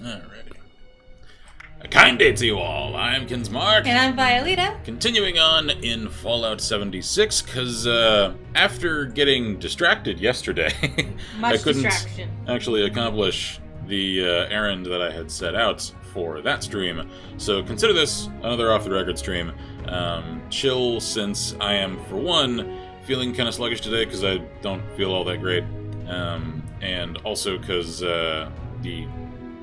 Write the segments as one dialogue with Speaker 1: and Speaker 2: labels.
Speaker 1: Alrighty. A kind day to you all. I'm Kinsmark.
Speaker 2: And I'm Violeta.
Speaker 1: Continuing on in Fallout 76, because after getting distracted yesterday, I couldn't actually accomplish the errand that I had set out for that stream. So consider this another off-the-record stream. Chill, since I am, for one, feeling kind of sluggish today because I don't feel all that great. And also because the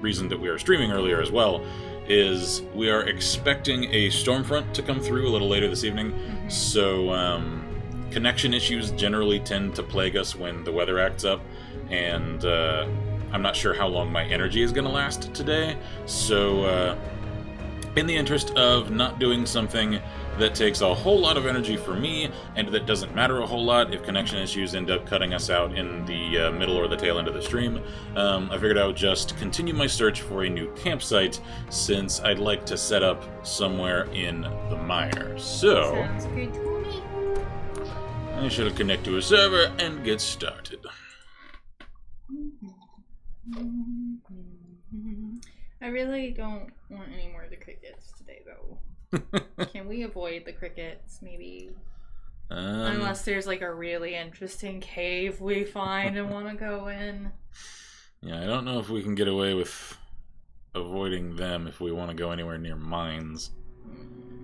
Speaker 1: reason that we are streaming earlier as well is we are expecting a storm front to come through a little later this evening. Mm-hmm. So connection issues generally tend to plague us when the weather acts up, and I'm not sure how long my energy is going to last today. So in the interest of not doing something that takes a whole lot of energy for me, and that doesn't matter a whole lot if connection issues end up cutting us out in the middle or the tail end of the stream, I figured I would just continue my search for a new campsite, since I'd like to set up somewhere in the mire. So,
Speaker 2: sounds good to me.
Speaker 1: I shall connect to a server and get started.
Speaker 2: I really don't want any more of the crickets today, though. Can we avoid the crickets, maybe? Unless there's like a really interesting cave we find and want to go in.
Speaker 1: Yeah, I don't know if we can get away with avoiding them if we want to go anywhere near mines.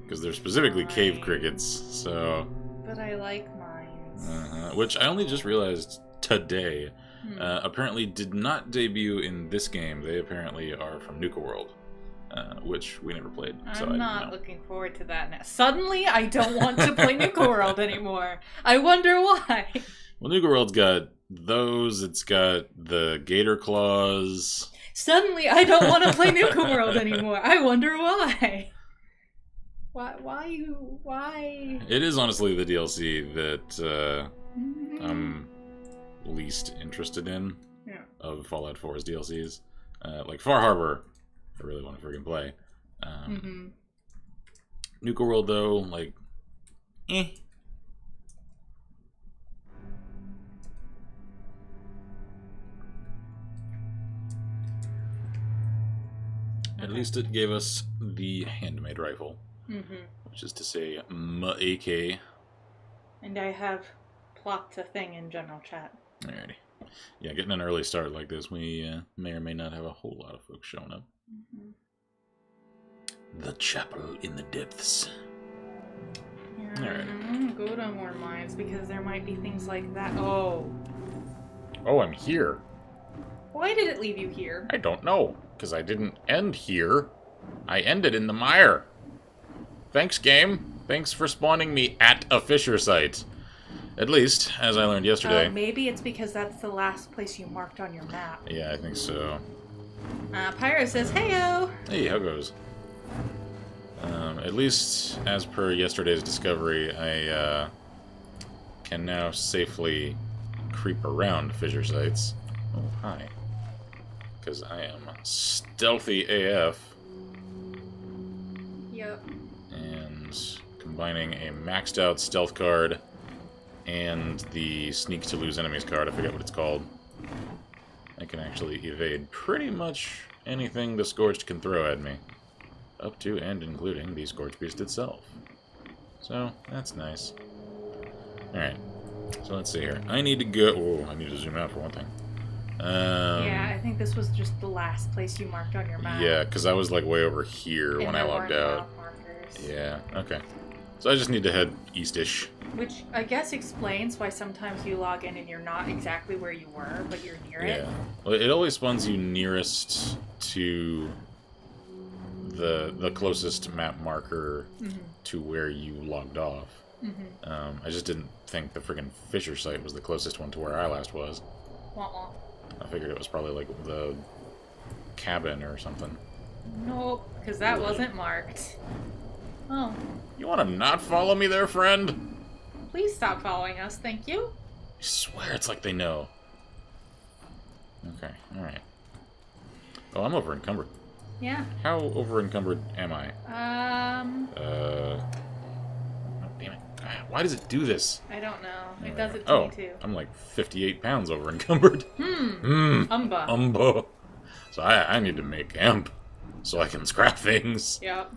Speaker 1: Because they're specifically cave crickets, so...
Speaker 2: But I like mines.
Speaker 1: Which I only just realized today. Apparently did not debut in this game. They apparently are from Nuka World. Which we never played. So
Speaker 2: I'm not looking forward to that now. Suddenly, I don't want to play Nuka World anymore. I wonder why.
Speaker 1: Well, Nuka World's got those. It's got the gator claws.
Speaker 2: Suddenly, I don't want to play Nuka World anymore. I wonder why. Why?
Speaker 1: It is honestly the DLC that I'm least interested in of Fallout 4's DLCs. Like Far Harbor, I really want to freaking play. Nuka World, though, like, At least it gave us the handmade rifle, which is to say, AK.
Speaker 2: And I have plopped a thing in general chat.
Speaker 1: Alrighty. Yeah, getting an early start like this, we may or may not have a whole lot of folks showing up. The chapel in the depths.
Speaker 2: Yeah,
Speaker 1: Alright.
Speaker 2: I'm gonna go to more mines because there might be things like that. Oh,
Speaker 1: I'm here.
Speaker 2: why did it leave you here?
Speaker 1: I don't know, because I didn't end here. I ended in the mire. Thanks, game. Thanks for spawning me at a Fisher site. At least, as I learned yesterday.
Speaker 2: Maybe it's because that's the last place you marked on your map.
Speaker 1: Yeah, I think so.
Speaker 2: Pyro says, "Heyo."
Speaker 1: Hey, how goes? At least, as per yesterday's discovery, I can now safely creep around fissure sites. Oh, hi. Because I am stealthy AF.
Speaker 2: Yep.
Speaker 1: And combining a maxed out stealth card and the sneak to lose enemies card, I forget what it's called, I can actually evade pretty much anything the Scorched can throw at me. Up to and including the Scorched Beast itself. So, that's nice. Alright, so let's see here. I need to go... Oh, I need to zoom out for one thing.
Speaker 2: Yeah, I think this was just the last place you marked on your map.
Speaker 1: Yeah, because I was like way over here when I logged out. Yeah, okay. So I just need to head east-ish.
Speaker 2: Which I guess explains why sometimes you log in and you're not exactly where you were, but you're near it.
Speaker 1: Yeah. Well, it always spawns you nearest to the closest map marker to where you logged off. I just didn't think the friggin' Fisher site was the closest one to where I last was. I figured it was probably like the cabin or something.
Speaker 2: Nope, because that wasn't marked. Oh.
Speaker 1: You want to not follow me there, friend?
Speaker 2: Please stop following us, thank you.
Speaker 1: I swear it's like they know. Okay, alright. Oh, I'm over encumbered.
Speaker 2: Yeah.
Speaker 1: How over encumbered am I? Oh, damn it. Why does it do this?
Speaker 2: I don't know. It does it to me too.
Speaker 1: I'm like 58 pounds over encumbered.
Speaker 2: Umba.
Speaker 1: So I need to make C.A.M.P. so I can scrap things.
Speaker 2: Yep.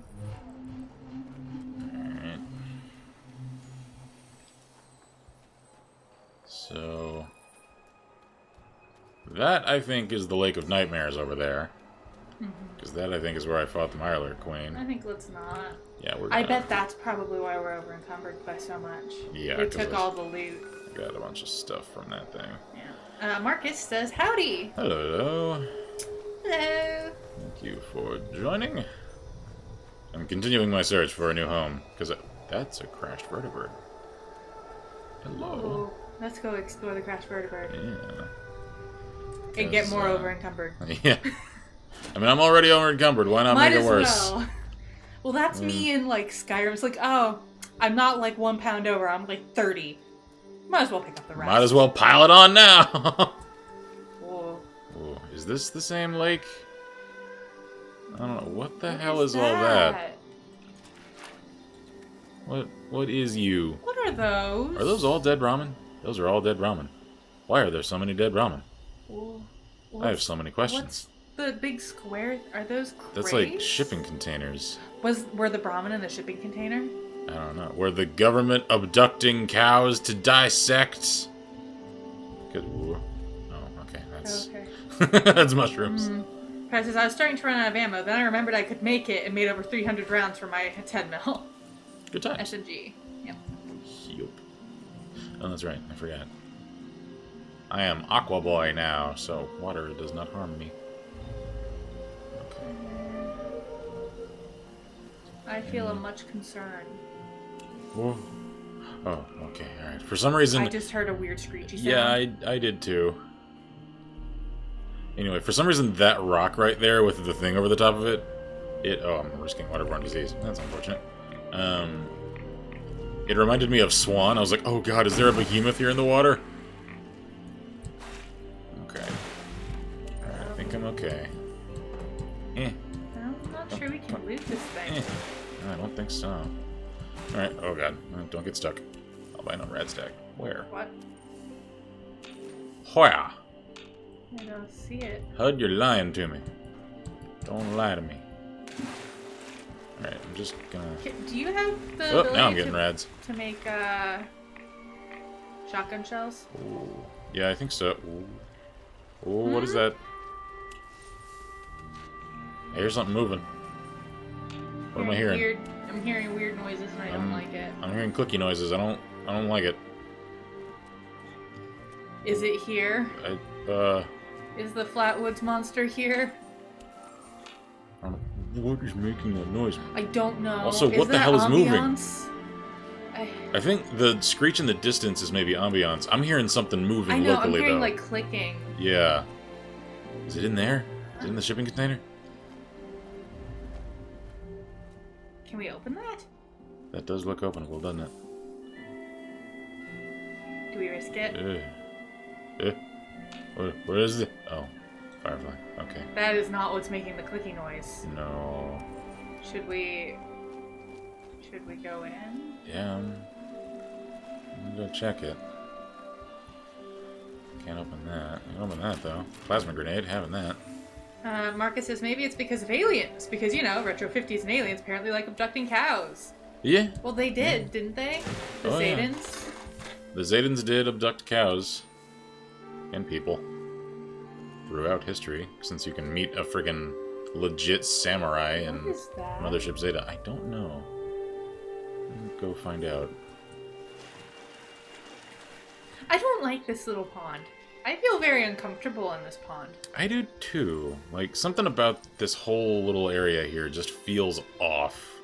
Speaker 1: Alright. So... that, I think, is the Lake of Nightmares over there. Because that, I think, is where I fought the Mirelurk Queen.
Speaker 2: I think let's not.
Speaker 1: Yeah, we're
Speaker 2: I bet that's probably why we're over encumbered by so much.
Speaker 1: Yeah,
Speaker 2: we took all the loot.
Speaker 1: Got a bunch of stuff from that thing.
Speaker 2: Yeah. Marcus says, howdy!
Speaker 1: Hello.
Speaker 2: Hello!
Speaker 1: Thank you for joining. I'm continuing my search for a new home, because that's a crashed vertebrate. Hello.
Speaker 2: Ooh, let's go explore the crashed vertebrate.
Speaker 1: Yeah.
Speaker 2: And get more over encumbered.
Speaker 1: Yeah. I mean, I'm already over encumbered. Why not make it worse?
Speaker 2: Well. Well, that's me in, like, Skyrim. It's like, oh, I'm not, like, 1 pound over. I'm, like, 30. Might as well pick up the rest.
Speaker 1: Might as well pile it on now.
Speaker 2: Whoa.
Speaker 1: Whoa. Is this the same lake? I don't know. What the hell is all that? What is you?
Speaker 2: What are those?
Speaker 1: Are those all dead ramen? Those are all dead ramen. Why are there so many dead ramen? I have so many questions.
Speaker 2: What's the big square? Are those crates?
Speaker 1: That's like shipping containers.
Speaker 2: Were the Brahmin in the shipping container?
Speaker 1: I don't know. Were the government abducting cows to dissect? Oh, okay. That's mushrooms.
Speaker 2: Because I was starting to run out of ammo, then I remembered I could make it and made over 300 rounds for my 10 mil.
Speaker 1: Good time.
Speaker 2: SMG. Yep.
Speaker 1: Yup. Oh, that's right. I forgot. I am Aqua Boy now, so water does not harm me. Okay.
Speaker 2: I feel a much concern.
Speaker 1: Whoa. Oh, okay, alright. For some reason...
Speaker 2: I just heard a weird screechy sound.
Speaker 1: Yeah, I did too. Anyway, for some reason that rock right there with the thing over the top of it... Oh, I'm risking waterborne disease. That's unfortunate. It reminded me of Swan. I was like, oh god, is there a behemoth here in the water? Okay. Alright, I think I'm okay.
Speaker 2: I'm not sure we can loot this thing.
Speaker 1: I don't think so. Alright, oh god. Don't get stuck. I'll buy no rad stack. Where?
Speaker 2: What?
Speaker 1: Where?
Speaker 2: I don't see it.
Speaker 1: Hud, you're lying to me. Don't lie to me. Alright, I'm just gonna...
Speaker 2: Do you have the ability
Speaker 1: now I'm getting rads.
Speaker 2: to make shotgun shells?
Speaker 1: Ooh. Yeah, I think so. Ooh. Ooh, what is that? I hear something moving. What am I hearing?
Speaker 2: I'm hearing weird noises and I don't like it.
Speaker 1: I'm hearing clicky noises. I don't like it.
Speaker 2: Is it here? Is the Flatwoods monster here?
Speaker 1: What is making that noise?
Speaker 2: I don't know.
Speaker 1: Also, what the hell is
Speaker 2: ambiance?
Speaker 1: moving? I think the screech in the distance is maybe ambiance. I'm hearing something moving
Speaker 2: I know,
Speaker 1: locally,
Speaker 2: I'm hearing,
Speaker 1: though.
Speaker 2: like, clicking.
Speaker 1: Yeah. Is it in there? Is it in the shipping container?
Speaker 2: Can we open that?
Speaker 1: That does look openable, doesn't it?
Speaker 2: Do we risk it?
Speaker 1: What is it? Oh, firefly. Okay.
Speaker 2: That is not what's making the clicky noise.
Speaker 1: No.
Speaker 2: Should we go in?
Speaker 1: Yeah, I'm gonna go check it. Can't open that. I can open that, though. Plasma grenade, having that.
Speaker 2: Marcus says maybe it's because of aliens. Because, you know, retro 50s and aliens apparently like abducting cows.
Speaker 1: Yeah.
Speaker 2: Well, they did, didn't they? The Zedans?
Speaker 1: Yeah. The Zedans did abduct cows. And people. Throughout history. Since you can meet a friggin' legit samurai in Mothership Zeta. I don't know. Go find out.
Speaker 2: I don't like this little pond. I feel very uncomfortable in this pond.
Speaker 1: I do too. Like, something about this whole little area here just feels off.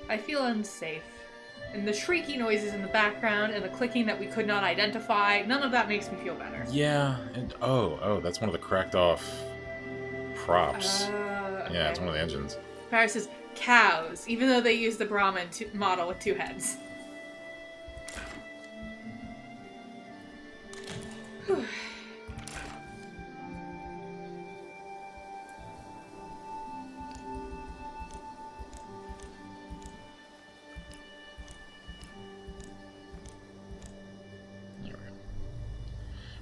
Speaker 2: I feel unsafe. And the shrieky noises in the background and the clicking that we could not identify, none of that makes me feel better.
Speaker 1: Yeah, and oh, that's one of the cracked off props.
Speaker 2: Okay.
Speaker 1: Yeah, it's one of the engines.
Speaker 2: Paris says cows, even though they use the Brahmin model with 2 heads.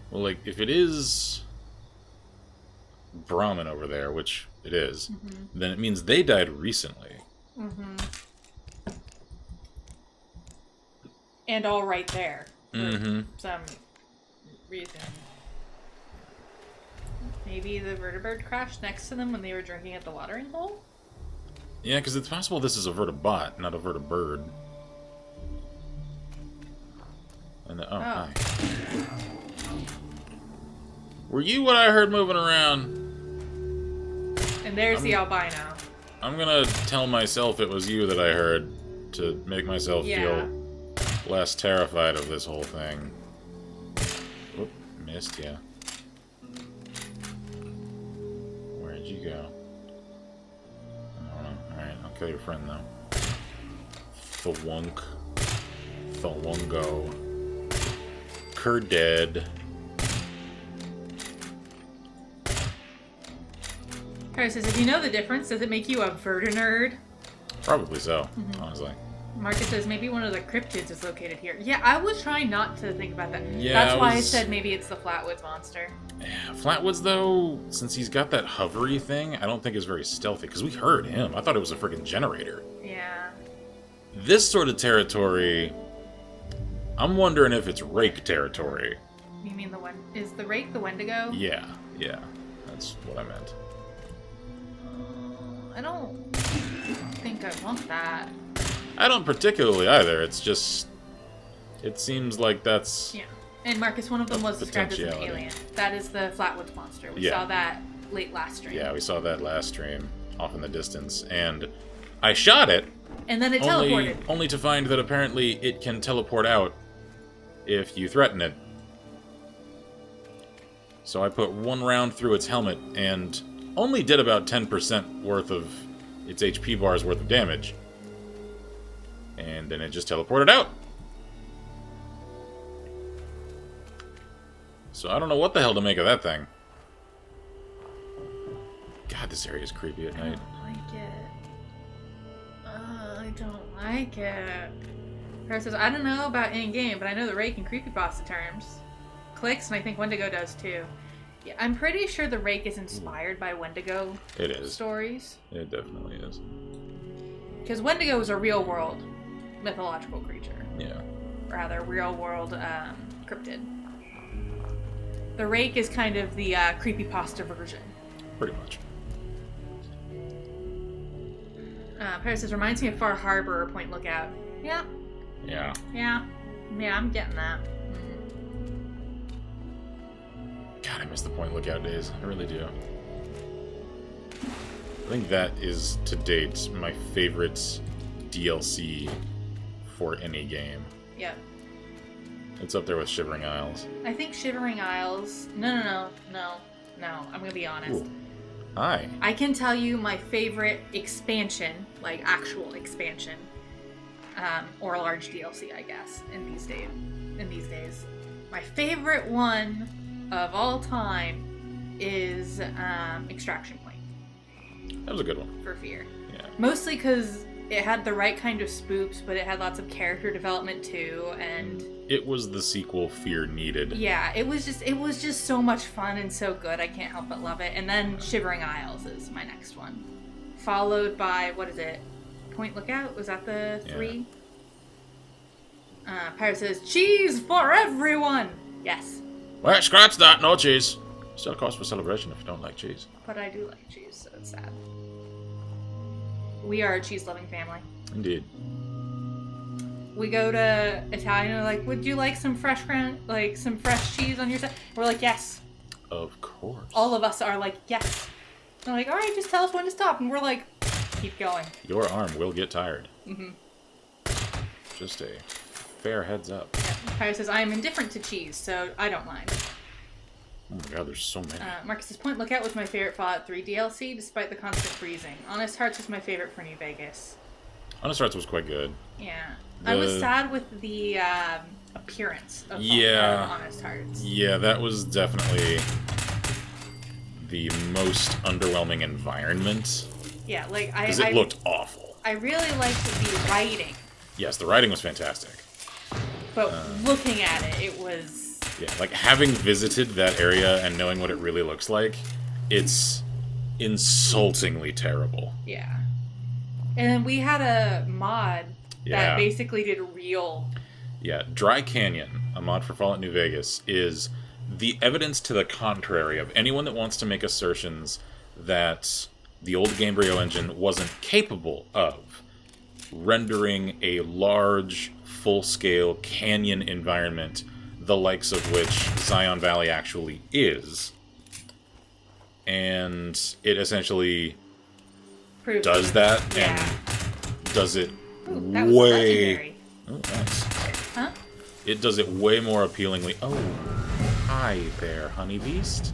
Speaker 1: Well, like, if it is Brahmin over there, which it is, then it means they died recently.
Speaker 2: And all right there. For some reason. Maybe the vertebrate crashed next to them when they were drinking at the watering hole?
Speaker 1: Yeah, because it's possible this is a vertibot, not a vertibird. And hi. Were you what I heard moving around?
Speaker 2: And there's the albino.
Speaker 1: I'm gonna tell myself it was you that I heard to make myself feel less terrified of this whole thing. Whoop, missed, yeah. Where'd you go? I don't know. Alright, I'll kill your friend though. Thwunk. Thwungo. Dead.
Speaker 2: Harry says, if you know the difference, does it make you a Verta nerd?
Speaker 1: Probably so, honestly.
Speaker 2: Marcus says, maybe one of the cryptids is located here. Yeah, I was trying not to think about that.
Speaker 1: Yeah,
Speaker 2: that's why I said maybe it's the Flatwoods monster.
Speaker 1: Yeah, Flatwoods, though, since he's got that hovery thing, I don't think is very stealthy, because we heard him. I thought it was a freaking generator.
Speaker 2: Yeah.
Speaker 1: This sort of territory... I'm wondering if it's rake territory.
Speaker 2: You mean the one? Is the rake the Wendigo?
Speaker 1: Yeah, that's what I meant.
Speaker 2: I don't think I want that.
Speaker 1: I don't particularly either. It's just, it seems like that's.
Speaker 2: Yeah, and Marcus, one of them was described as an alien. That is the Flatwoods monster. We saw that late last stream.
Speaker 1: Yeah, we saw that last stream, off in the distance, and I shot it.
Speaker 2: And then it teleported.
Speaker 1: Only to find that apparently it can teleport out if you threaten it. So I put one round through its helmet and only did about 10% worth of its HP bars worth of damage. And then it just teleported out. So I don't know what the hell to make of that thing. God, this area is creepy at night.
Speaker 2: I don't like it. Her says, I don't know about in-game, but I know the rake in creepypasta terms. Clicks, and I think Wendigo does too. Yeah, I'm pretty sure the rake is inspired by Wendigo stories.
Speaker 1: It definitely is.
Speaker 2: Because Wendigo is a real-world mythological creature.
Speaker 1: Yeah.
Speaker 2: Rather, real-world cryptid. The rake is kind of the creepypasta version.
Speaker 1: Pretty much.
Speaker 2: Paris says, reminds me of Far Harbor or Point Lookout. Yeah.
Speaker 1: Yeah.
Speaker 2: Yeah. Yeah, I'm getting that.
Speaker 1: God, I miss the Point Lookout days. I really do. I think that is, to date, my favorite DLC for any game.
Speaker 2: Yeah.
Speaker 1: It's up there with Shivering Isles.
Speaker 2: I think Shivering Isles... No. I'm gonna be honest.
Speaker 1: Ooh. Hi.
Speaker 2: I can tell you my favorite expansion, like actual expansion, or a large DLC, I guess, in these days. My favorite one of all time is Extraction Point.
Speaker 1: That was a good one.
Speaker 2: For Fear.
Speaker 1: Yeah. Mostly
Speaker 2: because it had the right kind of spooks, but it had lots of character development too, and
Speaker 1: it was the sequel Fear needed.
Speaker 2: Yeah, it was just so much fun and so good. I can't help but love it. And then Shivering Isles is my next one, followed by what is it? Point Lookout? Was that the 3? Pirate says cheese for everyone. Yes.
Speaker 1: Well, scratch that. No cheese. Still cause for celebration if you don't like cheese.
Speaker 2: But I do like cheese, so it's sad. We are a cheese-loving family.
Speaker 1: Indeed.
Speaker 2: We go to Italian and they're like, would you like some fresh cheese on your side? We're like, yes.
Speaker 1: Of course.
Speaker 2: All of us are like, yes. They're like, all right, just tell us when to stop. And we're like, keep going.
Speaker 1: Your arm will get tired. Just a fair heads up.
Speaker 2: Yeah. Pyre says, I am indifferent to cheese, so I don't mind.
Speaker 1: Oh my god, there's so many.
Speaker 2: Marcus's Point Lookout was my favorite Fallout 3 DLC, despite the constant freezing. Honest Hearts was my favorite for New Vegas.
Speaker 1: Honest Hearts was quite good.
Speaker 2: Yeah. I was sad with the appearance of Honest Hearts. Yeah,
Speaker 1: that was definitely the most underwhelming environment.
Speaker 2: Yeah, like
Speaker 1: because it looked awful.
Speaker 2: I really liked the writing.
Speaker 1: Yes, the writing was fantastic.
Speaker 2: But looking at it, it was...
Speaker 1: Yeah, like having visited that area and knowing what it really looks like, It's insultingly terrible.
Speaker 2: Yeah. And then we had a mod that basically did real...
Speaker 1: Yeah, Dry Canyon, a mod for Fallout New Vegas, is the evidence to the contrary of anyone that wants to make assertions that the old Gamebryo engine wasn't capable of rendering a large, full-scale canyon environment, the likes of which Zion Valley actually is. And it essentially does that, and does it way... Oh, nice.
Speaker 2: Huh?
Speaker 1: It does it way more appealingly. Oh, hi there, honeybeast.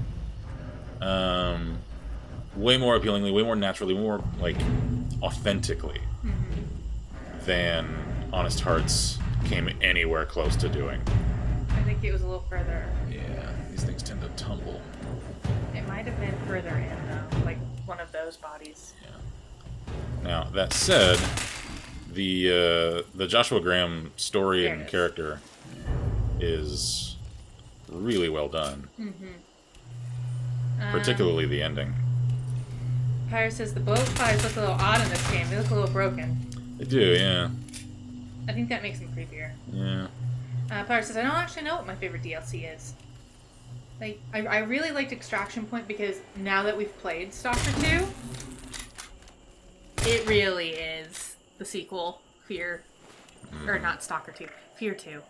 Speaker 1: Way more appealingly, way more naturally, way more, like, authentically than Honest Hearts came anywhere close to doing.
Speaker 2: I think it was a little further.
Speaker 1: Yeah, these things tend to tumble.
Speaker 2: It might have been further in, though, like one of those bodies.
Speaker 1: Yeah. Now, that said, the Joshua Graham story and character is really well done. Particularly the ending.
Speaker 2: Pyre says the boat fights look a little odd in this game. They look a little broken.
Speaker 1: They do, yeah.
Speaker 2: I think that makes them creepier.
Speaker 1: Yeah.
Speaker 2: Pyre says, I don't actually know what my favorite DLC is. Like, I really liked Extraction Point because now that we've played Stalker 2, it really is the sequel, Fear. Or not Stalker 2, Fear 2.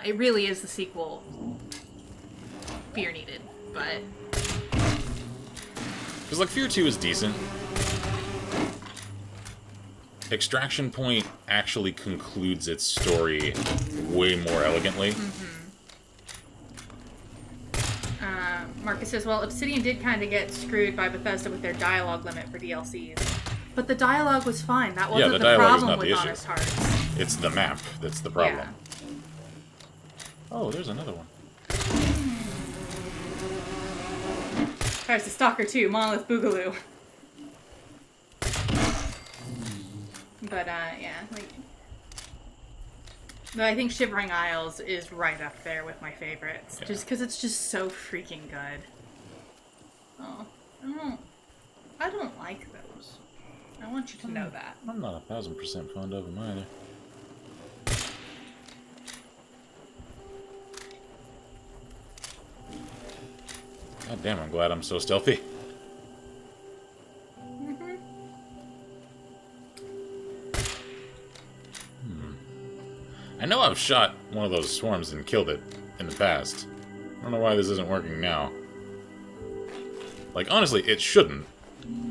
Speaker 2: It really is the sequel Fear needed, but...
Speaker 1: Because, like, Fear 2 is decent. Extraction Point actually concludes its story way more elegantly.
Speaker 2: Marcus says, well, Obsidian did kind of get screwed by Bethesda with their dialogue limit for DLCs. But the dialogue was fine. That wasn't the problem with Honest Hearts.
Speaker 1: It's the map that's the problem. Yeah. Oh, there's another one.
Speaker 2: There's the Stalker 2, Monolith Boogaloo. But, yeah, like... But I think Shivering Isles is right up there with my favorites. Yeah. Just because it's just so freaking good. Oh, I don't like those. I want you to know that.
Speaker 1: I'm not 1000% fond of them either. God damn, I'm glad I'm so stealthy. I know I've shot one of those swarms and killed it in the past. I don't know why this isn't working now. Like, honestly, it shouldn't.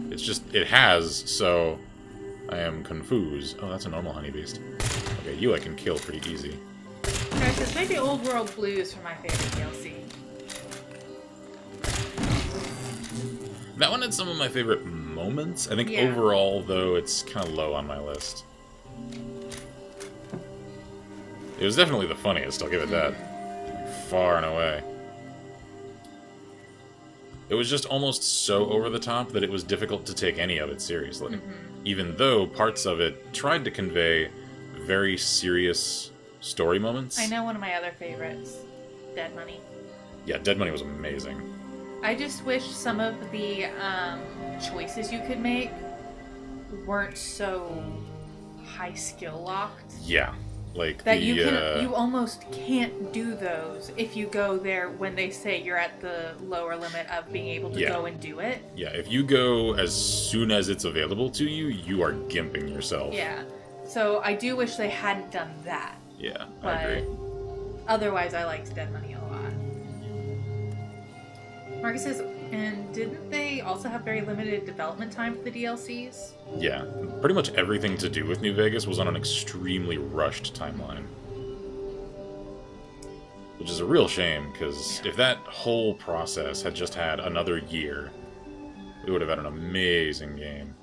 Speaker 1: It's just, it has, so I am confused. Oh, that's a normal honeybeast. Okay, you I can kill pretty easy.
Speaker 2: Okay, so maybe Old World Blues for my favorite DLC.
Speaker 1: That one had some of my favorite moments. I think overall, though, it's kind of low on my list. It was definitely the funniest, I'll give it that. Far and away. It was just almost so over the top that it was difficult to take any of it seriously. Even though parts of it tried to convey very serious story moments.
Speaker 2: I know one of my other favorites, Dead Money.
Speaker 1: Yeah, Dead Money was amazing.
Speaker 2: I just wish some of the choices you could make weren't so high skill locked.
Speaker 1: Yeah. Like
Speaker 2: that you almost can't do those if you go there when they say you're at the lower limit of being able to go and do it.
Speaker 1: Yeah, if you go as soon as it's available to you, you are gimping yourself.
Speaker 2: Yeah. So I do wish they hadn't done that.
Speaker 1: Yeah, I agree.
Speaker 2: Otherwise, I liked Dead Money a lot. Marcus says, and didn't they also have very limited development time for the DLCs?
Speaker 1: Yeah, pretty much everything to do with New Vegas was on an extremely rushed timeline. Which is a real shame, because if that whole process had just had another year, we would have had an amazing game.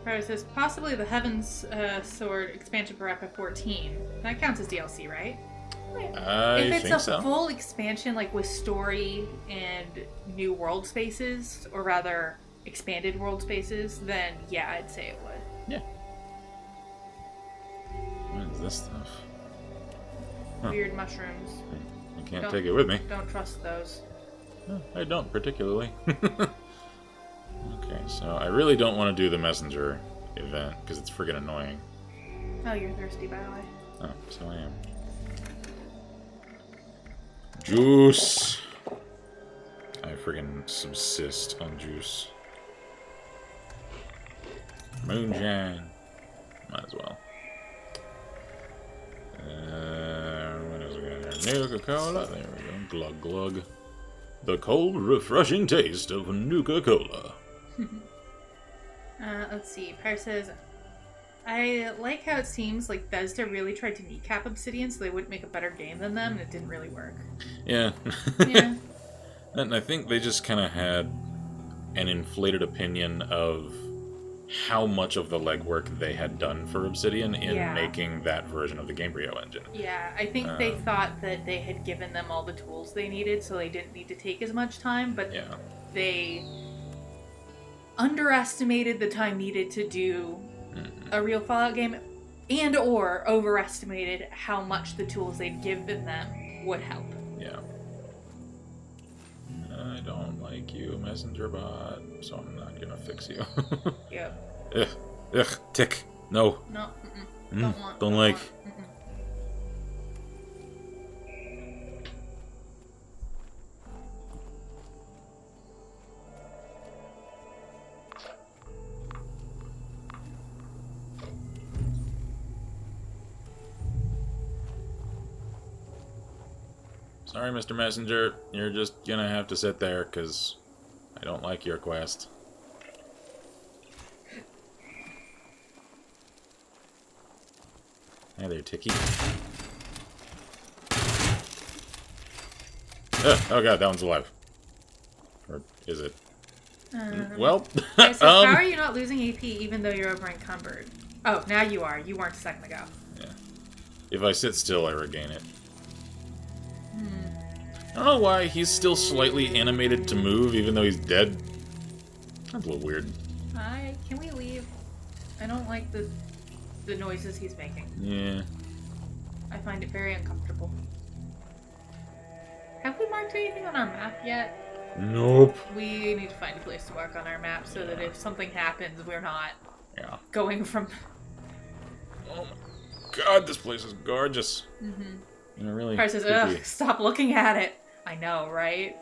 Speaker 2: It says, possibly the Heaven's Sword expansion for FF14. That counts as DLC, right? If it's a full expansion, like with story and new world spaces, or rather expanded world spaces, then yeah, I'd say it would.
Speaker 1: Yeah. this stuff?
Speaker 2: Huh. Weird mushrooms.
Speaker 1: I can't take it with me.
Speaker 2: Don't trust those.
Speaker 1: I don't particularly. Okay, so I really don't want to do the messenger event because it's friggin' annoying.
Speaker 2: Oh, you're thirsty, by the way.
Speaker 1: Oh, so I am. Juice! I friggin' subsist on juice. Moonshine. Might as well. What else we got here? Nuka-Cola. There we go. Glug glug. The cold, refreshing taste of Nuka-Cola.
Speaker 2: Let's see. Pyre says, I like how it seems like Bethesda really tried to kneecap Obsidian so they wouldn't make a better game than them, and it didn't really work.
Speaker 1: Yeah.
Speaker 2: Yeah.
Speaker 1: And I think they just kind of had an inflated opinion of how much of the legwork they had done for Obsidian in making that version of the Gamebryo engine.
Speaker 2: Yeah, I think they thought that they had given them all the tools they needed, so they didn't need to take as much time, but they underestimated the time needed to do a real Fallout game, and or overestimated how much the tools they'd given them would help.
Speaker 1: Yeah. I don't like you, messenger bot, so I'm not gonna fix you.
Speaker 2: Yep.
Speaker 1: Ugh, tick. No.
Speaker 2: No, don't want.
Speaker 1: Don't like.
Speaker 2: Want.
Speaker 1: Sorry, Mr. Messenger. You're just gonna have to sit there, because I don't like your quest. Hey there, Ticky. Oh god, that one's alive. Or is it? Well,
Speaker 2: okay, so how are you not losing AP even though you're over encumbered? Oh, now you are. You weren't a second ago.
Speaker 1: Yeah. If I sit still, I regain it. I don't know why he's still slightly animated to move, even though he's dead. That's a little weird.
Speaker 2: Can we leave? I don't like the noises he's making.
Speaker 1: Yeah.
Speaker 2: I find it very uncomfortable. Have we marked anything on our map yet?
Speaker 1: Nope.
Speaker 2: We need to find a place to mark on our map so that if something happens, we're not going from...
Speaker 1: Oh my god, this place is gorgeous. Mm-hmm. You know, really.
Speaker 2: Pyre says, ugh, stop looking at it. I know, right?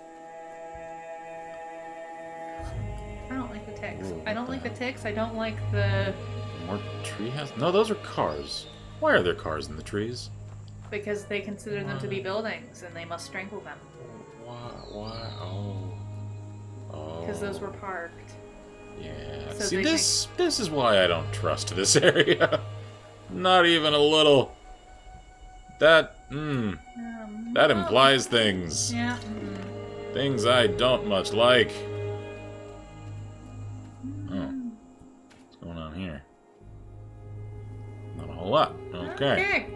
Speaker 2: I don't like the ticks. I don't like the ticks. I don't like the...
Speaker 1: More tree houses? No, those are cars. Why are there cars in the trees?
Speaker 2: Because they consider them to be buildings, and they must strangle them.
Speaker 1: Why? Oh.
Speaker 2: Because those were parked.
Speaker 1: Yeah. So see, this is why I don't trust this area. Not even a little. That implies things.
Speaker 2: Yeah.
Speaker 1: Things I don't much like. Oh. What's going on here? Not a whole lot. Okay.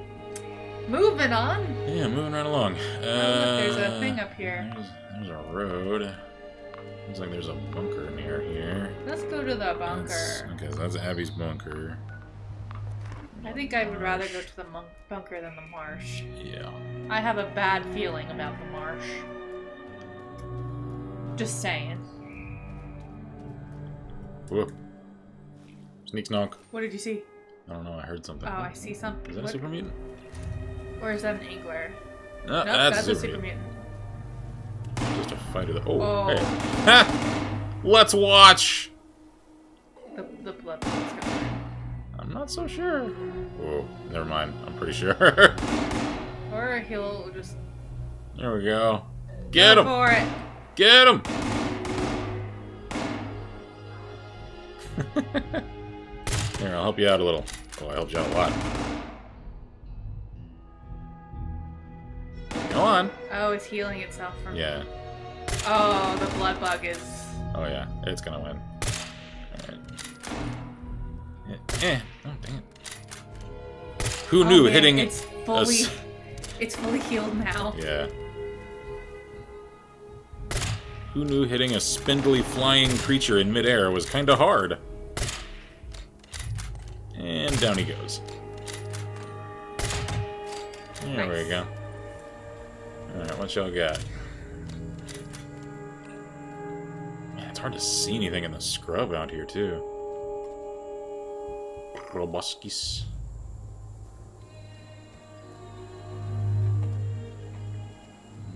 Speaker 2: Moving on.
Speaker 1: Yeah, moving right along.
Speaker 2: Look, there's a thing up here.
Speaker 1: There's a road. Looks like there's a bunker near here.
Speaker 2: Let's go to the bunker.
Speaker 1: Okay, so that's Abby's bunker.
Speaker 2: I think I would rather go to the bunker than the marsh.
Speaker 1: Yeah.
Speaker 2: I have a bad feeling about the marsh. Just saying.
Speaker 1: Whoa. Sneak knock.
Speaker 2: What did you see?
Speaker 1: I don't know, I heard something.
Speaker 2: Oh, I see something.
Speaker 1: Is that a super mutant?
Speaker 2: Or is that an angler?
Speaker 1: No,
Speaker 2: nope, that's a super mutant.
Speaker 1: Just a fighter. Oh, hey. Ha! Let's watch!
Speaker 2: The blood is going.
Speaker 1: I'm not so sure. Oh, never mind. I'm pretty sure.
Speaker 2: Or he'll just...
Speaker 1: There we go. Get him!
Speaker 2: For it.
Speaker 1: Get him! Here, I'll help you out a little. Oh, I helped you out a lot. Go on.
Speaker 2: Oh, it's healing itself from...
Speaker 1: Yeah.
Speaker 2: Oh, the blood bug is...
Speaker 1: Oh, yeah. It's gonna win. Alright. Oh, dang it. Who knew hitting...
Speaker 2: It's fully healed now.
Speaker 1: Yeah. Who knew hitting a spindly flying creature in midair was kinda hard? And down he goes. There we go. Alright, what y'all got? Man, it's hard to see anything in the scrub out here, too. Roboskis.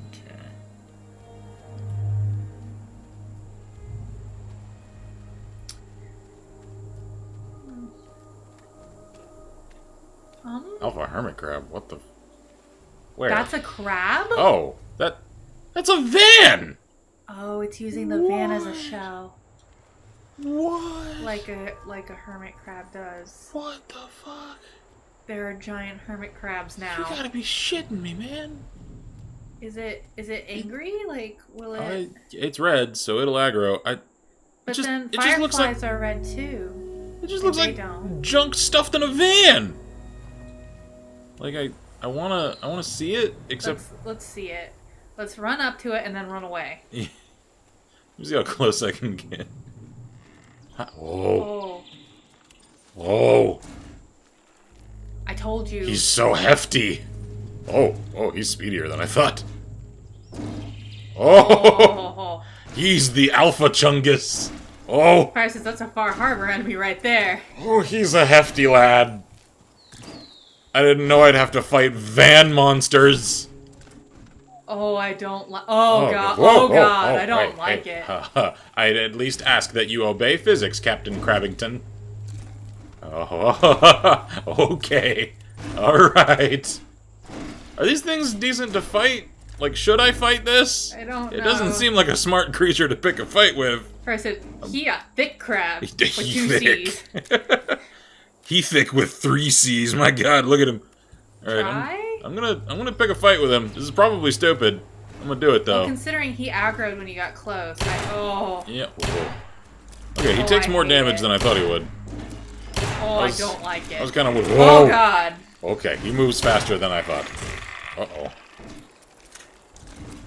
Speaker 1: Okay. Alpha hermit crab? What the... Where?
Speaker 2: That's a crab?
Speaker 1: Oh, that's a van!
Speaker 2: Oh, it's using the van as a shell.
Speaker 1: What?
Speaker 2: Like a hermit crab does.
Speaker 1: What the fuck?
Speaker 2: There are giant hermit crabs now.
Speaker 1: You gotta be shitting me, man.
Speaker 2: Is it angry? Like, will it...
Speaker 1: It's red, so it'll aggro.
Speaker 2: But then fireflies are red too.
Speaker 1: It just looks like junk stuffed in a van. Like I wanna see it, except
Speaker 2: let's see it. Let's run up to it and then run away.
Speaker 1: Yeah. Let me see how close I can get. Whoa. Whoa.
Speaker 2: I told you.
Speaker 1: He's so hefty. Oh, he's speedier than I thought. Oh. He's the Alpha Chungus. Oh.
Speaker 2: Prices, that's a Far Harbor enemy right there.
Speaker 1: Oh, he's a hefty lad. I didn't know I'd have to fight van monsters.
Speaker 2: Oh, I don't like... Oh, God. Oh, God. I don't like it.
Speaker 1: I'd at least ask that you obey physics, Captain Crabbington. Oh, okay. Alright. Are these things decent to fight? Like, should I fight this?
Speaker 2: I don't know.
Speaker 1: It doesn't seem like a smart creature to pick a fight with.
Speaker 2: First, he a thick crab with 2 C's.
Speaker 1: He thick with 3 C's. My God, look at him. All right, I'm gonna pick a fight with him. This is probably stupid. I'm gonna do it though.
Speaker 2: Well, considering he aggroed when he got close. Yeah.
Speaker 1: Whoa. Okay, he takes more damage than I thought he would.
Speaker 2: I don't like it.
Speaker 1: I was kind of. Whoa.
Speaker 2: Oh God.
Speaker 1: Okay, he moves faster than I thought.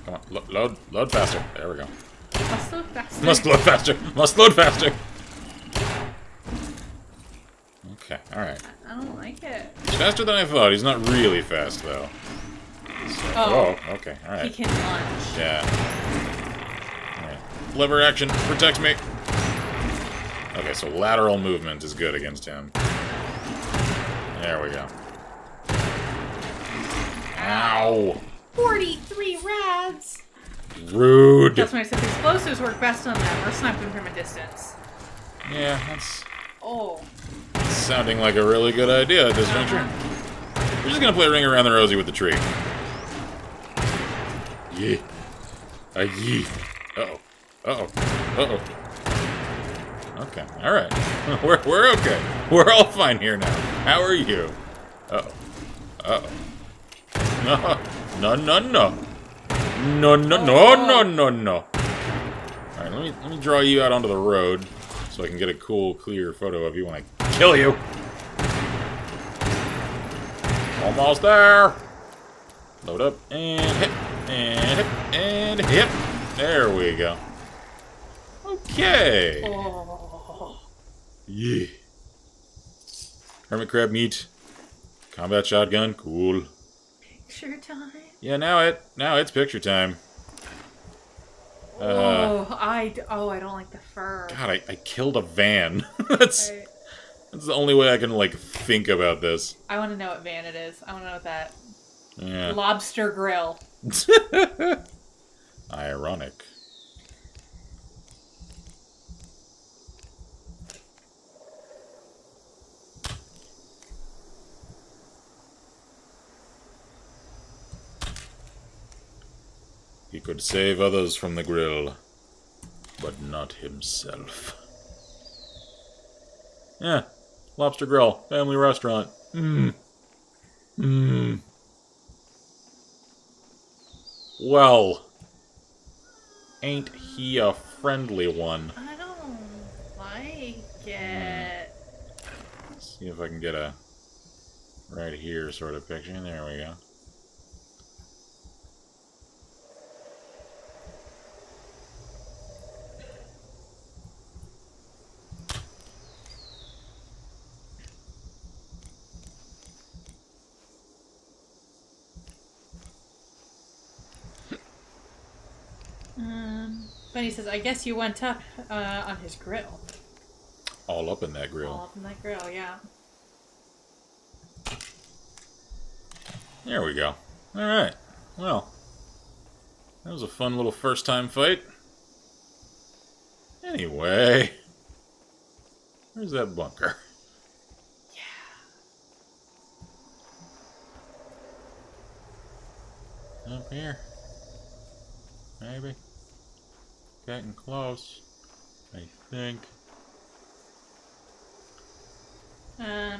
Speaker 1: Come on, load faster. There we go.
Speaker 2: Must load faster.
Speaker 1: Must load faster. Must load faster. Okay, alright.
Speaker 2: I don't like it.
Speaker 1: He's faster than I thought. He's not really fast, though. So, okay, alright.
Speaker 2: He can lunge.
Speaker 1: Yeah. Alright. Lever action protects me. Okay, so lateral movement is good against him. There we go. Ow!
Speaker 2: 43 rads!
Speaker 1: Rude!
Speaker 2: That's when I said the explosives work best on them, or sniping from a distance.
Speaker 1: Yeah, that's...
Speaker 2: Oh.
Speaker 1: Sounding like a really good idea at this juncture. We're just gonna play Ring Around the Rosie with the tree. Yeah. Yee. Uh-oh. Uh-oh. Uh-oh. Okay. Alright. We're okay. We're all fine here now. How are you? Uh-oh. Uh-oh. No. No. Alright, let me draw you out onto the road so I can get a cool, clear photo of you when I kill you. Almost there. Load up and hit. And hit. And hit. There we go. Okay. Yeah. Hermit crab meat. Combat shotgun. Cool.
Speaker 2: Picture time.
Speaker 1: Yeah, now it's picture time.
Speaker 2: I don't like the fur.
Speaker 1: God, I killed a van. That's the only way I can, like, think about this.
Speaker 2: I want to know what van it is. I want to know what that...
Speaker 1: Yeah.
Speaker 2: Lobster grill.
Speaker 1: Ironic. He could save others from the grill, but not himself. Yeah, Lobster Grill, family restaurant. Well, ain't he a friendly one?
Speaker 2: I don't like it.
Speaker 1: Let's see if I can get a right here sort of picture. There we go.
Speaker 2: Benny says, I guess you went up on his grill.
Speaker 1: All up in that grill.
Speaker 2: All up in that grill, yeah.
Speaker 1: There we go. Alright. Well, that was a fun little first-time fight. Anyway, where's that bunker? Yeah. Up here. Maybe. Getting close. I think.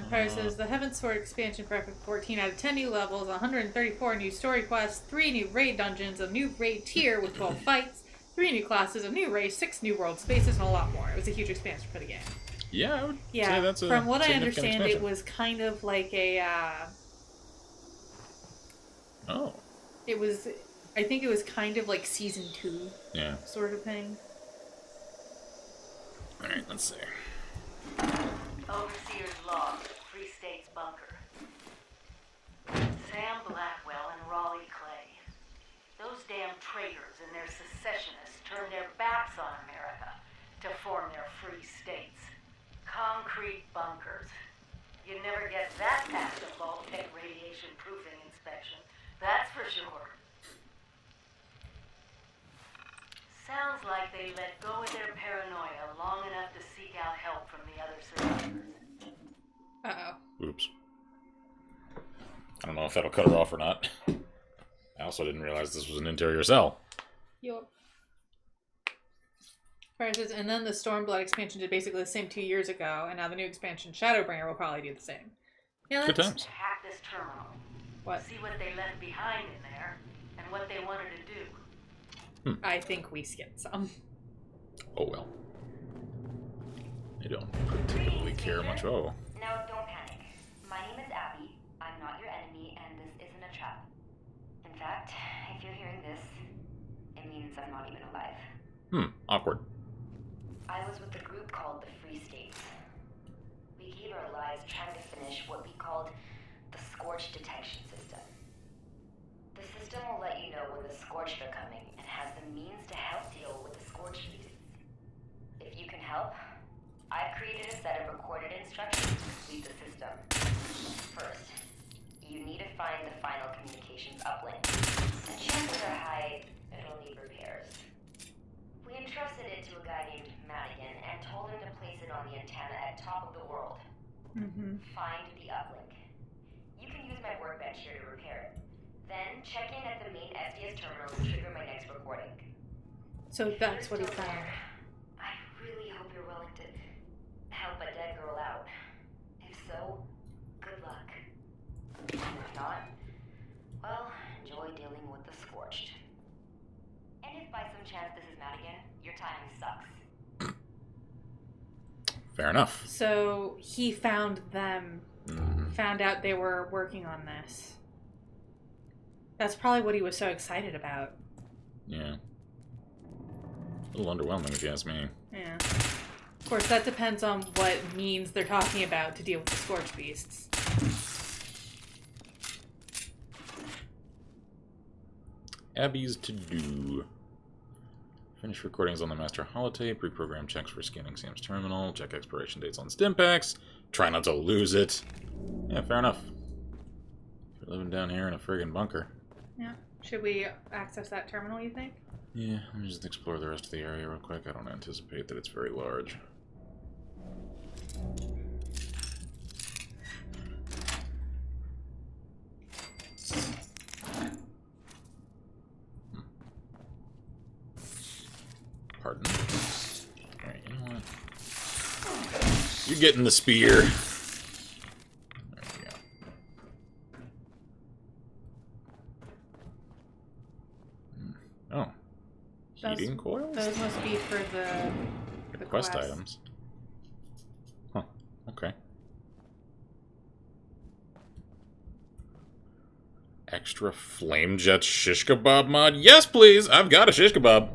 Speaker 2: Pyre says, the Heaven Sword expansion for Epic 14 out of 10 new levels, 134 new story quests, 3 new raid dungeons, a new raid tier with 12 fights, 3 new classes, a new race, 6 new world spaces, and a lot more. It was a huge expansion for the game.
Speaker 1: Yeah, I would say that's a
Speaker 2: from what I understand,
Speaker 1: expansion.
Speaker 2: it was kind of like a,
Speaker 1: Oh.
Speaker 2: It was, I think it was kind of like Season 2.
Speaker 1: Yeah.
Speaker 2: Sort of thing.
Speaker 1: Alright, let's see.
Speaker 3: Overseer's log, Free State's bunker. Sam Blackwell and Raleigh Clay. Those damn traitors and their secessionists turned their backs on America to form their free states. Concrete bunkers. You never get that past a Vault-Tec radiation proofing inspection, that's for sure. Sounds like they let go of their paranoia long enough to seek out help from the other survivors.
Speaker 2: Uh-oh.
Speaker 1: Oops. I don't know if that'll cut her off or not. I also didn't realize this was an interior cell.
Speaker 2: Yup. Pyre says, and then the Stormblood expansion did basically the same 2 years ago, and now the new expansion, Shadowbringer, will probably do the same. Yeah,
Speaker 1: Good times.
Speaker 3: Hack this terminal.
Speaker 2: What?
Speaker 3: See what they left behind in there, and what they wanted to do.
Speaker 2: I think we skipped some.
Speaker 1: Oh well. I don't particularly care much. Oh.
Speaker 4: Now, don't panic. My name is Abby. I'm not your enemy, and this isn't a trap. In fact, if you're hearing this, it means I'm not even alive.
Speaker 1: Awkward.
Speaker 4: I was with a group called the Free States. We gave our lives trying to finish what we called the Scorch Detection System. The system will let you know when the Scorched are coming and has the means to help deal with the Scorched beasts. If you can help, I've created a set of recorded instructions to complete the system. First, you need to find the final communications uplink. And chances are high it'll need repairs. We entrusted it to a guy named Madigan and told him to place it on the antenna at top of the world. Find the uplink. You can use my workbench here to repair it. Then check in at the main SDS terminal to trigger my next recording.
Speaker 2: So that's what he found.
Speaker 4: I really hope you're willing to help a dead girl out. If so, good luck. If not, well, enjoy dealing with the Scorched. And if by some chance this is Madigan, your timing sucks.
Speaker 1: Fair enough.
Speaker 2: So he found them, found out they were working on this. That's probably what he was so excited about.
Speaker 1: Yeah. A little underwhelming, if you ask me.
Speaker 2: Yeah. Of course, that depends on what means they're talking about to deal with the Scorch Beasts.
Speaker 1: Abby's to-do. Finish recordings on the master holotape. Reprogram checks for scanning Sam's terminal. Check expiration dates on Stimpaks. Try not to lose it. Yeah, fair enough. If you're living down here in a friggin' bunker.
Speaker 2: Yeah. Should we access that terminal, you think?
Speaker 1: Yeah, let me just explore the rest of the area real quick. I don't anticipate that it's very large. Pardon. Alright, you know what? You're getting the spear. There we go. Oh. Heating coils?
Speaker 2: Those must be for the
Speaker 1: Quest items. Huh. Okay. Extra flame jet shish kebab mod? Yes, please! I've got a shish kebab.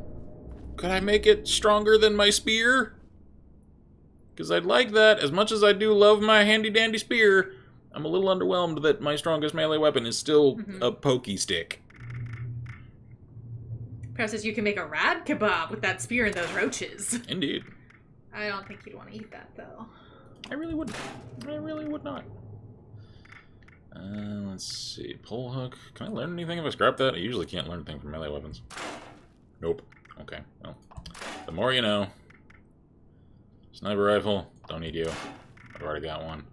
Speaker 1: Could I make it stronger than my spear? Because I'd like that. As much as I do love my handy-dandy spear, I'm a little underwhelmed that my strongest melee weapon is still a pokey stick.
Speaker 2: Perhaps says you can make a rad kebab with that spear and those roaches.
Speaker 1: Indeed.
Speaker 2: I don't think you'd want to eat that, though.
Speaker 1: I really wouldn't. I really would not. Let's see. Pole hook. Can I learn anything if I scrap that? I usually can't learn anything from melee weapons. Nope. Okay, well. The more you know. Sniper rifle. Don't need you. I've already got one.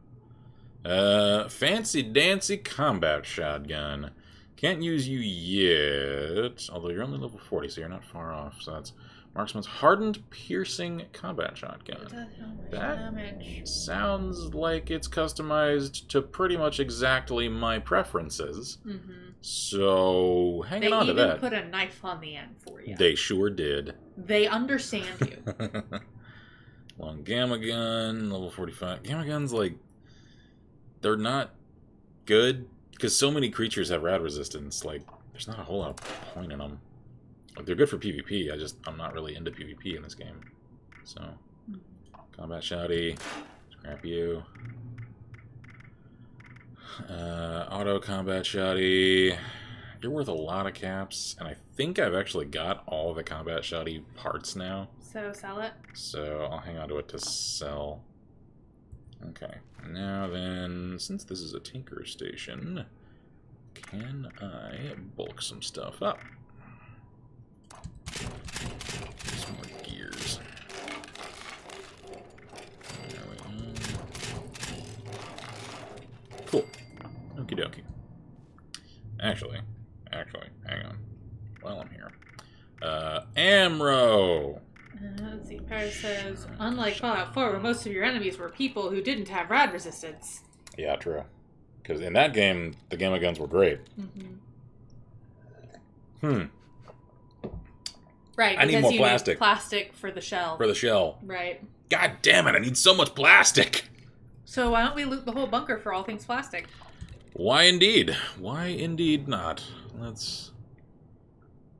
Speaker 1: Fancy dancy combat shotgun. Can't use you yet. Although you're only level 40, so you're not far off. So that's Marksman's hardened piercing combat shotgun. That sounds like it's customized to pretty much exactly my preferences. So hanging on to that.
Speaker 2: They even put a knife on the end for you.
Speaker 1: They sure did.
Speaker 2: They understand you.
Speaker 1: Long gamma gun, level 45. Gamma guns, like, they're not good because so many creatures have rad resistance. Like, there's not a whole lot of point in them. Like, they're good for PvP. I'm not really into PvP in this game. So, combat shouty, scrap you. Auto combat shouty. You're worth a lot of caps, and I think I've actually got all the combat shouty parts now.
Speaker 2: So sell it.
Speaker 1: So I'll hang on to it to sell. Okay. Now then, since this is a tinker station, can I bulk some stuff up? Some more gears. There we go. Cool. Okie dokie. Actually, hang on. While I'm here. Amro!
Speaker 2: Let's see. Paris says, unlike Fallout 4, where most of your enemies were people who didn't have rad resistance.
Speaker 1: Yeah, true. Because in that game, the gamma guns were great.
Speaker 2: Right,
Speaker 1: I need more plastic.
Speaker 2: Need plastic for the shell.
Speaker 1: For the shell.
Speaker 2: Right.
Speaker 1: God damn it, I need so much plastic!
Speaker 2: So why don't we loot the whole bunker for all things plastic?
Speaker 1: Why indeed? Why indeed not? Let's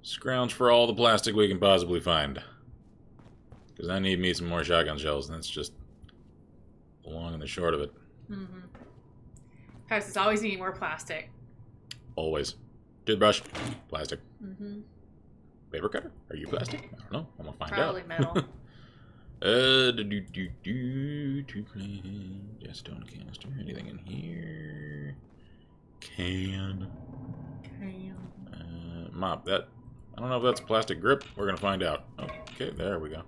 Speaker 1: scrounge for all the plastic we can possibly find. Because I need me some more shotgun shells, and that's just the long and the short of it.
Speaker 2: Paris is always needing more plastic.
Speaker 1: Always. Toothbrush, plastic. Paper cutter? Are you plastic? I don't know. I'm gonna find
Speaker 2: Probably
Speaker 1: out.
Speaker 2: metal.
Speaker 1: Just don't canister. Anything in here? Can. Mop. That. I don't know if that's a plastic grip. We're gonna find out. Okay, there we go.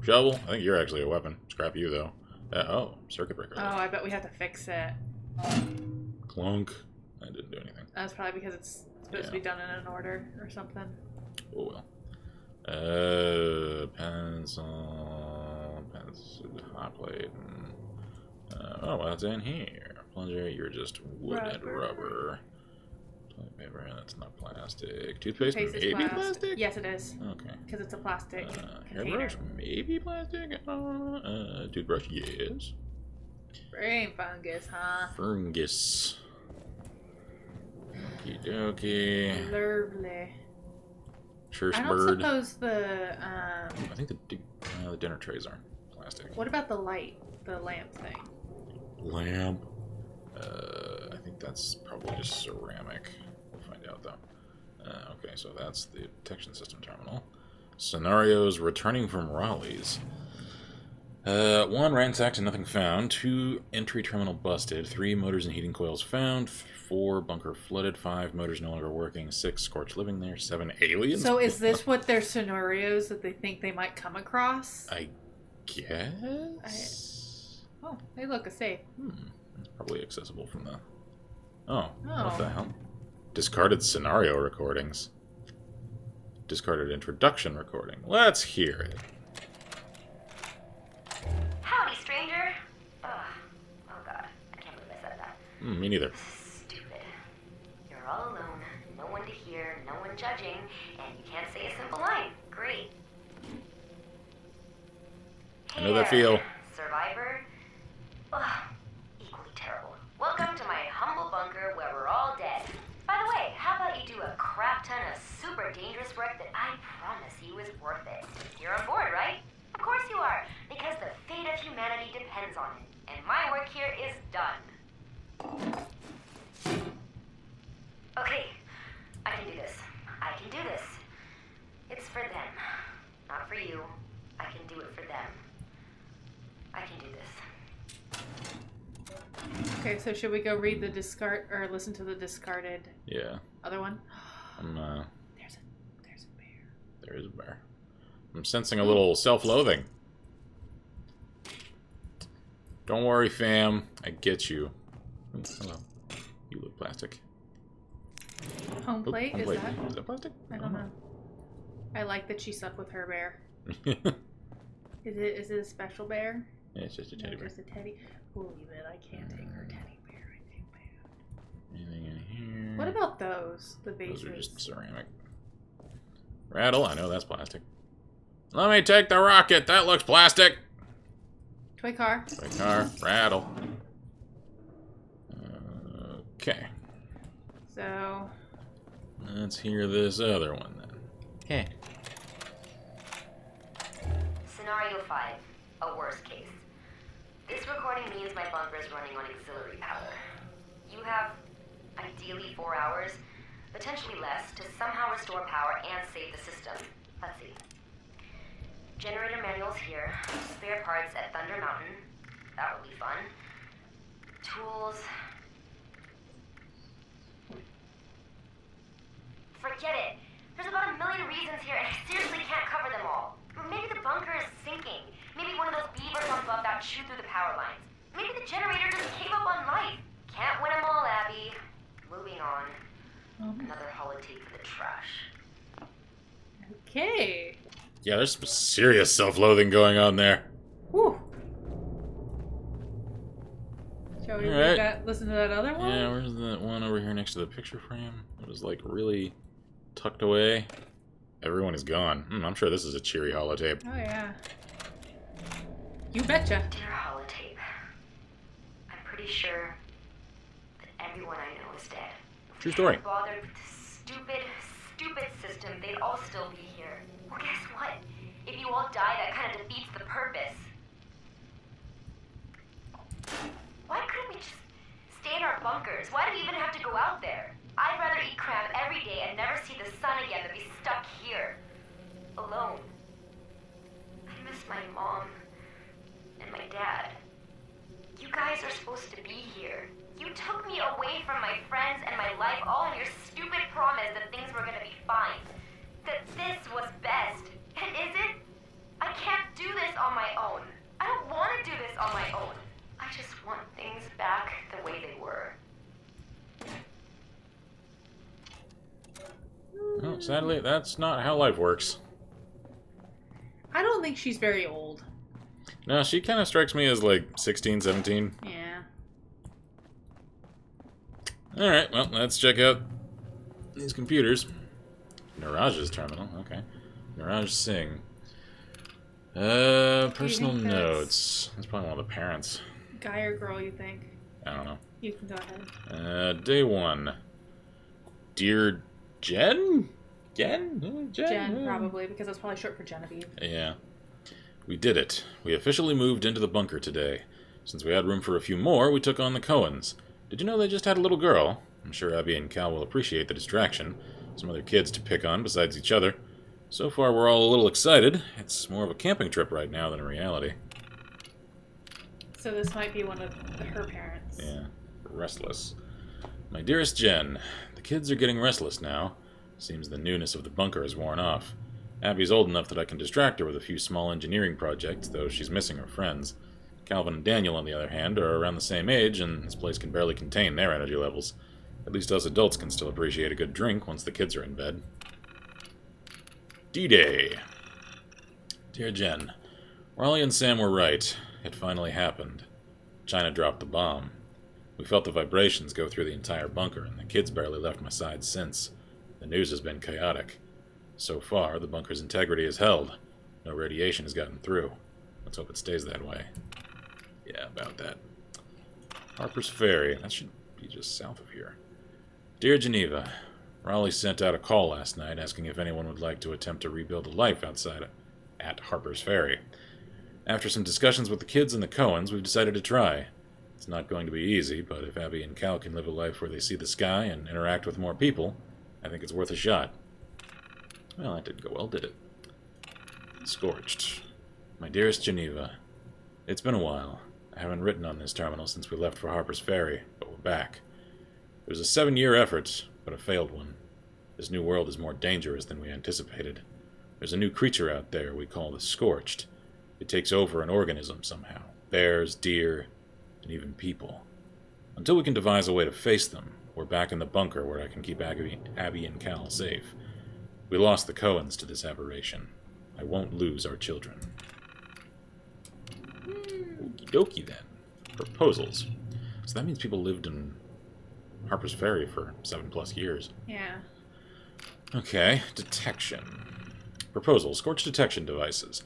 Speaker 1: Shovel. I think you're actually a weapon. Scrap you though. Oh, circuit breaker.
Speaker 2: Oh, I bet we have to fix it.
Speaker 1: Clunk. I didn't do anything.
Speaker 2: That's probably because it's supposed to be done in an order or something.
Speaker 1: Oh well. Pencil, hot plate. Oh, what's in here? Plunger, you're just wood and rubber. Toilet paper, that's not plastic. Toothpaste, maybe plastic?
Speaker 2: Yes, it is.
Speaker 1: Okay.
Speaker 2: Because it's a plastic container.
Speaker 1: Hairbrush, maybe plastic? Toothbrush, yes.
Speaker 2: Brain fungus, huh?
Speaker 1: Fungus. Okie dokie.
Speaker 2: Lovely.
Speaker 1: Church
Speaker 2: I don't
Speaker 1: bird.
Speaker 2: suppose the
Speaker 1: I think the dinner trays are plastic.
Speaker 2: What about the light, the lamp thing?
Speaker 1: Lamp. I think that's probably just ceramic. We'll find out though. Okay, so that's the detection system terminal. Scenarios returning from Raleigh's. 1 ransacked and nothing found. 2 entry terminal busted. 3 motors and heating coils found. 4 bunker flooded. 5 motors no longer working. 6 scorched living there. 7 aliens.
Speaker 2: So is this what their scenarios that they think they might come across?
Speaker 1: I guess.
Speaker 2: Oh, they look safe.
Speaker 1: It's probably accessible from the. Oh, what the hell? Discarded scenario recordings. Discarded introduction recording. Let's hear it.
Speaker 4: Howdy, stranger. Oh god, I can't believe I said that.
Speaker 1: Me neither.
Speaker 4: Stupid. You're all alone, no one to hear, no one judging, and you can't say a simple line. Great.
Speaker 1: I know that feel.
Speaker 4: Survivor? Ugh, equally terrible. Welcome to my humble bunker where we're all dead. By the way, how about you do a crap ton of super dangerous work that I promise you is worth it? You're on board, right? Of course you are, because the fate of humanity depends on it, and my work here is done. Okay, I can do this. I can do this. It's for them. Not for you. I can do it for them. I can do this.
Speaker 2: Okay, so should we go read the discard or listen to the discarded?
Speaker 1: Yeah.
Speaker 2: Other one?
Speaker 1: There's
Speaker 2: a bear.
Speaker 1: There is a bear. I'm sensing a little self-loathing. Don't worry, fam. I get you. Hello. You look plastic.
Speaker 2: Home plate?
Speaker 1: Home plate.
Speaker 2: Is
Speaker 1: that plastic?
Speaker 2: I don't know. I like that she slept with her bear. Is it a special bear?
Speaker 1: Yeah, it's just a teddy bear.
Speaker 2: Just a teddy. We'll leave it. I can't take her teddy bear. I feel bad.
Speaker 1: Anything in here?
Speaker 2: What about those? The vases?
Speaker 1: Those are just ceramic. Rattle, I know that's plastic. Let me take the rocket. That looks plastic.
Speaker 2: Toy car.
Speaker 1: Toy car. Rattle. Okay.
Speaker 2: So.
Speaker 1: Let's hear this other one then. Okay.
Speaker 4: Scenario 5. A worst case. This recording means my bunker is running on auxiliary power. You have, ideally, 4 hours, potentially less, to somehow restore power and save the system. Let's see. Generator manuals here. Spare parts at Thunder Mountain. That will be fun. Tools. Forget it. There's about 1 million reasons here, and I seriously can't cover them all. Maybe the bunker is sinking. Maybe one of those beavers on above got chewed through the power lines. Maybe the generator just gave up on life. Can't win them all, Abby. Moving on. Another holotape for the trash.
Speaker 2: Okay.
Speaker 1: Yeah, there's some serious self-loathing going on there.
Speaker 2: Whew. Shall we read that, listen to that other one?
Speaker 1: Yeah, where's that one over here next to the picture frame? It was like really tucked away. Everyone is gone. I'm sure this is a cheery holotape.
Speaker 2: Oh, yeah. You betcha.
Speaker 4: Dear holotape, I'm pretty sure that everyone I know is dead.
Speaker 1: True story.
Speaker 4: If we hadn't bothered with this stupid system, they'd all still be here. Well, guess what? If you all die, that kind of defeats the purpose. Why couldn't we just stay in our bunkers? Why do we even have to go out there? I'd rather eat crab every day and never see the sun again than be stuck here. Alone. I miss my mom. And my dad. You guys are supposed to be here. You took me away from my friends and my life all in your stupid promise that things were gonna be fine. That this was best. And is it? I can't do this on my own. I don't want to do this on my own. I just want things back the way they were.
Speaker 1: Well, sadly, that's not how life works.
Speaker 2: I don't think she's very old.
Speaker 1: No, she kind of strikes me as like 16, 17.
Speaker 2: Yeah.
Speaker 1: Alright, well, let's check out these computers. Niraj's terminal, okay. Niraj Singh. Personal notes. That's probably one of the parents.
Speaker 2: Guy or girl, you think?
Speaker 1: I don't know.
Speaker 2: You can go ahead.
Speaker 1: Day 1. Dear Jen? Jen?
Speaker 2: Jen, probably, because that's probably short for Genevieve.
Speaker 1: Yeah. We did it. We officially moved into the bunker today. Since we had room for a few more, we took on the Cohens. Did you know they just had a little girl? I'm sure Abby and Cal will appreciate the distraction. Some other kids to pick on besides each other. So far, we're all a little excited. It's more of a camping trip right now than a reality.
Speaker 2: So this might be one of her parents.
Speaker 1: Yeah. Restless. My dearest Jen, the kids are getting restless now. Seems the newness of the bunker has worn off. Abby's old enough that I can distract her with a few small engineering projects, though she's missing her friends. Calvin and Daniel, on the other hand, are around the same age, and this place can barely contain their energy levels. At least us adults can still appreciate a good drink once the kids are in bed. D-Day. Dear Jen, Raleigh and Sam were right. It finally happened. China dropped the bomb. We felt the vibrations go through the entire bunker, and the kids barely left my side since. The news has been chaotic. So far, the bunker's integrity is held. No radiation has gotten through. Let's hope it stays that way. Yeah, about that. Harper's Ferry. That should be just south of here. Dear Geneva, Raleigh sent out a call last night asking if anyone would like to attempt to rebuild a life outside at Harper's Ferry. After some discussions with the kids and the Cohens, we've decided to try. It's not going to be easy, but if Abby and Cal can live a life where they see the sky and interact with more people, I think it's worth a shot. Well, that didn't go well, did it? Scorched. My dearest Geneva, it's been a while. I haven't written on this terminal since we left for Harper's Ferry, but we're back. It was a 7-year effort, but a failed one. This new world is more dangerous than we anticipated. There's a new creature out there we call the Scorched. It takes over an organism somehow. Bears, deer, and even people. Until we can devise a way to face them, we're back in the bunker where I can keep Abby and Cal safe. We lost the Cohens to this aberration. I won't lose our children. Okie dokie then. Proposals. So that means people lived in Harper's Ferry for 7+ years.
Speaker 2: Yeah.
Speaker 1: Okay, detection. Proposal, Scorched detection devices.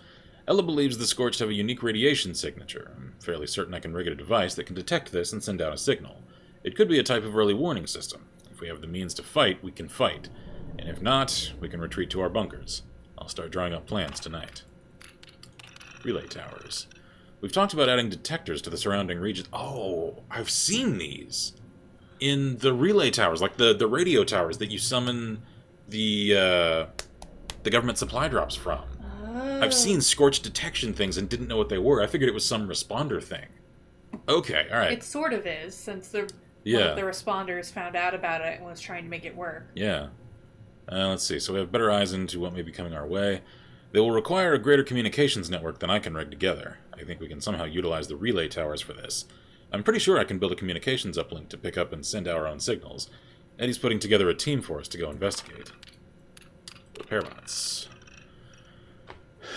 Speaker 1: Ella believes the Scorched have a unique radiation signature. I'm fairly certain I can rig a device that can detect this and send out a signal. It could be a type of early warning system. If we have the means to fight, we can fight. And if not, we can retreat to our bunkers. I'll start drawing up plans tonight. Relay towers. We've talked about adding detectors to the surrounding regions. Oh, I've seen these in the relay towers, like the radio towers that you summon the government supply drops from. Oh. I've seen Scorched detection things and didn't know what they were. I figured it was some responder thing. Okay, all right.
Speaker 2: It sort of is, since one of the responders found out about it and was trying to make it work.
Speaker 1: Yeah. Let's see. So we have better eyes into what may be coming our way. They will require a greater communications network than I can rig together. I think we can somehow utilize the relay towers for this. I'm pretty sure I can build a communications uplink to pick up and send our own signals. Eddie's putting together a team for us to go investigate. Repair bots.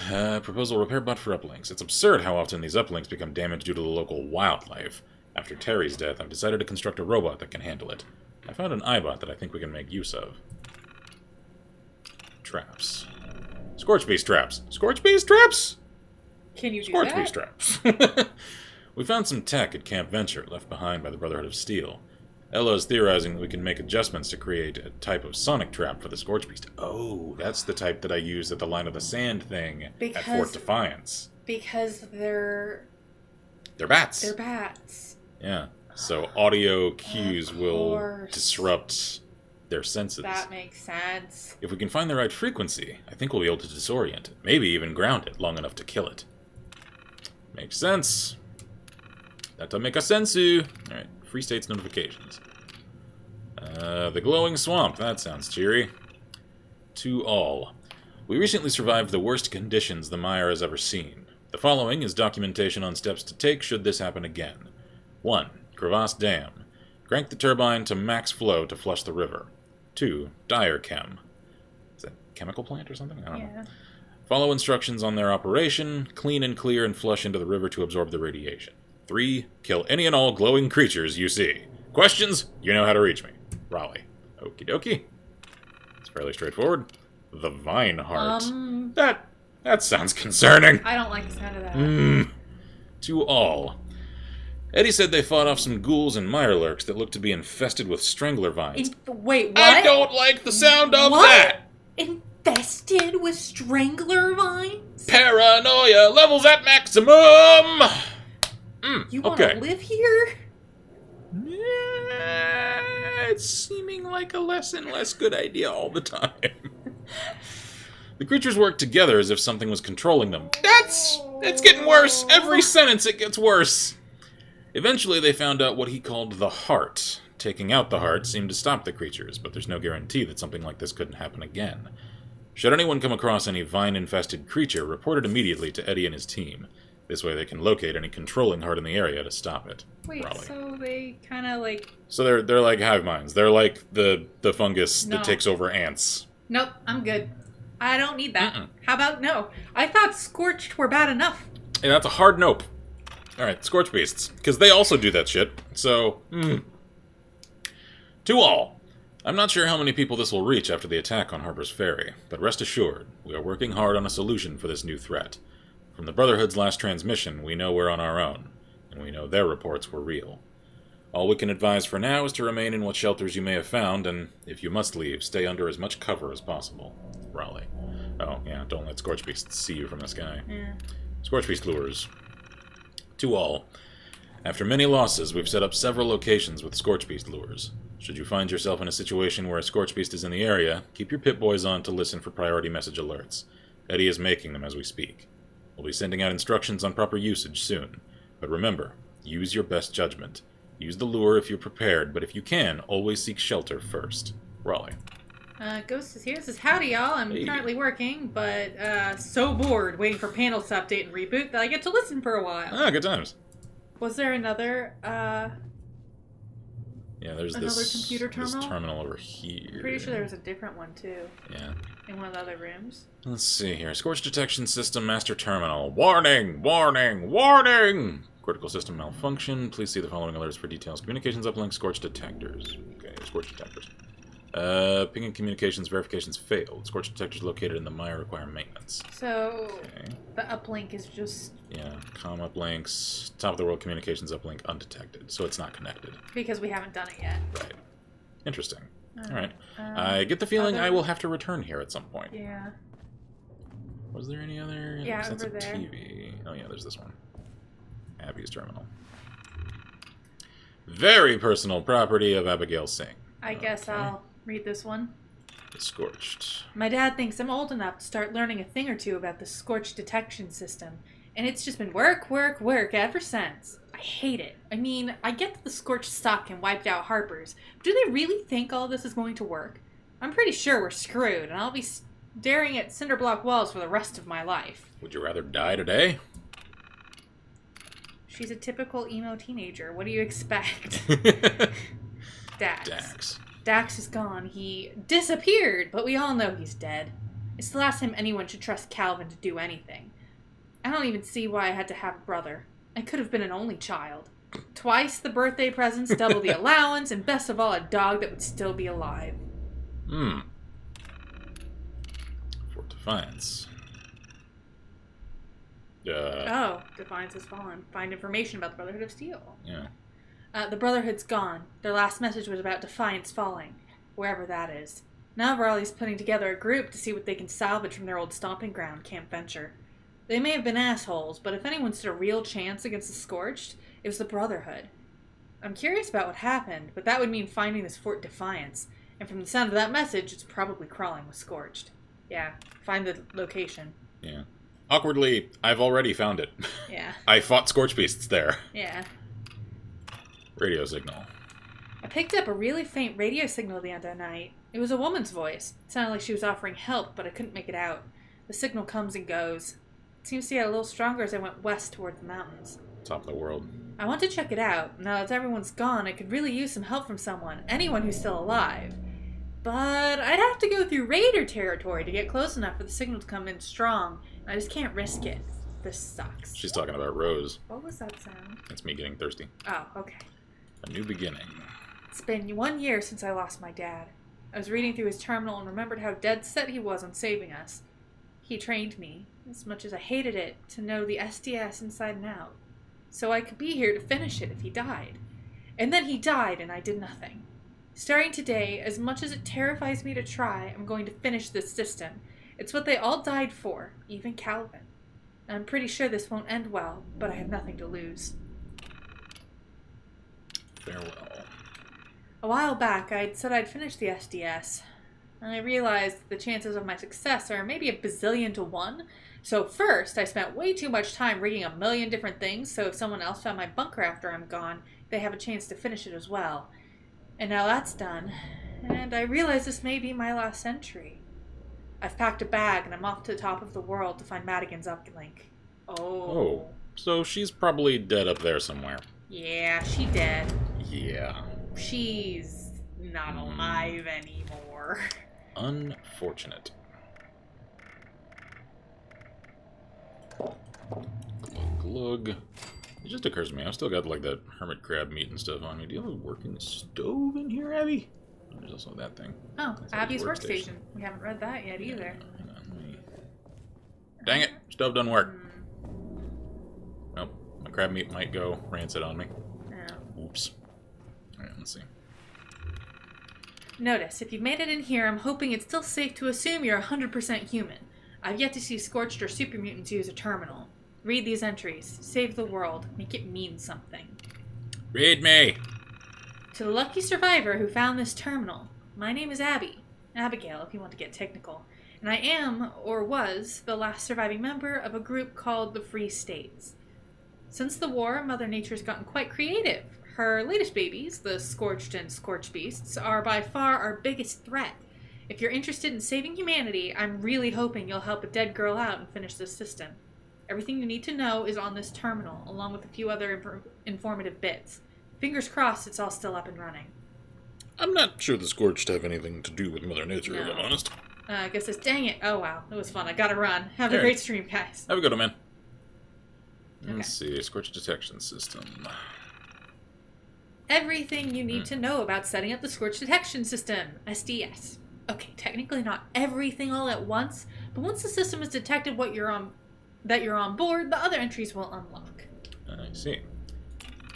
Speaker 1: Proposal repair bot for uplinks. It's absurd how often these uplinks become damaged due to the local wildlife. After Terry's death, I've decided to construct a robot that can handle it. I found an iBot that I think we can make use of. Traps. Scorch Beast traps. Scorch Beast traps?
Speaker 2: Can you do
Speaker 1: Scorch
Speaker 2: that?
Speaker 1: Beast traps. We found some tech at Camp Venture, left behind by the Brotherhood of Steel. Ella is theorizing that we can make adjustments to create a type of sonic trap for the Scorch Beast. Oh, that's the type that I used at the Line of the Sand thing at Fort Defiance.
Speaker 2: Because they're
Speaker 1: bats.
Speaker 2: They're bats.
Speaker 1: Yeah. So audio cues will disrupt their senses.
Speaker 2: That makes sense.
Speaker 1: If we can find the right frequency, I think we'll be able to disorient it. Maybe even ground it long enough to kill it. Makes sense. That'll make a sensu. Alright, Free States notifications. The glowing swamp. That sounds cheery. To all. We recently survived the worst conditions the Mire has ever seen. The following is documentation on steps to take should this happen again. 1. Crevasse Dam. Crank the turbine to max flow to flush the river. 2. C.A.M.P. Is that a chemical plant or something? I don't know. Follow instructions on their operation. Clean and clear and flush into the river to absorb the radiation. 3. Kill any and all glowing creatures you see. Questions? You know how to reach me. Raleigh. Okie dokie. It's fairly straightforward. The Vine Heart. That sounds concerning.
Speaker 2: I don't like the sound of that.
Speaker 1: To all. Eddie said they fought off some ghouls and mirelurks that looked to be infested with strangler vines.
Speaker 2: Wait, what?
Speaker 1: I don't like the sound of that!
Speaker 2: Infested with strangler vines?
Speaker 1: Paranoia levels at maximum!
Speaker 2: You want to live here?
Speaker 1: Yeah, it's seeming like a less and less good idea all the time. The creatures work together as if something was controlling them. It's getting worse! Every sentence it gets worse! Eventually they found out what he called the heart. Taking out the heart seemed to stop the creatures, but there's no guarantee that something like this couldn't happen again. Should anyone come across any vine-infested creature, report it immediately to Eddie and his team. This way they can locate any controlling heart in the area to stop it.
Speaker 2: Wait, Raleigh. So they kind of like...
Speaker 1: So they're like hive minds. They're like the fungus that takes over ants.
Speaker 2: Nope, I'm good. I don't need that. How about no? I thought Scorched were bad enough.
Speaker 1: Yeah, that's a hard nope. Alright, Scorch Beasts. Because they also do that shit. So, To all. I'm not sure how many people this will reach after the attack on Harper's Ferry, but rest assured, we are working hard on a solution for this new threat. From the Brotherhood's last transmission, we know we're on our own, and we know their reports were real. All we can advise for now is to remain in what shelters you may have found, and if you must leave, stay under as much cover as possible. Raleigh. Oh, yeah, don't let Scorch Beasts see you from the sky.
Speaker 2: Yeah.
Speaker 1: Scorch Beast lures. To all. After many losses, we've set up several locations with Scorch Beast lures. Should you find yourself in a situation where a Scorch Beast is in the area, keep your Pip-Boys on to listen for priority message alerts. Eddie is making them as we speak. We'll be sending out instructions on proper usage soon. But remember, use your best judgment. Use the lure if you're prepared, but if you can, always seek shelter first. Raleigh.
Speaker 2: Ghost is here. Says, howdy, y'all. I'm currently working, but so bored waiting for panels to update and reboot that I get to listen for a while.
Speaker 1: Ah, good times.
Speaker 2: Was there another,
Speaker 1: Yeah, there's
Speaker 2: another computer terminal?
Speaker 1: This terminal over here.
Speaker 2: Pretty sure there was a different one, too.
Speaker 1: Yeah.
Speaker 2: In one of the other rooms.
Speaker 1: Let's see here. Scorch Detection System Master Terminal. Warning! Warning! Warning! Critical system malfunction. Please see the following alerts for details. Communications uplink, Scorch detectors. Okay, Scorch detectors. Pinging communications verifications failed. Scorch detectors located in the mire require maintenance.
Speaker 2: So, the uplink is just...
Speaker 1: Yeah, comm uplinks. Top of the world communications uplink undetected. So it's not connected.
Speaker 2: Because we haven't done it yet.
Speaker 1: Right. Interesting. Alright. I get the feeling I will have to return here at some point.
Speaker 2: Yeah.
Speaker 1: Was there any other sense of TV? Oh yeah, there's this one. Abby's terminal. Very personal property of Abigail Singh.
Speaker 2: I guess I'll read this one.
Speaker 1: The Scorched.
Speaker 2: My dad thinks I'm old enough to start learning a thing or two about the Scorch detection system, and it's just been work, work, work ever since. I hate it. I mean, I get that the Scorch suck and wiped out Harper's, but do they really think all this is going to work? I'm pretty sure we're screwed, and I'll be staring at cinder block walls for the rest of my life.
Speaker 1: Would you rather die today?
Speaker 2: She's a typical emo teenager. What do you expect? Dax. Dax is gone. He disappeared, but we all know he's dead. It's the last time anyone should trust Calvin to do anything. I don't even see why I had to have a brother. I could have been an only child. Twice the birthday presents, double the allowance, and best of all, a dog that would still be alive.
Speaker 1: Fort Defiance.
Speaker 2: Defiance has fallen. Find information about the Brotherhood of Steel.
Speaker 1: Yeah.
Speaker 2: The Brotherhood's gone. Their last message was about Defiance falling, wherever that is. Now Raleigh's putting together a group to see what they can salvage from their old stomping ground, Camp Venture. They may have been assholes, but if anyone stood a real chance against the Scorched, it was the Brotherhood. I'm curious about what happened, but that would mean finding this Fort Defiance, and from the sound of that message, it's probably crawling with Scorched. Yeah, find the location.
Speaker 1: Yeah. Awkwardly, I've already found it.
Speaker 2: Yeah.
Speaker 1: I fought Scorch Beasts there.
Speaker 2: Yeah.
Speaker 1: Radio signal.
Speaker 2: I picked up a really faint radio signal the other night. It was a woman's voice. It sounded like she was offering help, but I couldn't make it out. The signal comes and goes. It seems to get a little stronger as I went west toward the mountains.
Speaker 1: Top of the world.
Speaker 2: I want to check it out. Now that everyone's gone, I could really use some help from someone. Anyone who's still alive. But I'd have to go through raider territory to get close enough for the signal to come in strong. I just can't risk it. This sucks.
Speaker 1: She's talking about Rose.
Speaker 2: What was that sound?
Speaker 1: It's me getting thirsty.
Speaker 2: Oh, okay.
Speaker 1: A new beginning.
Speaker 2: It's been 1 year since I lost my dad. I was reading through his terminal and remembered how dead set he was on saving us. He trained me, as much as I hated it, to know the SDS inside and out. So I could be here to finish it if he died. And then he died and I did nothing. Starting today, as much as it terrifies me to try, I'm going to finish this system. It's what they all died for, even Calvin. I'm pretty sure this won't end well, but I have nothing to lose.
Speaker 1: Farewell.
Speaker 2: A while back, I'd said I'd finish the SDS, and I realized the chances of my success are maybe a bazillion to 1. So first, I spent way too much time rigging a million different things, so if someone else found my bunker after I'm gone, they have a chance to finish it as well. And now that's done, and I realize this may be my last entry. I've packed a bag, and I'm off to the top of the world to find Madigan's uplink.
Speaker 1: Oh, so she's probably dead up there somewhere.
Speaker 2: Yeah, she dead.
Speaker 1: Yeah.
Speaker 2: She's not alive anymore.
Speaker 1: Unfortunate. Glug glug. It just occurs to me, I've still got like that hermit crab meat and stuff on me. Do you have a working stove in here, Abby? There's also that thing.
Speaker 2: Oh, Abby's workstation. We haven't read that yet either.
Speaker 1: Hang on, Dang it! Stove doesn't work. Nope. My crab meat might go rancid on me.
Speaker 2: Oh.
Speaker 1: Oops. Alright, let's see.
Speaker 2: Notice, if you've made it in here, I'm hoping it's still safe to assume you're 100% human. I've yet to see Scorched or super mutants use a terminal. Read these entries. Save the world. Make it mean something.
Speaker 1: Read me!
Speaker 2: To the lucky survivor who found this terminal, my name is Abigail, if you want to get technical, and I am, or was, the last surviving member of a group called the Free States. Since the war, Mother Nature's gotten quite creative. Her latest babies, the Scorched and Scorched Beasts, are by far our biggest threat. If you're interested in saving humanity, I'm really hoping you'll help a dead girl out and finish this system. Everything you need to know is on this terminal, along with a few other informative bits. Fingers crossed it's all still up and running.
Speaker 1: I'm not sure the Scorched have anything to do with Mother Nature, if I'm honest.
Speaker 2: I guess it's dang it. Oh, wow. It was fun. I gotta run. Have a great stream, guys.
Speaker 1: Have a good one, man. Let's see. Scorched detection system.
Speaker 2: Everything you need to know about setting up the Scorched detection system, SDS. Okay, technically not everything all at once, but once the system has detected that you're on board, the other entries will unlock.
Speaker 1: I see.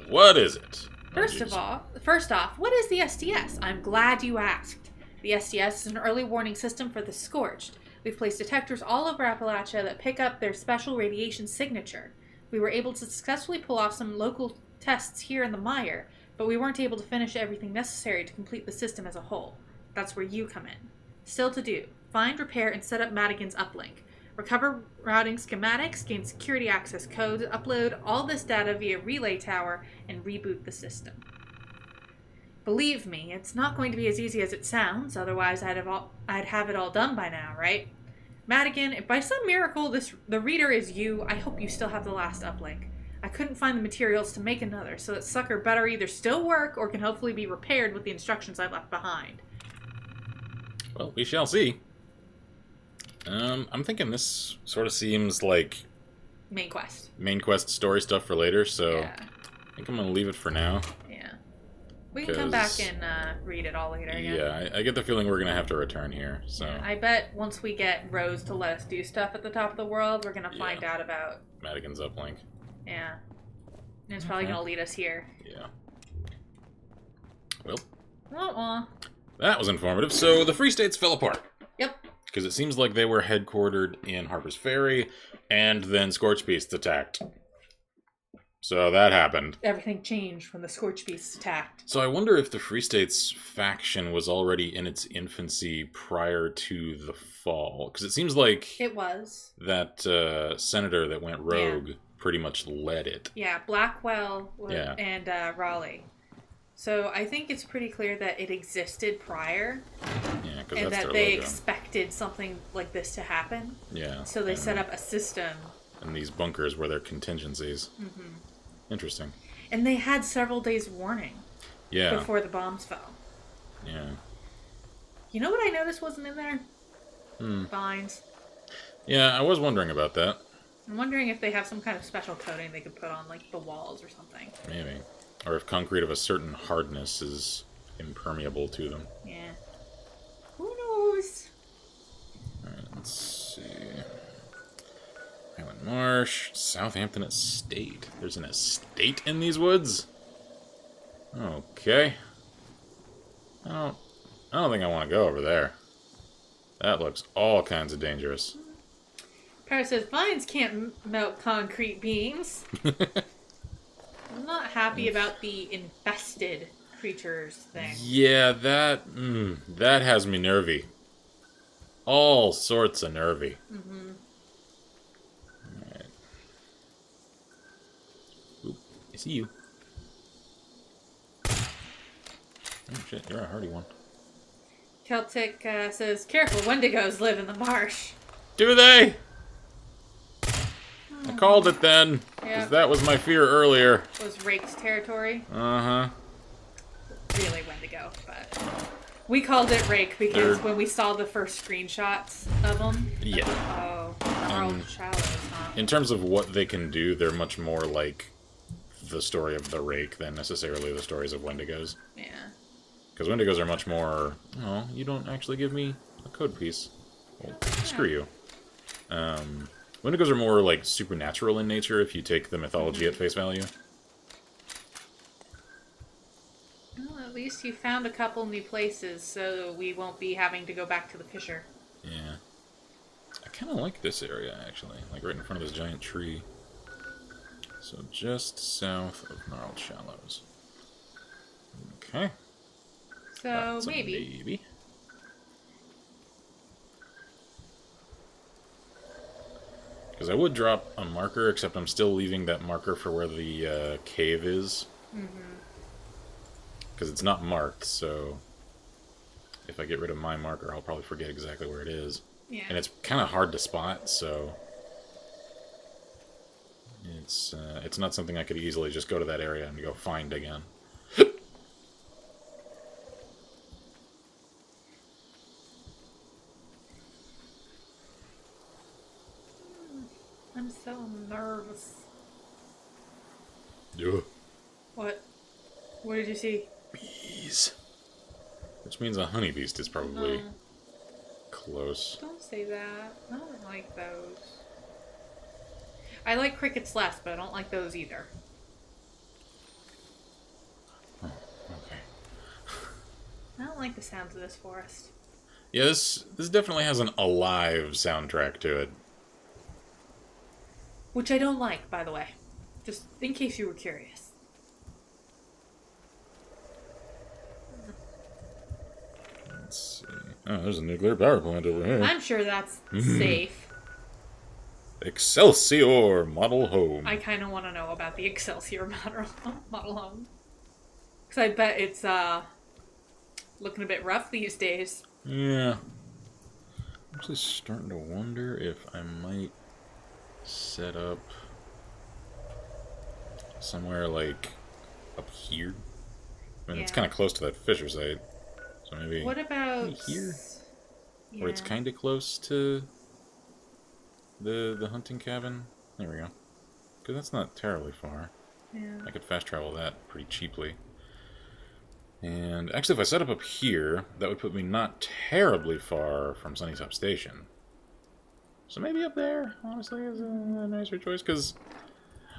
Speaker 1: What is it?
Speaker 2: First off, what is the SDS? I'm glad you asked. The SDS is an early warning system for the Scorched. We've placed detectors all over Appalachia that pick up their special radiation signature. We were able to successfully pull off some local tests here in the mire, but we weren't able to finish everything necessary to complete the system as a whole. That's where you come in. Still to do. Find, repair, and set up Madigan's uplink. Recover routing schematics, gain security access codes, upload all this data via relay tower, and reboot the system. Believe me, it's not going to be as easy as it sounds, otherwise I'd have it all done by now, right? Madigan, if by some miracle the reader is you, I hope you still have the last uplink. I couldn't find the materials to make another, so that sucker better either still work or can hopefully be repaired with the instructions I left behind.
Speaker 1: Well, we shall see. I'm thinking this sort of seems like
Speaker 2: Main quest.
Speaker 1: Main quest story stuff for later, so
Speaker 2: yeah.
Speaker 1: I think I'm going to leave it for now.
Speaker 2: Yeah. We can come back and read it all later again.
Speaker 1: Yeah, I get the feeling we're going to have to return here, so...
Speaker 2: Yeah, I bet once we get Rose to let us do stuff at the top of the world, we're going to find out about...
Speaker 1: Madigan's uplink.
Speaker 2: Yeah. And it's probably going to lead us here.
Speaker 1: Yeah. Well. That was informative. So the Free States fell apart.
Speaker 2: Yep.
Speaker 1: Because it seems like they were headquartered in Harper's Ferry, and then Scorched Beasts attacked. So that happened.
Speaker 2: Everything changed when the Scorched Beasts attacked.
Speaker 1: So I wonder if the Free States faction was already in its infancy prior to the fall. Because it seems like...
Speaker 2: It was.
Speaker 1: That senator that went rogue pretty much led it.
Speaker 2: Yeah, Blackwell and Raleigh. So I think it's pretty clear that it existed prior.
Speaker 1: Yeah, because
Speaker 2: and that they expected something like this to happen.
Speaker 1: Yeah.
Speaker 2: So they set up a system.
Speaker 1: And these bunkers were their contingencies.
Speaker 2: Mm-hmm.
Speaker 1: Interesting.
Speaker 2: And they had several days warning.
Speaker 1: Yeah.
Speaker 2: Before the bombs fell.
Speaker 1: Yeah.
Speaker 2: You know what I noticed wasn't in there? Vines.
Speaker 1: Yeah, I was wondering about that.
Speaker 2: I'm wondering if they have some kind of special coating they could put on, like, the walls or something.
Speaker 1: Maybe. Or if concrete of a certain hardness is impermeable to them.
Speaker 2: Yeah. Who knows?
Speaker 1: Alright, let's see. Highland Marsh, Southampton Estate. There's an estate in these woods? Okay. I don't think I want to go over there. That looks all kinds of dangerous.
Speaker 2: Paris says, vines can't melt concrete beams. I'm not happy about the infested creatures thing.
Speaker 1: Yeah, that has me nervy. All sorts of nervy.
Speaker 2: Mm-hmm.
Speaker 1: Alright. Oop, I see you. Oh shit, you're a hardy one.
Speaker 2: Celtic says, careful, Wendigos live in the marsh.
Speaker 1: Do they? I called it then, because that was my fear earlier.
Speaker 2: It was Rake's territory.
Speaker 1: Uh-huh.
Speaker 2: Really Wendigo, but... We called it Rake because when we saw the first screenshots of them...
Speaker 1: Yeah.
Speaker 2: Oh, Emerald Shallows, huh?
Speaker 1: In terms of what they can do, they're much more like the story of the Rake than necessarily the stories of Wendigos.
Speaker 2: Yeah.
Speaker 1: Because Wendigos are much more, oh, you don't actually give me a code piece. Well, screw you. Wendigos are more, like, supernatural in nature if you take the mythology at face value.
Speaker 2: Well, at least you found a couple new places, so we won't be having to go back to the Fisher.
Speaker 1: Yeah. I kind of like this area, actually. Like, right in front of this giant tree. So, just south of Gnarled Shallows. Okay.
Speaker 2: So, maybe.
Speaker 1: Maybe. Because I would drop a marker, except I'm still leaving that marker for where the cave is. Because it's not marked, so if I get rid of my marker, I'll probably forget exactly where it is.
Speaker 2: Yeah.
Speaker 1: And it's kind of hard to spot, so it's not something I could easily just go to that area and go find again.
Speaker 2: I'm so nervous.
Speaker 1: Yeah.
Speaker 2: What? What did you see?
Speaker 1: Bees. Which means a honey beast is probably close.
Speaker 2: Don't say that. I don't like those. I like crickets less, but I don't like those either.
Speaker 1: Oh, okay.
Speaker 2: I don't like the sounds of this forest.
Speaker 1: Yeah, this definitely has an alive soundtrack to it.
Speaker 2: Which I don't like, by the way. Just in case you were curious.
Speaker 1: Let's see. Oh, there's a nuclear power plant over here.
Speaker 2: I'm sure that's safe.
Speaker 1: Excelsior model home.
Speaker 2: I kind of want to know about the Excelsior model home. Because I bet it's looking a bit rough these days.
Speaker 1: Yeah. I'm actually starting to wonder if I might set up somewhere like up here. I mean, it's kind of close to that Fisher site, so maybe.
Speaker 2: What about
Speaker 1: maybe here,
Speaker 2: yeah.
Speaker 1: where it's kind of close to the hunting cabin? There we go. Because that's not terribly far.
Speaker 2: Yeah.
Speaker 1: I could fast travel that pretty cheaply. And actually, if I set up here, that would put me not terribly far from Sunnysop Station. So maybe up there, honestly, is a nicer choice, because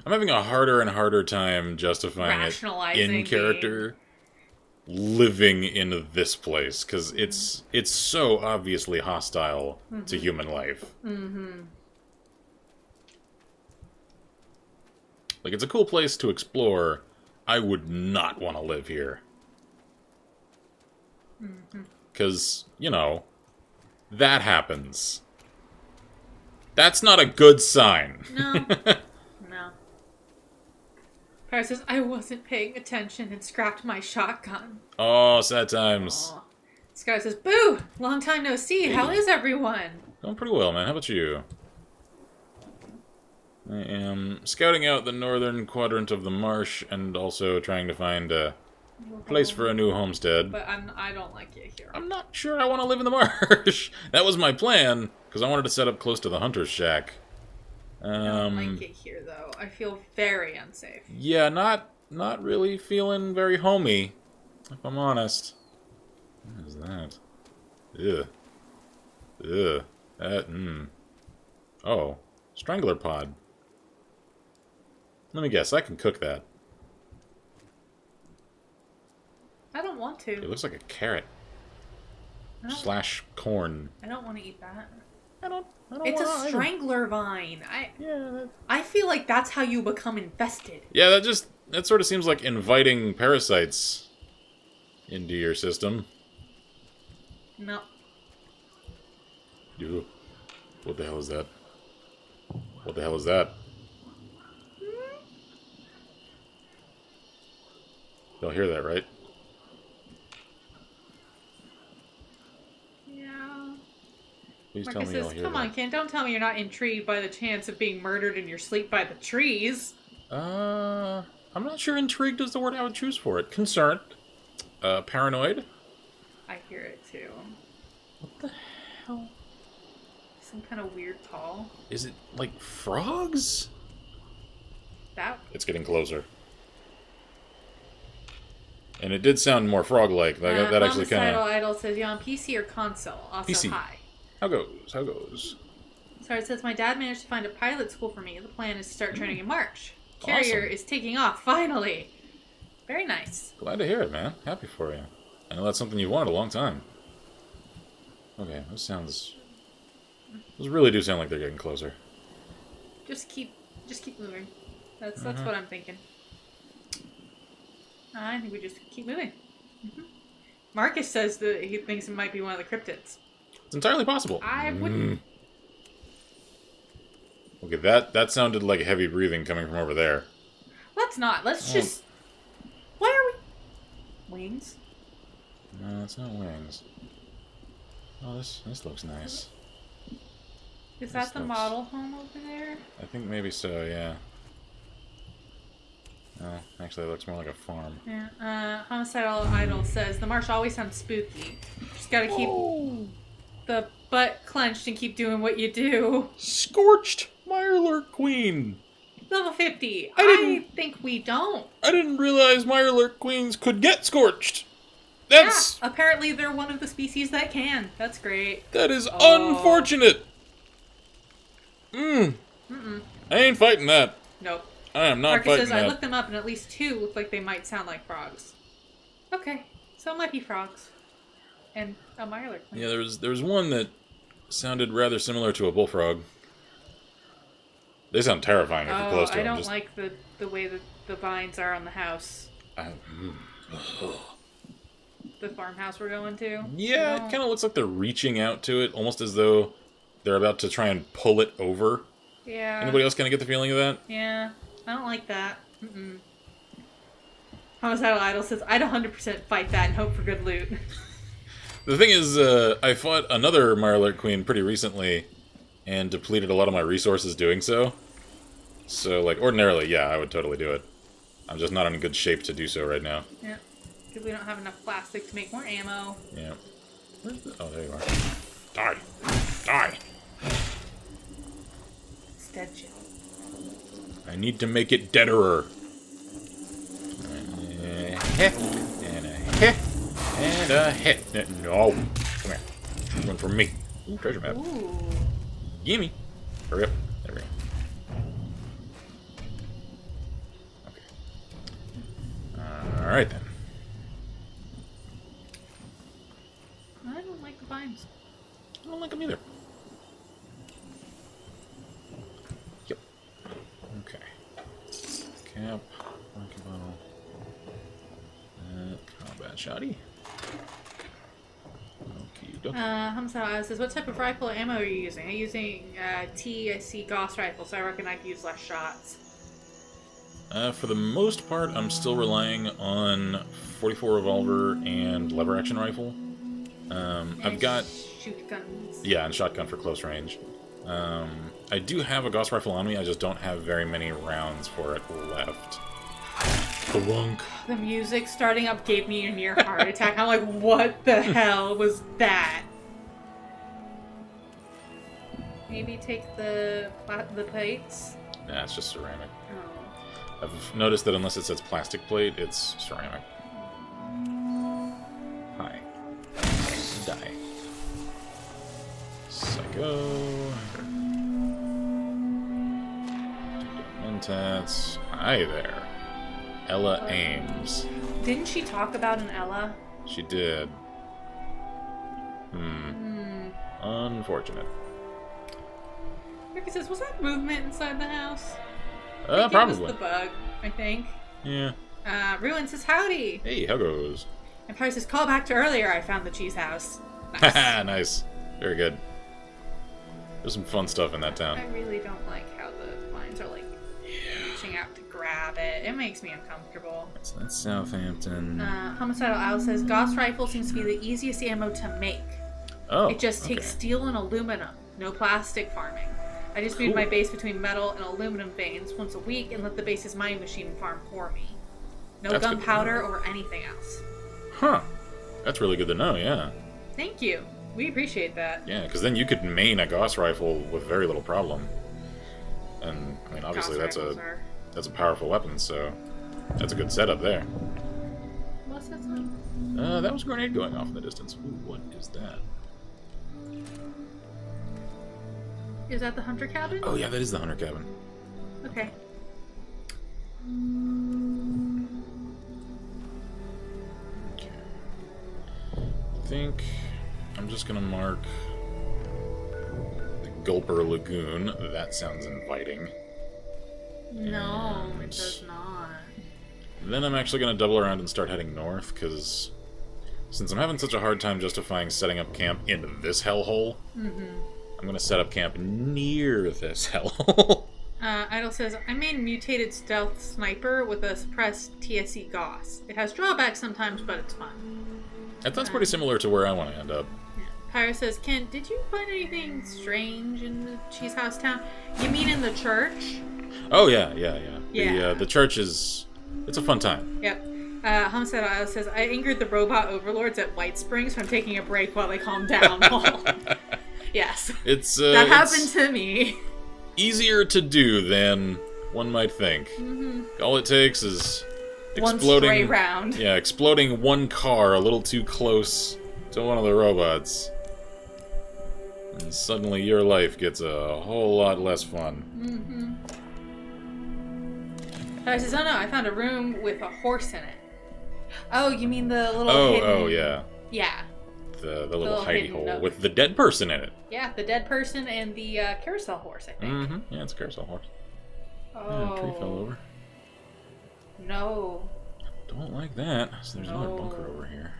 Speaker 1: I'm having a harder and harder time justifying it in character living in this place, because it's so obviously hostile to human life. Like, it's a cool place to explore. I would not want to live here. Because, you know, that happens. That's not a good sign.
Speaker 2: No. No. Paris says, I wasn't paying attention and scrapped my shotgun.
Speaker 1: Oh, sad times.
Speaker 2: Aww. Sky says, boo! Long time no see. How is everyone?
Speaker 1: Going pretty well, man. How about you? I am scouting out the northern quadrant of the marsh and also trying to find a place for a new homestead.
Speaker 2: But I don't like it here.
Speaker 1: I'm not sure I want to live in the marsh. That was my plan, because I wanted to set up close to the hunter's shack.
Speaker 2: I don't like it here, though. I feel very unsafe.
Speaker 1: Yeah, not really feeling very homey, if I'm honest. What is that? Ugh. Ugh. That, Oh. Strangler pod. Let me guess, I can cook that.
Speaker 2: I don't want to.
Speaker 1: It looks like a carrot. Slash corn.
Speaker 2: I don't want to eat that.
Speaker 1: I don't
Speaker 2: It's a strangler vine.
Speaker 1: Yeah.
Speaker 2: I feel like that's how you become infested.
Speaker 1: Yeah, that sort of seems like inviting parasites into your system.
Speaker 2: No.
Speaker 1: Ew. What the hell is that? What the hell is that? You'll hear that, right?
Speaker 2: Yeah.
Speaker 1: Please
Speaker 2: Marcus
Speaker 1: tell me
Speaker 2: says,
Speaker 1: you'll hear
Speaker 2: come
Speaker 1: that.
Speaker 2: on, Ken, don't tell me you're not intrigued by the chance of being murdered in your sleep by the trees.
Speaker 1: I'm not sure intrigued is the word I would choose for it. Concerned. Paranoid.
Speaker 2: I hear it too.
Speaker 1: What the hell?
Speaker 2: Some kind of weird call.
Speaker 1: Is it like frogs? It's getting closer. And it did sound more frog-like. That actually kind of...
Speaker 2: Idol says, you on PC or console? Also,
Speaker 1: PC.
Speaker 2: hi.
Speaker 1: How goes?
Speaker 2: Sorry, it says, my dad managed to find a pilot school for me. The plan is to start training in March. Carrier is taking off, finally. Very nice.
Speaker 1: Glad to hear it, man. Happy for you. I know that's something you've wanted a long time. Okay, those really do sound like they're getting closer.
Speaker 2: Just keep moving. That's what I'm thinking. I think we just keep moving. Mm-hmm. Marcus says that he thinks it might be one of the cryptids.
Speaker 1: It's entirely possible.
Speaker 2: I wouldn't.
Speaker 1: Okay, that sounded like heavy breathing coming from over there.
Speaker 2: Let's not. Let's just... Why are we... Wings?
Speaker 1: No, it's not wings. Oh, this looks nice.
Speaker 2: Is that the model home over there?
Speaker 1: I think maybe so, yeah. Oh, actually it looks more like a farm.
Speaker 2: Yeah, Homicidal Idol says, the marsh always sounds spooky. Just gotta keep the butt clenched and keep doing what you do.
Speaker 1: Scorched Mirelurk Queen!
Speaker 2: Level 50. I think we don't.
Speaker 1: I didn't realize Mirelurk Queens could get scorched! That's...
Speaker 2: Yeah, apparently they're one of the species that can. That's great.
Speaker 1: That is unfortunate! I ain't fighting that.
Speaker 2: Nope.
Speaker 1: I am not
Speaker 2: Marcus
Speaker 1: fighting
Speaker 2: says,
Speaker 1: that.
Speaker 2: I looked them up and at least 2 look like they might sound like frogs. Okay, so it might be frogs. And a Mirelurk.
Speaker 1: Yeah, there was one that sounded rather similar to a bullfrog. They sound terrifying if you're close to them.
Speaker 2: I don't like the way that the vines are on the house. The farmhouse we're going to.
Speaker 1: Yeah, it kind of looks like they're reaching out to it, almost as though they're about to try and pull it over.
Speaker 2: Yeah.
Speaker 1: Anybody else kind of get the feeling of that?
Speaker 2: Yeah, I don't like that. Homicidal Idol says, I'd 100% fight that and hope for good loot.
Speaker 1: The thing is, I fought another Mirelurk Queen pretty recently and depleted a lot of my resources doing so. So, like, ordinarily, yeah, I would totally do it. I'm just not in good shape to do so right now.
Speaker 2: Yeah, because we don't have enough plastic to make more ammo.
Speaker 1: Yeah. Oh, there you are. Die! Die!
Speaker 2: It's dead, Jill.
Speaker 1: I need to make it deaderer. And a hit. And a hit. No. Come here. This one for me. Ooh, treasure map.
Speaker 2: Ooh.
Speaker 1: Gimme. Hurry up. There we go. Okay. Alright then.
Speaker 2: I don't like the vines.
Speaker 1: I don't like them either. Yep. Okay. Cap. Monkey bottle. Combat shoddy.
Speaker 2: Homicidal says, what type of rifle ammo are you using? I'm using TSC Gauss rifle, so I reckon I can use less shots.
Speaker 1: For the most part, I'm still relying on 44 revolver and lever action rifle. I've got
Speaker 2: shoot guns.
Speaker 1: Yeah, and shotgun for close range. I do have a Gauss rifle on me. I just don't have very many rounds for it left. Kawunk.
Speaker 2: The music starting up gave me a near heart attack. I'm like, what the hell was that? Maybe take the plates?
Speaker 1: Nah, it's just ceramic.
Speaker 2: Oh.
Speaker 1: I've noticed that unless it says plastic plate, it's ceramic. Hi. Die. Psycho. Mentats. Hi there. Ella Ames.
Speaker 2: Didn't she talk about an Ella?
Speaker 1: She did. Unfortunate.
Speaker 2: Ricky says, was that movement inside the house?
Speaker 1: Probably.
Speaker 2: It was the bug, I think.
Speaker 1: Yeah.
Speaker 2: Ruin says, howdy.
Speaker 1: Hey, how goes?
Speaker 2: And Paris says, call back to earlier, I found the cheese house.
Speaker 1: Haha, nice. Very good. There's some fun stuff in that town.
Speaker 2: I really don't like how the vines are, like, reaching out to grab it. It makes me uncomfortable.
Speaker 1: That's Southampton.
Speaker 2: Homicidal Owl says, Gauss rifle seems to be the easiest ammo to make.
Speaker 1: Oh,
Speaker 2: it just takes steel and aluminum. No plastic farming. I just moved my base between metal and aluminum veins once a week and let the base's mining machine farm for me. No gunpowder or anything else.
Speaker 1: Huh. That's really good to know, yeah.
Speaker 2: Thank you. We appreciate that.
Speaker 1: Yeah, because then you could main a Gauss rifle with very little problem. And, I mean, obviously that's a powerful weapon, so that's a good setup there.
Speaker 2: What's that sound?
Speaker 1: That was a grenade going off in the distance. Ooh, what is that?
Speaker 2: Is that the hunter cabin?
Speaker 1: Oh yeah, that is the hunter cabin.
Speaker 2: Okay.
Speaker 1: I think I'm just gonna mark the Gulper Lagoon. That sounds inviting.
Speaker 2: No, it does not.
Speaker 1: Then I'm actually gonna double around and start heading north, because since I'm having such a hard time justifying setting up camp in this hellhole, I'm going to set up camp near this hellhole.
Speaker 2: Idle says, I made mutated stealth sniper with a suppressed TSE Gauss. It has drawbacks sometimes, but it's fun.
Speaker 1: That's pretty similar to where I want to end up.
Speaker 2: Yeah. Pyro says, Kent, did you find anything strange in the Cheese House town? You mean in the church?
Speaker 1: Oh, yeah. The church is... It's a fun time.
Speaker 2: Yep. Homicide Isle says, I angered the robot overlords at White Springs from taking a break while they calmed down. Yes. That happened to me.
Speaker 1: Easier to do than one might think. All it takes is exploding...
Speaker 2: One stray round.
Speaker 1: Yeah, exploding one car a little too close to one of the robots. And suddenly your life gets a whole lot less fun.
Speaker 2: I says, oh no, I found a room with a horse in it. Oh, you mean the little hidden...
Speaker 1: Oh, yeah.
Speaker 2: Yeah.
Speaker 1: The little hidey hole with the dead person in it.
Speaker 2: Yeah, the dead person and the carousel horse, I think.
Speaker 1: Yeah, it's a carousel horse.
Speaker 2: Oh.
Speaker 1: Yeah, tree fell over.
Speaker 2: No.
Speaker 1: Don't like that. So there's another bunker over here.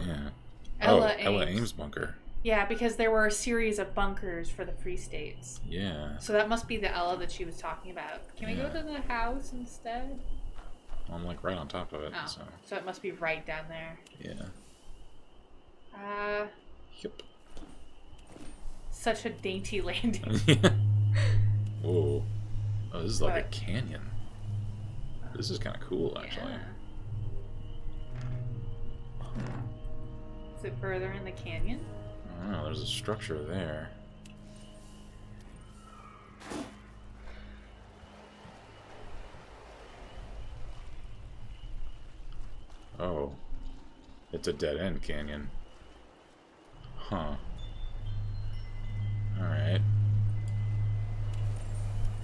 Speaker 1: Yeah. Ella Ames bunker.
Speaker 2: Yeah, because there were a series of bunkers for the Free States.
Speaker 1: Yeah.
Speaker 2: So that must be the Ella that she was talking about. Can we go to the house instead?
Speaker 1: I'm like right on top of it.
Speaker 2: Oh, so it must be right down there.
Speaker 1: Yeah. Yep.
Speaker 2: Such a dainty landing.
Speaker 1: Whoa. Oh, this is like a canyon. This is kind of cool, actually.
Speaker 2: Yeah. Is it further in the canyon?
Speaker 1: I don't know. There's a structure there. Oh. It's a dead-end canyon. Huh. Alright.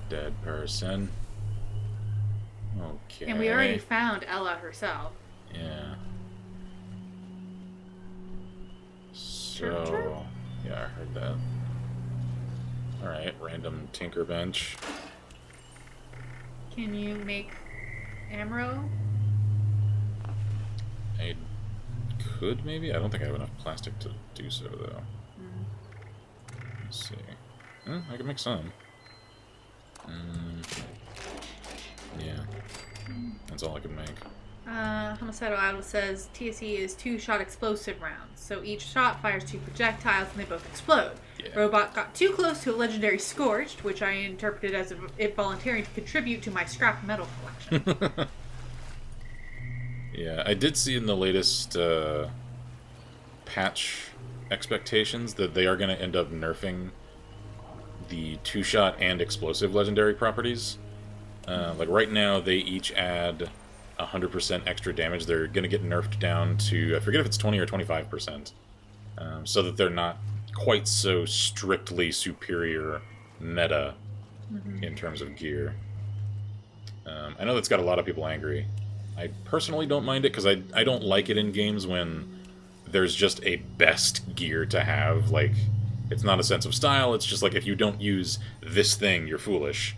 Speaker 1: Dead person. Okay.
Speaker 2: And we already found Ella herself.
Speaker 1: Yeah. So... Yeah, I heard that. Alright, random tinker bench.
Speaker 2: Can you make ammo?
Speaker 1: I could, maybe? I don't think I have enough plastic to do so, though. Let's see. I can make some. Yeah. That's all I can make.
Speaker 2: Homicidal Idol says TSE is 2-shot explosive rounds, so each shot fires 2 projectiles and they both explode.
Speaker 1: Yeah.
Speaker 2: Robot got too close to a legendary Scorched, which I interpreted as it volunteering to contribute to my scrap metal collection.
Speaker 1: Yeah, I did see in the latest patch expectations that they are going to end up nerfing the 2-shot and explosive legendary properties. Like right now, they each add 100% extra damage. They're going to get nerfed down to, I forget if it's 20 or 25%, so that they're not quite so strictly superior meta in terms of gear. I know that's got a lot of people angry. I personally don't mind it, because I don't like it in games when there's just a best gear to have. Like, it's not a sense of style, it's just like, if you don't use this thing, you're foolish.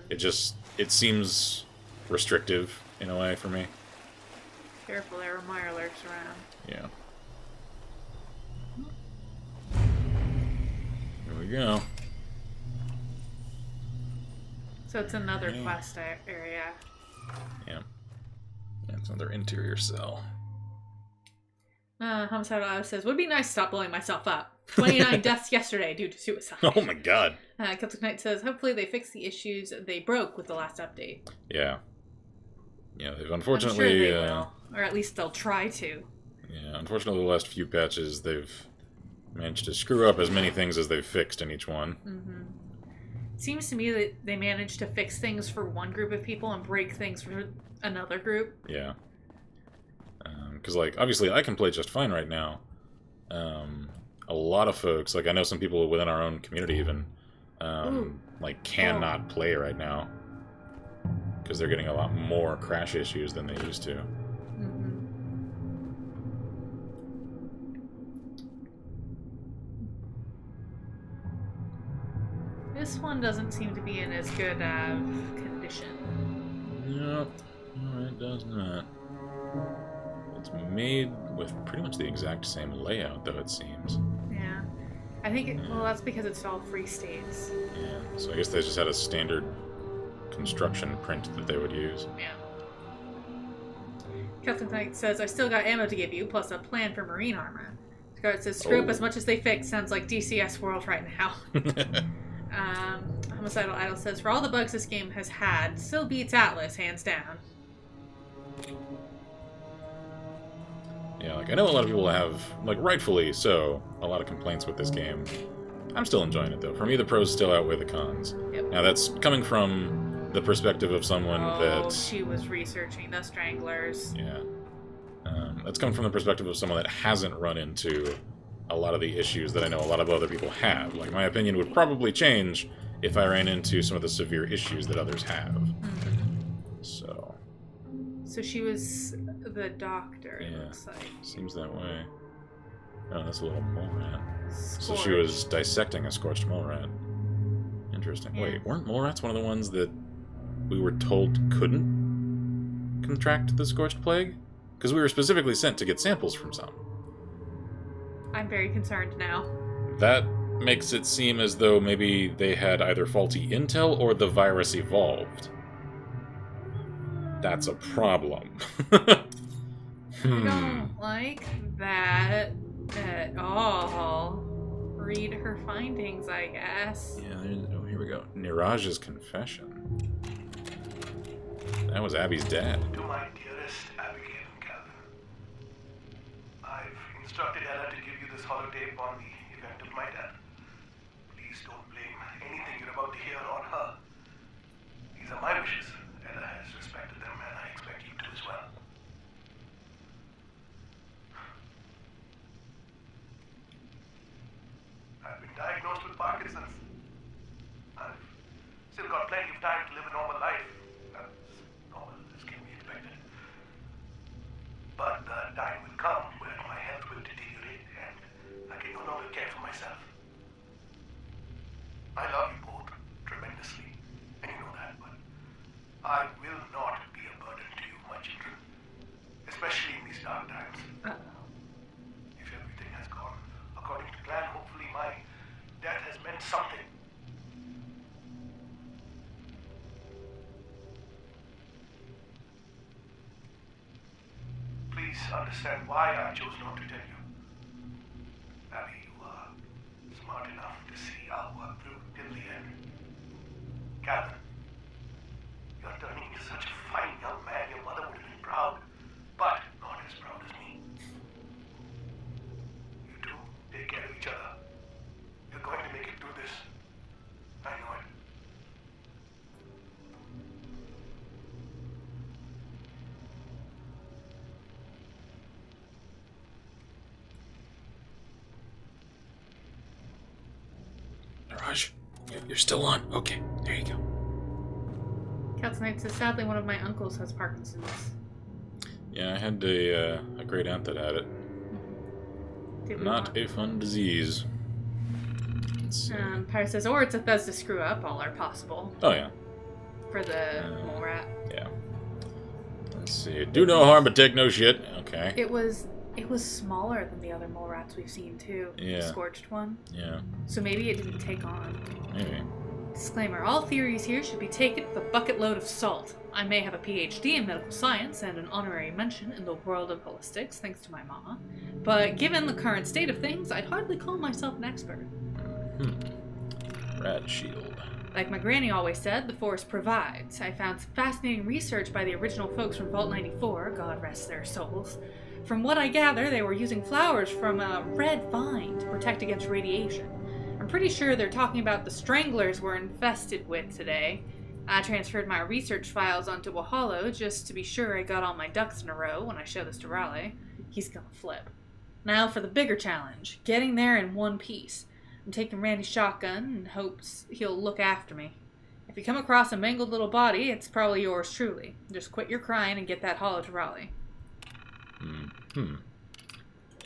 Speaker 1: It seems restrictive, in a way, for me.
Speaker 2: Careful, there are mire lurks around.
Speaker 1: Yeah. Here we go.
Speaker 2: So it's another quest area.
Speaker 1: Yeah. Yeah, it's another interior cell.
Speaker 2: Homicidal Alice says, would be nice to stop blowing myself up. 29 deaths yesterday due to suicide.
Speaker 1: Oh my god.
Speaker 2: Celtic Knight says, hopefully they fix the issues they broke with the last update.
Speaker 1: Yeah. Yeah, they've unfortunately...
Speaker 2: I'm sure they will. Or at least they'll try to.
Speaker 1: Yeah, unfortunately the last few patches they've managed to screw up as many things as they've fixed in each one.
Speaker 2: It seems to me that they managed to fix things for one group of people and break things for another group.
Speaker 1: Yeah. Because, like, obviously I can play just fine right now. A lot of folks, like, I know some people within our own community even, like, cannot play right now. Because they're getting a lot more crash issues than they used to.
Speaker 2: This one doesn't seem to be in as good of condition.
Speaker 1: Nope. No, it does not. It's made with pretty much the exact same layout, though, it seems.
Speaker 2: Yeah. I think, well, that's because it's all free states.
Speaker 1: Yeah, so I guess they just had a standard construction print that they would use.
Speaker 2: Yeah. Captain Knight says, I still got ammo to give you, plus a plan for marine armor. Scarlet says, screw up as much as they fix. Sounds like DCS World right now. Homicidal Idol says, for all the bugs this game has had, still beats Atlas, hands down.
Speaker 1: Yeah, like, I know a lot of people have, like, rightfully so, a lot of complaints with this game. I'm still enjoying it, though. For me, the pros still outweigh the cons.
Speaker 2: Yep.
Speaker 1: Now, that's coming from the perspective of someone that...
Speaker 2: she was researching the Stranglers.
Speaker 1: Yeah. That's coming from the perspective of someone that hasn't run into a lot of the issues that I know a lot of other people have. Like, my opinion would probably change if I ran into some of the severe issues that others have. Mm-hmm. So
Speaker 2: she was the doctor,
Speaker 1: yeah,
Speaker 2: it looks like.
Speaker 1: Seems that way. Oh, that's a little mole rat.
Speaker 2: Scorched.
Speaker 1: So she was dissecting a scorched mole rat. Interesting.
Speaker 2: Yeah.
Speaker 1: Wait, weren't mole rats one of the ones that we were told couldn't contract the scorched plague? Because we were specifically sent to get samples from some.
Speaker 2: I'm very concerned now.
Speaker 1: That makes it seem as though maybe they had either faulty intel or the virus evolved. That's a problem.
Speaker 2: I don't like that at all. Read her findings, I guess.
Speaker 1: Yeah, oh, here we go. Niraj's confession. That was Abby's dad.
Speaker 5: To my dearest Abigail and Calvin, I've instructed Ella to give you this holotape on the event of my death. Please don't blame anything you're about to hear on her. These are my wishes. Ella has respected them, and I expect you to as well. I've been diagnosed with Parkinson's. I've still got plenty of time to live a normal life. As normal as can be expected. But the time will come when my health will deteriorate and I can no longer care for myself. I love you both tremendously, and you know that, but I will not be a burden to you, my children. Especially in these dark times. If everything has gone according to plan, hopefully my death has meant something. Please understand why I chose not to tell you. Abby, you are smart enough to see I'll work through till the end. Calvin, you're turning into such a fine young man. Your mother would have been proud, but not as proud as me. You two, take care of each other. You're going to make it through this. I know it.
Speaker 1: Niraj, you're still on. Okay, there you go.
Speaker 2: Captain Knight says, sadly, one of my uncles has Parkinson's.
Speaker 1: Yeah, I had a great aunt that had it. Not a fun disease.
Speaker 2: Pyre says, or it's a Bethesda screw up, all are possible.
Speaker 1: Oh, yeah.
Speaker 2: For the mole rat.
Speaker 1: Yeah. Let's see. Do no harm, but take no shit. Okay.
Speaker 2: It was smaller than the other mole rats we've seen, too.
Speaker 1: Yeah.
Speaker 2: The scorched one.
Speaker 1: Yeah.
Speaker 2: So maybe it didn't take on.
Speaker 1: Maybe.
Speaker 2: Disclaimer, all theories here should be taken with a bucket load of salt. I may have a PhD in medical science and an honorary mention in the world of holistics, thanks to my mama. But given the current state of things, I'd hardly call myself an expert.
Speaker 1: Rad shield.
Speaker 2: Like my granny always said, the forest provides. I found some fascinating research by the original folks from Vault 94, God rest their souls. From what I gather, they were using flowers from a red vine to protect against radiation. I'm pretty sure they're talking about the stranglers we're infested with today. I transferred my research files onto Wahalo just to be sure I got all my ducks in a row when I show this to Raleigh. He's gonna flip. Now for the bigger challenge, getting there in one piece. I'm taking Randy's shotgun and hopes he'll look after me. If you come across a mangled little body, it's probably yours truly. Just quit your crying and get that hollow to Raleigh.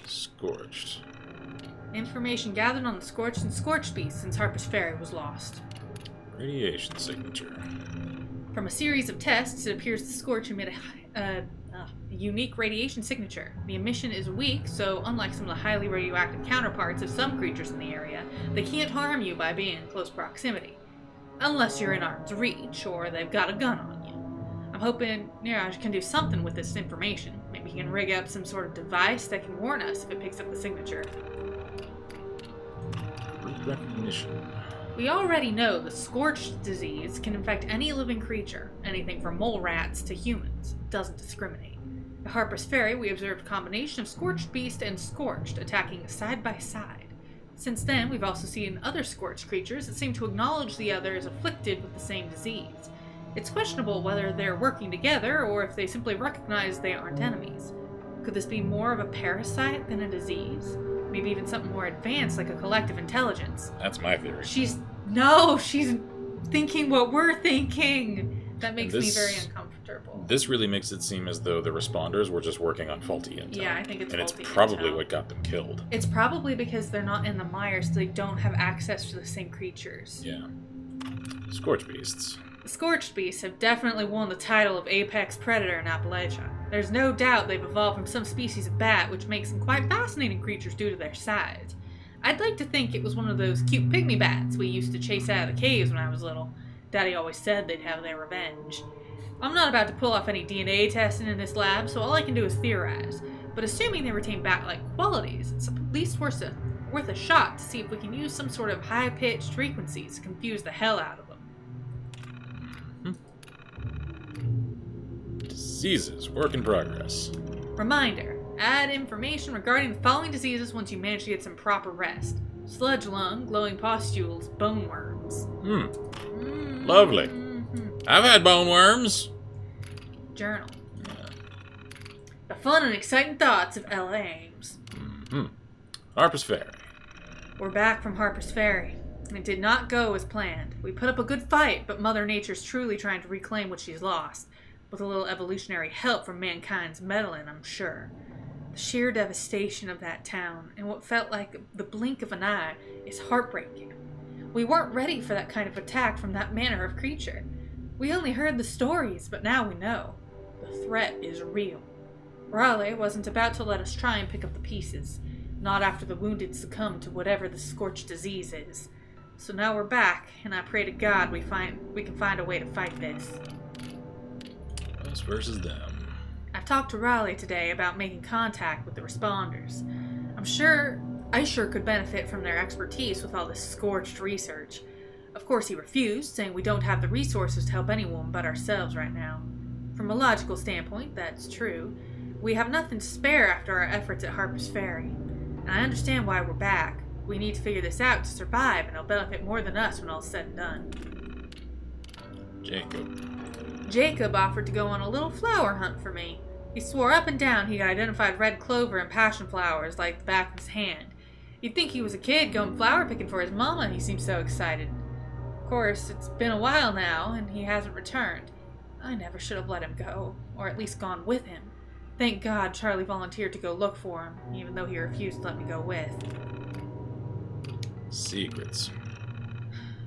Speaker 1: Scorched.
Speaker 2: Information gathered on the Scorched and Scorched beasts since Harper's Ferry was lost.
Speaker 1: Radiation signature.
Speaker 2: From a series of tests, it appears the Scorch unique radiation signature. The emission is weak, so unlike some of the highly radioactive counterparts of some creatures in the area, they can't harm you by being in close proximity. Unless you're in arm's reach, or they've got a gun on you. I'm hoping Niraj can do something with this information. Maybe he can rig up some sort of device that can warn us if it picks up the signature.
Speaker 1: Recognition.
Speaker 2: We already know the scorched disease can infect any living creature, anything from mole rats to humans. It doesn't discriminate. At Harper's Ferry, we observed a combination of scorched beast and scorched attacking side by side. Since then, we've also seen other scorched creatures that seem to acknowledge the other as afflicted with the same disease. It's questionable whether they're working together or if they simply recognize they aren't enemies. Could this be more of a parasite than a disease? Maybe even something more advanced like a collective intelligence.
Speaker 1: That's my theory.
Speaker 2: She's thinking what we're thinking. That makes me very uncomfortable.
Speaker 1: This really makes it seem as though the responders were just working on faulty intel.
Speaker 2: Yeah, I think it's faulty intel.
Speaker 1: And it's probably what got them killed.
Speaker 2: It's probably because they're not in the mire, so they don't have access to the same creatures.
Speaker 1: Yeah. Scorch beasts.
Speaker 2: The scorched beasts have definitely won the title of apex predator in Appalachia. There's no doubt they've evolved from some species of bat, which makes them quite fascinating creatures due to their size. I'd like to think it was one of those cute pygmy bats we used to chase out of the caves when I was little. Daddy always said they'd have their revenge. I'm not about to pull off any DNA testing in this lab, so all I can do is theorize. But assuming they retain bat-like qualities, it's at least worth a shot to see if we can use some sort of high-pitched frequencies to confuse the hell out of them.
Speaker 1: Diseases. Work in progress.
Speaker 2: Reminder. Add information regarding the following diseases once you manage to get some proper rest. Sludge lung, glowing pustules, bone worms.
Speaker 1: Lovely. I've had bone worms.
Speaker 2: Journal. Yeah. The fun and exciting thoughts of Ella Ames.
Speaker 1: Harper's Ferry.
Speaker 2: We're back from Harper's Ferry. It did not go as planned. We put up a good fight, but Mother Nature's truly trying to reclaim what she's lost. With a little evolutionary help from mankind's meddling, I'm sure. The sheer devastation of that town, and what felt like the blink of an eye, is heartbreaking. We weren't ready for that kind of attack from that manner of creature. We only heard the stories, but now we know. The threat is real. Raleigh wasn't about to let us try and pick up the pieces, not after the wounded succumb to whatever the scorched disease is. So now we're back, and I pray to God we can find a way to fight this.
Speaker 1: Us versus them.
Speaker 2: I've talked to Raleigh today about making contact with the responders. I sure could benefit from their expertise with all this scorched research. Of course he refused, saying we don't have the resources to help anyone but ourselves right now. From a logical standpoint, that's true. We have nothing to spare after our efforts at Harper's Ferry. And I understand why we're back. We need to figure this out to survive, and it'll benefit more than us when all's said and done. Jacob offered to go on a little flower hunt for me. He swore up and down he identified red clover and passion flowers like the back of his hand. You'd think he was a kid going flower picking for his mama, he seemed so excited. Of course, it's been a while now, and he hasn't returned. I never should have let him go, or at least gone with him. Thank God Charlie volunteered to go look for him, even though he refused to let me go with.
Speaker 1: Secrets.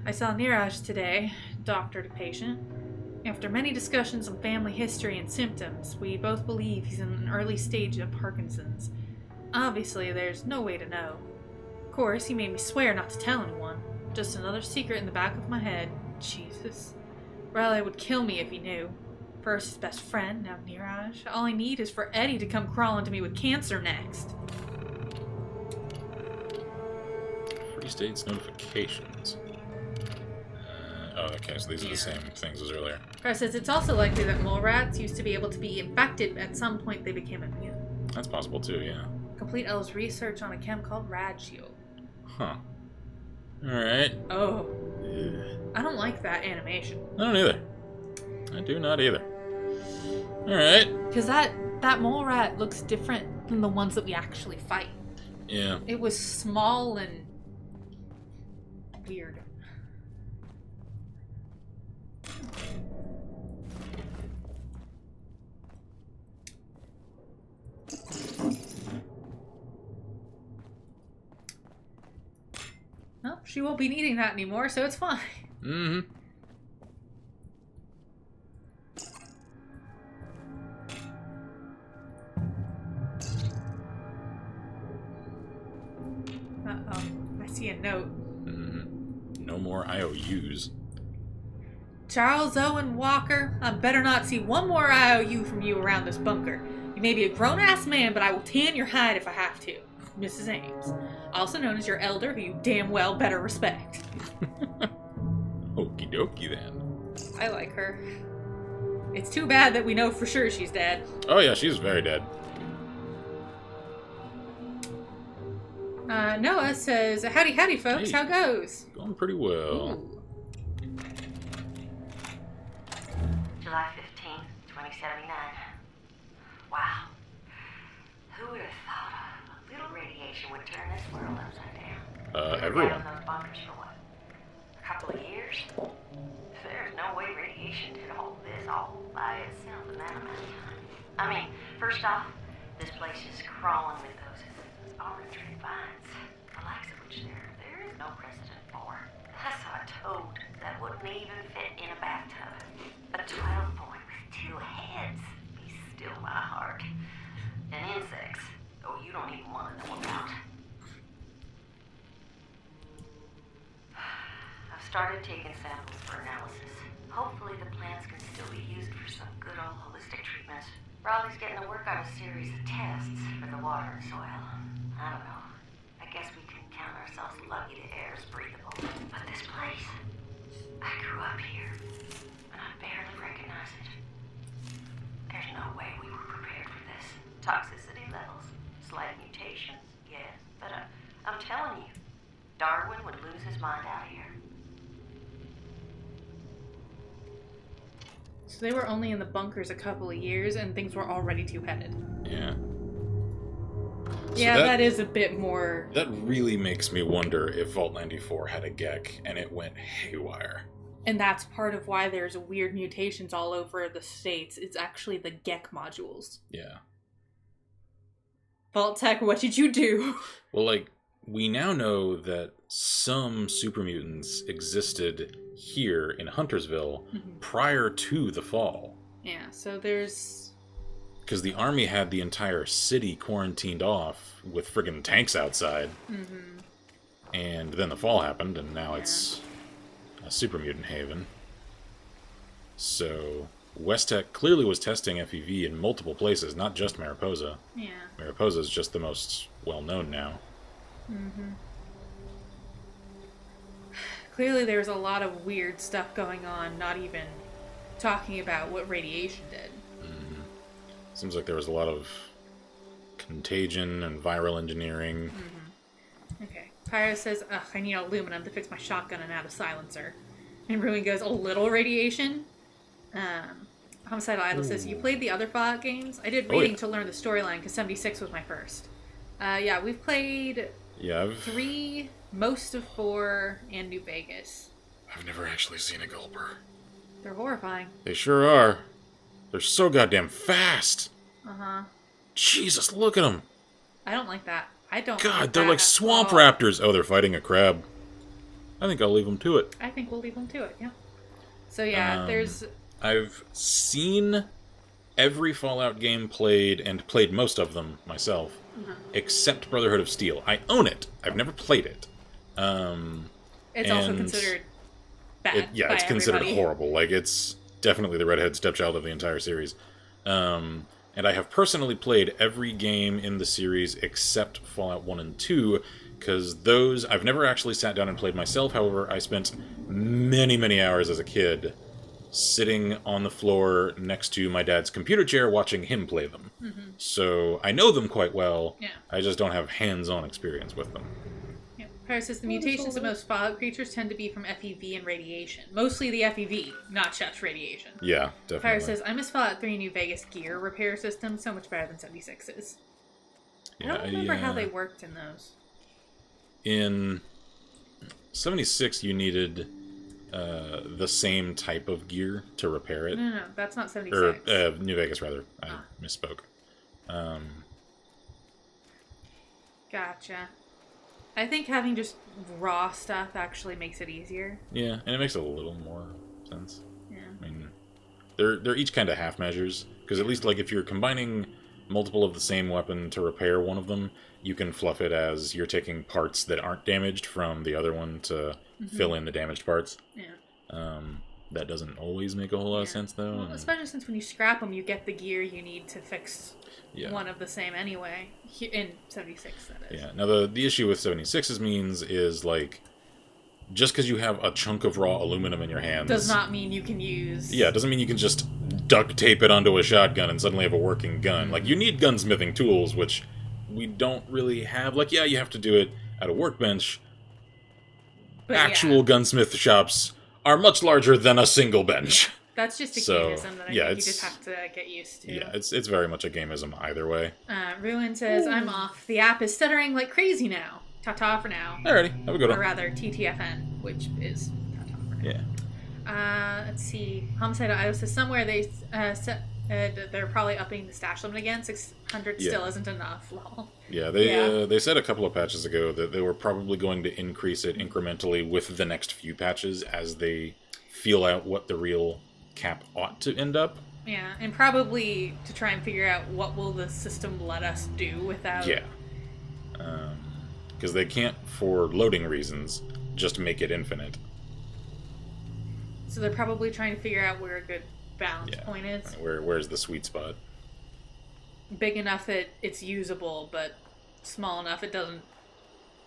Speaker 2: I saw Niraj today, doctor to patient. After many discussions on family history and symptoms, we both believe he's in an early stage of Parkinson's. Obviously, there's no way to know. Of course, he made me swear not to tell anyone. Just another secret in the back of my head. Jesus. Riley would kill me if he knew. First his best friend, now Niraj. All I need is for Eddie to come crawling to me with cancer next.
Speaker 1: Free States notifications. Okay, so these are the same things as earlier.
Speaker 2: Chris says it's also likely that mole rats used to be able to be infected, but at some point they became immune.
Speaker 1: That's possible too, yeah.
Speaker 2: Complete Ella's research on a chem called Rad Shield.
Speaker 1: Huh. Alright.
Speaker 2: Oh. I don't like that animation.
Speaker 1: I don't either. I do not either. Alright.
Speaker 2: Because that mole rat looks different than the ones that we actually fight.
Speaker 1: Yeah.
Speaker 2: It was small and weird. Well, she won't be needing that anymore, so it's fine.
Speaker 1: Mm-hmm.
Speaker 2: see a note.
Speaker 1: No more IOUs.
Speaker 2: Charles Owen Walker, I better not see one more IOU from you around this bunker. You may be a grown-ass man, but I will tan your hide if I have to. Mrs. Ames. Also known as your elder, who you damn well better respect.
Speaker 1: Okie dokie then.
Speaker 2: I like her. It's too bad that we know for sure she's dead.
Speaker 1: Oh yeah, she's very dead.
Speaker 2: Noah says, howdy howdy folks,
Speaker 1: Hey.
Speaker 2: how goes?
Speaker 1: Going pretty well.
Speaker 2: Ooh.
Speaker 3: July 15th, 2079. Wow. Who would have thought a little radiation would turn this world upside down?
Speaker 1: Everyone.
Speaker 3: We've been in those bunkers for what? A couple of years? There's no way radiation did all this all by itself in that amount of time. I mean, first off, this place is crawling with those orange red vines, the likes of which there is no precedent for. I saw a toad that wouldn't even fit in a bathtub. A 12-point with 2 heads. Be still my heart. And insects. Oh, you don't even want to know about. I've started taking samples for analysis. Hopefully the plants can still be used for some good old holistic treatment. Raleigh's getting to work on a series of tests for the water and soil. I don't know. I guess we can count ourselves lucky the air is breathable. But this place, I grew up here, and I barely recognize it. There's no way we were prepared for this. Toxicity levels, slight mutations, yes. But I'm telling you, Darwin would lose his mind out here.
Speaker 2: So they were only in the bunkers a couple of years and things were already two-headed.
Speaker 1: Yeah. So
Speaker 2: Yeah, that is a bit more...
Speaker 1: That really makes me wonder if Vault 94 had a Gek and it went haywire.
Speaker 2: And that's part of why there's weird mutations all over the states. It's actually the Gek modules.
Speaker 1: Yeah.
Speaker 2: Vault Tech, what did you do?
Speaker 1: Well, like, we now know that some super mutants existed here in Huntersville prior to the fall.
Speaker 2: Yeah, so there's...
Speaker 1: Because the army had the entire city quarantined off with friggin' tanks outside. And then the fall happened, and now it's a super mutant haven. So, West Tech clearly was testing FEV in multiple places, not just Mariposa.
Speaker 2: Yeah.
Speaker 1: Mariposa is just the most well-known now.
Speaker 2: Clearly there's a lot of weird stuff going on, not even talking about what radiation did.
Speaker 1: Seems like there was a lot of contagion and viral engineering.
Speaker 2: Okay. Pyro says, ugh, I need aluminum to fix my shotgun and add a silencer. And Ruin goes, a little radiation? Homicidal Idol says, you played the other Fallout games? I did reading to learn the storyline, because 76 was my first. Yeah, we've played 3, most of 4, and New Vegas.
Speaker 1: I've never actually seen a gulper.
Speaker 2: They're horrifying.
Speaker 1: They sure are. They're so goddamn fast. Jesus, look at them.
Speaker 2: I don't like that. I don't
Speaker 1: God,
Speaker 2: like
Speaker 1: they're
Speaker 2: that
Speaker 1: like swamp raptors. Oh, they're fighting a crab. I think I'll leave them to it.
Speaker 2: I think we'll leave them to it, yeah. So yeah, there's...
Speaker 1: I've seen every Fallout game played, and played most of them myself, except Brotherhood of Steel. I own it. I've never played it.
Speaker 2: It's also considered bad.
Speaker 1: It's considered horrible. Like, it's definitely the redhead stepchild of the entire series. And I have personally played every game in the series except Fallout 1 and 2, because those I've never actually sat down and played myself. However, I spent many, many hours as a kid sitting on the floor next to my dad's computer chair watching him play them. So I know them quite well.
Speaker 2: Yeah.
Speaker 1: I just don't have hands-on experience with them.
Speaker 2: Yeah. Paris says the mutations of most Fallout creatures tend to be from FEV and radiation. Mostly the FEV, not just radiation.
Speaker 1: Yeah, definitely.
Speaker 2: Paris says, I miss Fallout 3 New Vegas gear repair system so much better than 76's. I don't remember how they worked in those.
Speaker 1: In 76, you needed the same type of gear to repair it.
Speaker 2: No, that's not 76.
Speaker 1: Or New Vegas, rather. I misspoke.
Speaker 2: Gotcha. I think having just raw stuff actually makes it easier.
Speaker 1: Yeah, and it makes a little more sense.
Speaker 2: Yeah.
Speaker 1: I mean, they're each kind of half measures, because at least, like, if you're combining multiple of the same weapon to repair one of them, you can fluff it as you're taking parts that aren't damaged from the other one to fill in the damaged parts.
Speaker 2: Yeah.
Speaker 1: That doesn't always make a whole lot of sense, though.
Speaker 2: Well, especially since when you scrap them, you get the gear you need to fix one of the same anyway. In 76, that is.
Speaker 1: Yeah. Now, the issue with 76's means is, like, just because you have a chunk of raw aluminum in your hands...
Speaker 2: does not mean you can use...
Speaker 1: Yeah, it doesn't mean you can just duct tape it onto a shotgun and suddenly have a working gun. Like, you need gunsmithing tools, which we don't really have. Like, yeah, you have to do it at a workbench. But actual gunsmith shops are much larger than a single bench.
Speaker 2: That's just a gameism that I think you just have to get used to.
Speaker 1: Yeah, it's very much a gameism either way.
Speaker 2: Ruin says, I'm off. The app is stuttering like crazy now. Ta-ta for now.
Speaker 1: Alrighty, have a good one.
Speaker 2: Or rather, TTFN, which is ta-ta for now. Yeah. Let's see. Homicide Idol says somewhere they said they're probably upping the stash limit again. 600 still isn't enough. Lol.
Speaker 1: Yeah, they said a couple of patches ago that they were probably going to increase it incrementally with the next few patches as they feel out what the real cap ought to end up.
Speaker 2: Yeah, and probably to try and figure out what will the system let us do without...
Speaker 1: Yeah. Because they can't, for loading reasons, just make it infinite.
Speaker 2: So they're probably trying to figure out where a good balance point is.
Speaker 1: Where's the sweet spot?
Speaker 2: Big enough that it's usable, but small enough it doesn't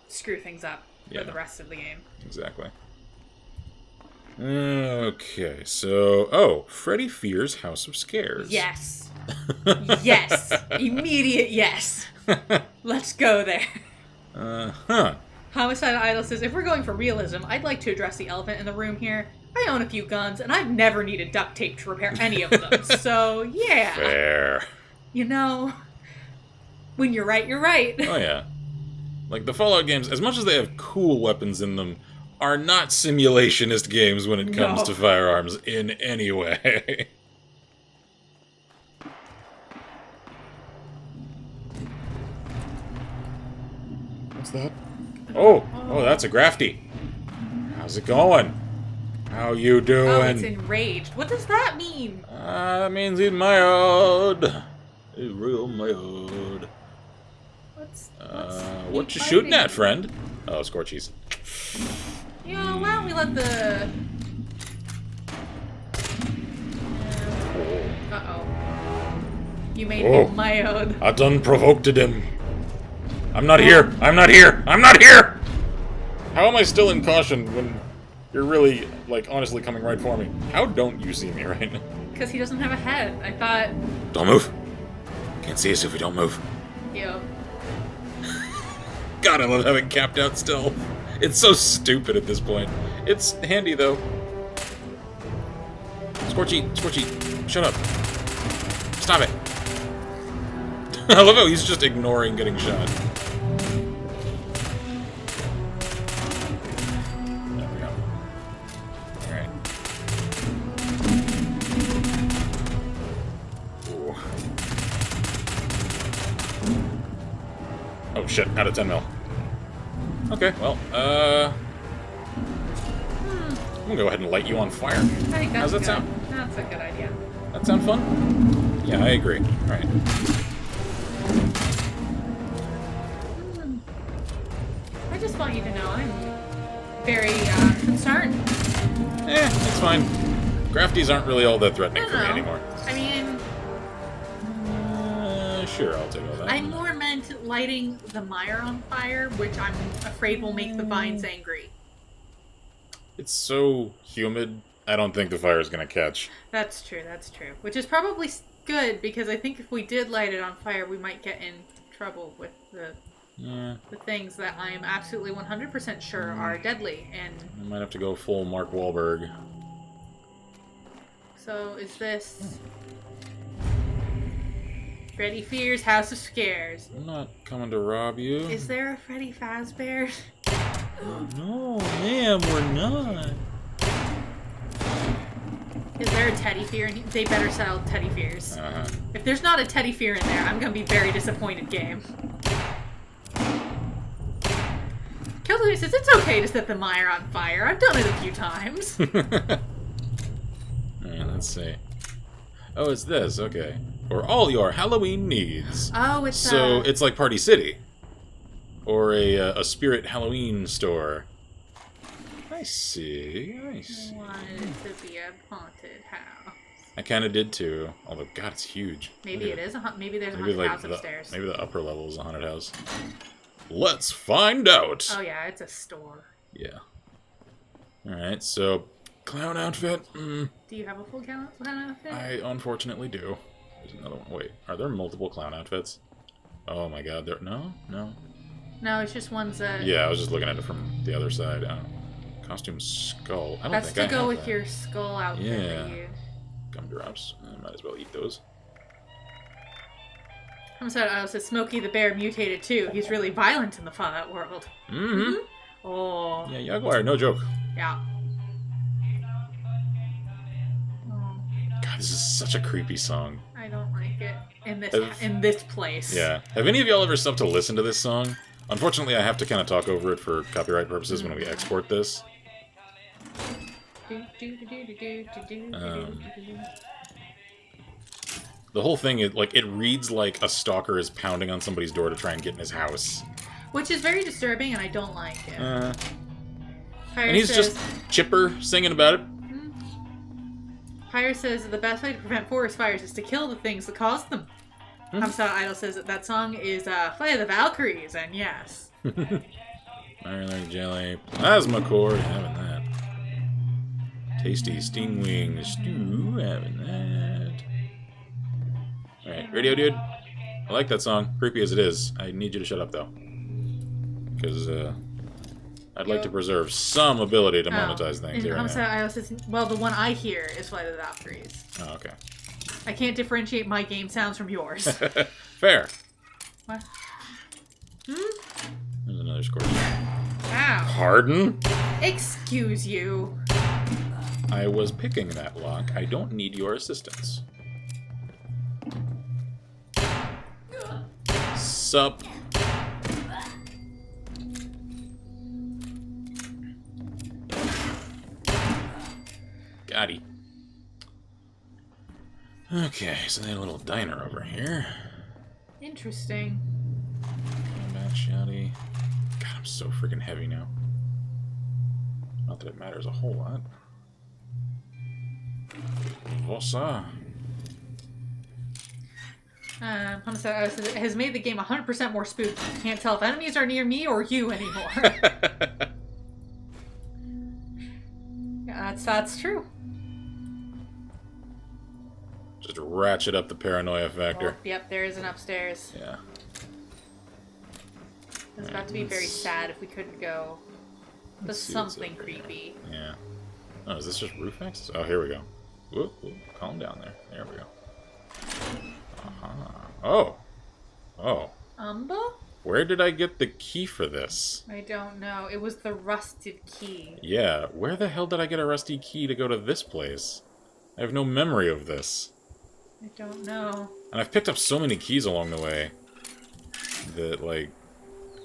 Speaker 2: screw things up for the rest of the game.
Speaker 1: Exactly. Okay, so... Oh, Freddy Fear's House of Scares.
Speaker 2: Yes. Yes. Immediate yes. Let's go there. Homicide Idol says, if we're going for realism, I'd like to address the elephant in the room here. I own a few guns, and I've never needed duct tape to repair any of them. So, yeah.
Speaker 1: Fair.
Speaker 2: You know, when you're right, you're right.
Speaker 1: Oh, yeah. Like, the Fallout games, as much as they have cool weapons in them, are not simulationist games when it comes to firearms in any way. What's that? Oh, that's a Grafty. How's it going? How you doing?
Speaker 2: Oh, it's enraged. What does that mean?
Speaker 1: That means he's mad. He's real mad. What you shooting at, friend? Oh, Scorchies.
Speaker 2: Yeah, why don't we let the... Uh-oh. You made him mild.
Speaker 1: I done provoked him. I'm not here. I'm not here. I'm not here! How am I still in caution when you're really, like, honestly coming right for me? How don't you see me right now?
Speaker 2: Because he doesn't have a head. I thought...
Speaker 1: Don't move. Can't see us if we don't move.
Speaker 2: Yo.
Speaker 1: God, I love having capped out stealth. It's so stupid at this point. It's handy, though. Scorchy, shut up. Stop it. I love how he's just ignoring getting shot. There we go. Alright. Oh shit, out of 10 mil. Okay, well, I'm gonna go ahead and light you on fire.
Speaker 2: I think that's
Speaker 1: How's that sound?
Speaker 2: That's a good idea.
Speaker 1: That sound fun? Yeah, I agree. Alright.
Speaker 2: I just want you to know I'm very concerned.
Speaker 1: It's fine. Grafties aren't really all that threatening for me anymore.
Speaker 2: I mean...
Speaker 1: Sure, I'll take all that.
Speaker 2: I more meant lighting the mire on fire, which I'm afraid will make the vines angry.
Speaker 1: It's so humid, I don't think the fire is going to catch.
Speaker 2: That's true. Which is probably good, because I think if we did light it on fire, we might get in trouble with the things that I am absolutely 100% sure are deadly. And
Speaker 1: I might have to go full Mark Wahlberg.
Speaker 2: So, is this... Freddy Fear's House of Scares?
Speaker 1: I'm not coming to rob you.
Speaker 2: Is there a Freddy Fazbear?
Speaker 1: No, ma'am, we're not.
Speaker 2: Is there a Teddy Fear? They better sell Teddy Fears. If there's not a Teddy Fear in there, I'm gonna be very disappointed, game. Killjoy says it's okay to set the mire on fire. I've done it a few times.
Speaker 1: Alright, let's see. Oh, it's this. Okay. for all your Halloween needs.
Speaker 2: Oh, it's
Speaker 1: so it's like Party City, or a Spirit Halloween store. I see.
Speaker 2: Wanted to be a haunted house.
Speaker 1: I kind of did too. Although, God, it's huge.
Speaker 2: Maybe it is. Maybe there's a haunted house upstairs.
Speaker 1: Maybe the upper level is a haunted house. Let's find out.
Speaker 2: Oh yeah, it's a store.
Speaker 1: Yeah. All right. So, clown outfit.
Speaker 2: Do you have a full clown outfit?
Speaker 1: I unfortunately do. There's another one. Wait, are there multiple clown outfits? Oh my God, there. No.
Speaker 2: No, it's just ones that.
Speaker 1: Yeah, I was just looking at it from the other side. Costume skull. I don't
Speaker 2: That's
Speaker 1: think I have
Speaker 2: to go with
Speaker 1: that.
Speaker 2: your skull outfit.
Speaker 1: Yeah.
Speaker 2: That you...
Speaker 1: Gumdrops. I might as well eat those.
Speaker 2: I'm sorry, I said Smokey the Bear mutated too. He's really violent in the Fallout world.
Speaker 1: Mm-hmm.
Speaker 2: Oh.
Speaker 1: Yeah, Jaguar, no joke.
Speaker 2: Yeah. Oh.
Speaker 1: God, this is such a creepy song.
Speaker 2: I don't like it in this place.
Speaker 1: Yeah. Have any of y'all ever stopped to listen to this song? Unfortunately, I have to kind of talk over it for copyright purposes when we export this. The whole thing is like it reads like a stalker is pounding on somebody's door to try and get in his house,
Speaker 2: which is very disturbing, and I don't like it.
Speaker 1: And he's just chipper singing about it.
Speaker 2: Pyre says that the best way to prevent forest fires is to kill the things that cause them. Hamsa Idol says that song is Flight of the Valkyries, and yes.
Speaker 1: Iron jelly, plasma core, having that. Tasty stingwing stew, having that. Alright, radio dude. I like that song, creepy as it is. I need you to shut up though. Because I'd like to preserve some ability to monetize things here.
Speaker 2: Well, the one I hear is Flight of the Valkyries.
Speaker 1: Oh, okay.
Speaker 2: I can't differentiate my game sounds from yours.
Speaker 1: Fair.
Speaker 2: What?
Speaker 1: There's another score.
Speaker 2: Ow.
Speaker 1: Pardon?
Speaker 2: Excuse you.
Speaker 1: I was picking that lock. I don't need your assistance. Sup? Gotti. Okay, so they had a little diner over here.
Speaker 2: Interesting.
Speaker 1: Combat shouty. God, I'm so freaking heavy now. Not that it matters a whole lot. Vossa.
Speaker 2: Homicide has made the game 100% more spooky. Can't tell if enemies are near me or you anymore. Yeah, that's true.
Speaker 1: Just ratchet up the paranoia factor.
Speaker 2: Oh, yep, there is an upstairs.
Speaker 1: Yeah.
Speaker 2: It's about to be very sad if we couldn't go. There's something creepy.
Speaker 1: Yeah. Oh, is this just roof access? Oh, here we go. Whoop, whoop. Calm down there. There we go. Oh. Oh.
Speaker 2: Umba?
Speaker 1: Where did I get the key for this?
Speaker 2: I don't know. It was the rusted key.
Speaker 1: Yeah. Where the hell did I get a rusty key to go to this place? I have no memory of this.
Speaker 2: I don't know.
Speaker 1: And I've picked up so many keys along the way that, like,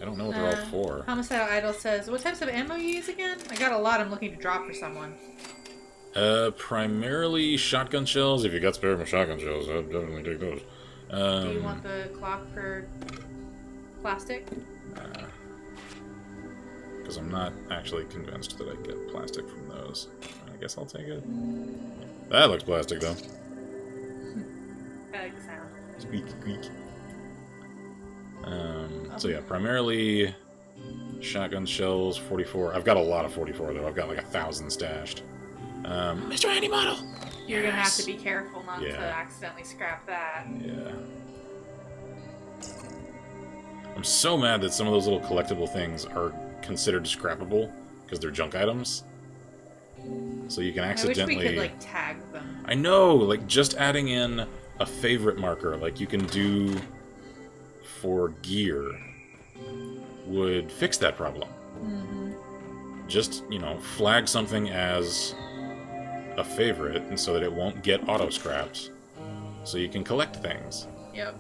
Speaker 1: I don't know what they're all for.
Speaker 2: Homicidal Idol says, what types of ammo you use again? I got a lot I'm looking to drop for someone.
Speaker 1: Primarily shotgun shells. If you got spare shotgun shells, I'd definitely take those.
Speaker 2: Do you want the clock for plastic?
Speaker 1: Because I'm not actually convinced that I get plastic from those. I guess I'll take it. That looks plastic, though.
Speaker 2: Bag sound.
Speaker 1: Squeak, squeak. So yeah, primarily shotgun shells, 44. I've got a lot of 44, though. I've got like 1,000 stashed. Mr. Andy Model!
Speaker 2: You're gonna have to be careful not to accidentally scrap that.
Speaker 1: Yeah. I'm so mad that some of those little collectible things are considered scrappable because they're junk items. So you can accidentally...
Speaker 2: I wish we could, like, tag them.
Speaker 1: I know! Like, just adding in a favorite marker, like you can do for gear, would fix that problem. Mm-hmm. Just, you know, flag something as a favorite, and so that it won't get auto-scrapped, so you can collect things.
Speaker 2: Yep.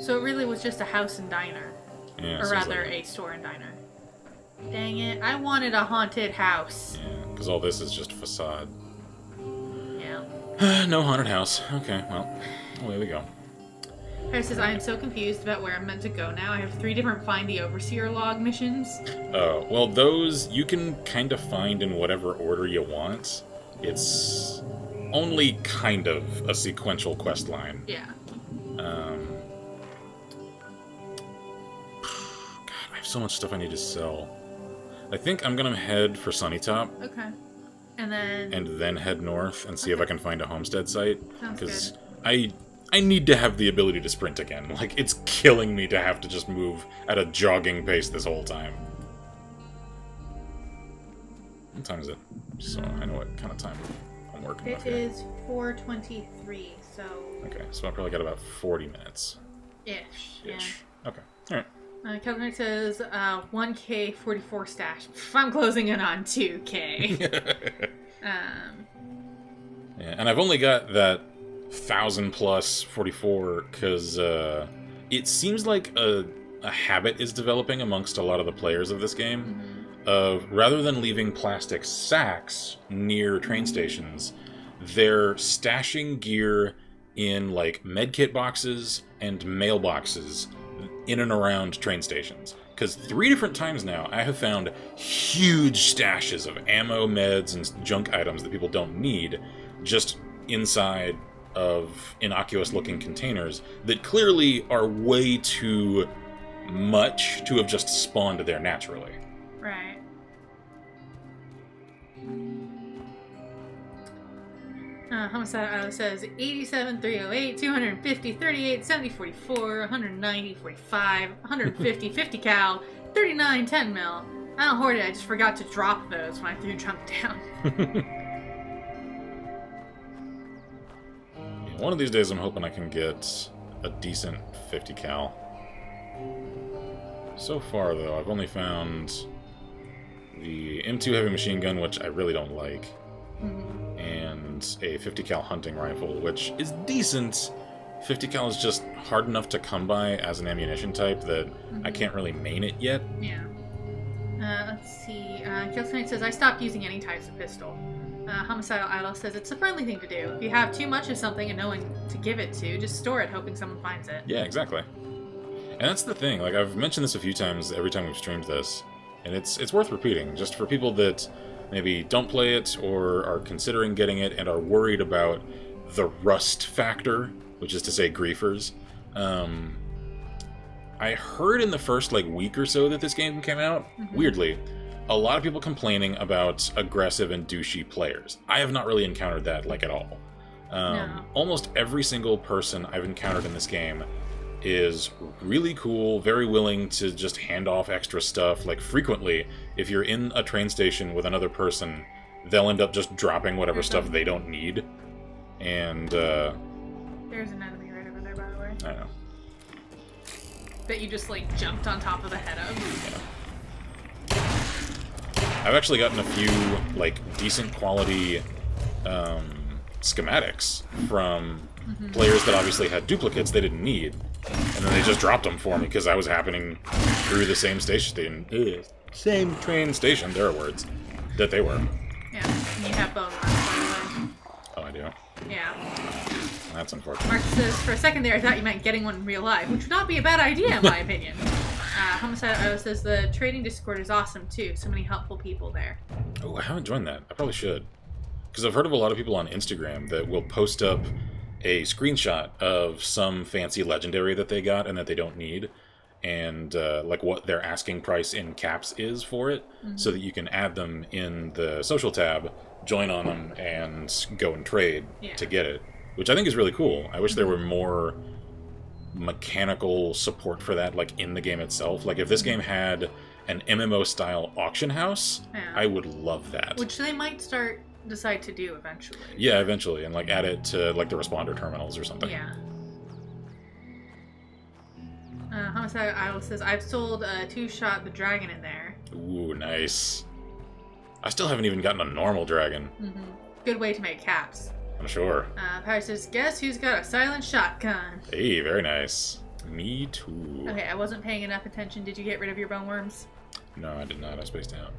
Speaker 2: So it really was just a house and diner.
Speaker 1: Yeah,
Speaker 2: or rather, a store and diner. Dang it, I wanted a haunted house.
Speaker 1: Yeah, because all this is just facade.
Speaker 2: Yeah.
Speaker 1: No haunted house. Okay, well, away we go.
Speaker 2: Harry says, I am so confused about where I'm meant to go now. I have 3 different Find the Overseer log missions.
Speaker 1: Well, those you can kind of find in whatever order you want. It's only kind of a sequential quest line.
Speaker 2: Yeah.
Speaker 1: God, I have so much stuff I need to sell. I think I'm gonna head for Sunnytop.
Speaker 2: Okay. And
Speaker 1: then head north and see if I can find a homestead site.
Speaker 2: Sounds
Speaker 1: Because
Speaker 2: good.
Speaker 1: I need to have the ability to sprint again. Like, it's killing me to have to just move at a jogging pace this whole time. What time is it? So I know what kind of time I'm working with.
Speaker 2: It is 4:23, so...
Speaker 1: Okay, so I probably got about 40 minutes.
Speaker 2: Ish.
Speaker 1: Yeah. Okay, alright.
Speaker 2: Kelvin says, 1K 44 stash. I'm closing in on 2K.
Speaker 1: Yeah, and I've only got that 1,000 plus 44 because it seems like a habit is developing amongst a lot of the players of this game of rather than leaving plastic sacks near train stations, they're stashing gear in like medkit boxes and mailboxes in and around train stations. Because 3 different times now, I have found huge stashes of ammo, meds, and junk items that people don't need just inside of innocuous-looking containers that clearly are way too much to have just spawned there naturally.
Speaker 2: Right. Homicide says 87, 308, 250, 38, 70, 44, 190, 45, 150, 50 cal, 39, 10 mil. I don't hoard it, I just forgot to drop those when I threw junk down.
Speaker 1: Yeah, one of these days I'm hoping I can get a decent 50 cal. So far, though, I've only found the M2 heavy machine gun, which I really don't like. And a 50 cal hunting rifle, which is decent. 50 cal is just hard enough to come by as an ammunition type that I can't really main it yet.
Speaker 2: Yeah. Let's see. Killsnake says, I stopped using any types of pistol. Homicidal Idol says, it's a friendly thing to do. If you have too much of something and no one to give it to, just store it hoping someone finds it.
Speaker 1: Yeah, exactly. And that's the thing. Like, I've mentioned this a few times every time we've streamed this, and it's worth repeating, just for people that maybe don't play it or are considering getting it and are worried about the rust factor, which is to say griefers. I heard in the first week or so that this game came out, weirdly, a lot of people complaining about aggressive and douchey players. I have not really encountered that at all.
Speaker 2: No.
Speaker 1: Almost every single person I've encountered in this game is really cool, very willing to just hand off extra stuff. Like, frequently, if you're in a train station with another person, they'll end up just dropping whatever stuff they don't need. And,
Speaker 2: there's an enemy right over there, by the way.
Speaker 1: I know.
Speaker 2: That you just, jumped on top of the head of.
Speaker 1: Yeah. I've actually gotten a few, decent quality, schematics from players that obviously had duplicates they didn't need. And then they just dropped them for me because I was happening through the same station. Same train station, there are words, that they were.
Speaker 2: Yeah, and you have bone marks, by the way.
Speaker 1: Oh, I do?
Speaker 2: Yeah.
Speaker 1: That's unfortunate.
Speaker 2: Mark says, for a second there, I thought you meant getting one in real life, which would not be a bad idea, in my opinion. Homicide Io says, the trading Discord is awesome, too. So many helpful people there.
Speaker 1: Oh, I haven't joined that. I probably should. Because I've heard of a lot of people on Instagram that will post up a screenshot of some fancy legendary that they got and that they don't need, and what their asking price in caps is for it, so that you can add them in the social tab, join on them, and go and trade to get it, which I think is really cool. I wish there were more mechanical support for that, in the game itself. If this game had an MMO-style auction house, I would love that.
Speaker 2: Which they might decide to do eventually.
Speaker 1: Yeah, eventually, and add it to the responder terminals or something.
Speaker 2: Yeah. Homicide Idol says, I've sold a 2-shot the dragon in there.
Speaker 1: Ooh, nice. I still haven't even gotten a normal dragon.
Speaker 2: Good way to make caps.
Speaker 1: I'm sure.
Speaker 2: Power says, guess who's got a silent shotgun?
Speaker 1: Hey, very nice. Me too.
Speaker 2: Okay, I wasn't paying enough attention. Did you get rid of your bone worms?
Speaker 1: No, I did not. I spaced out.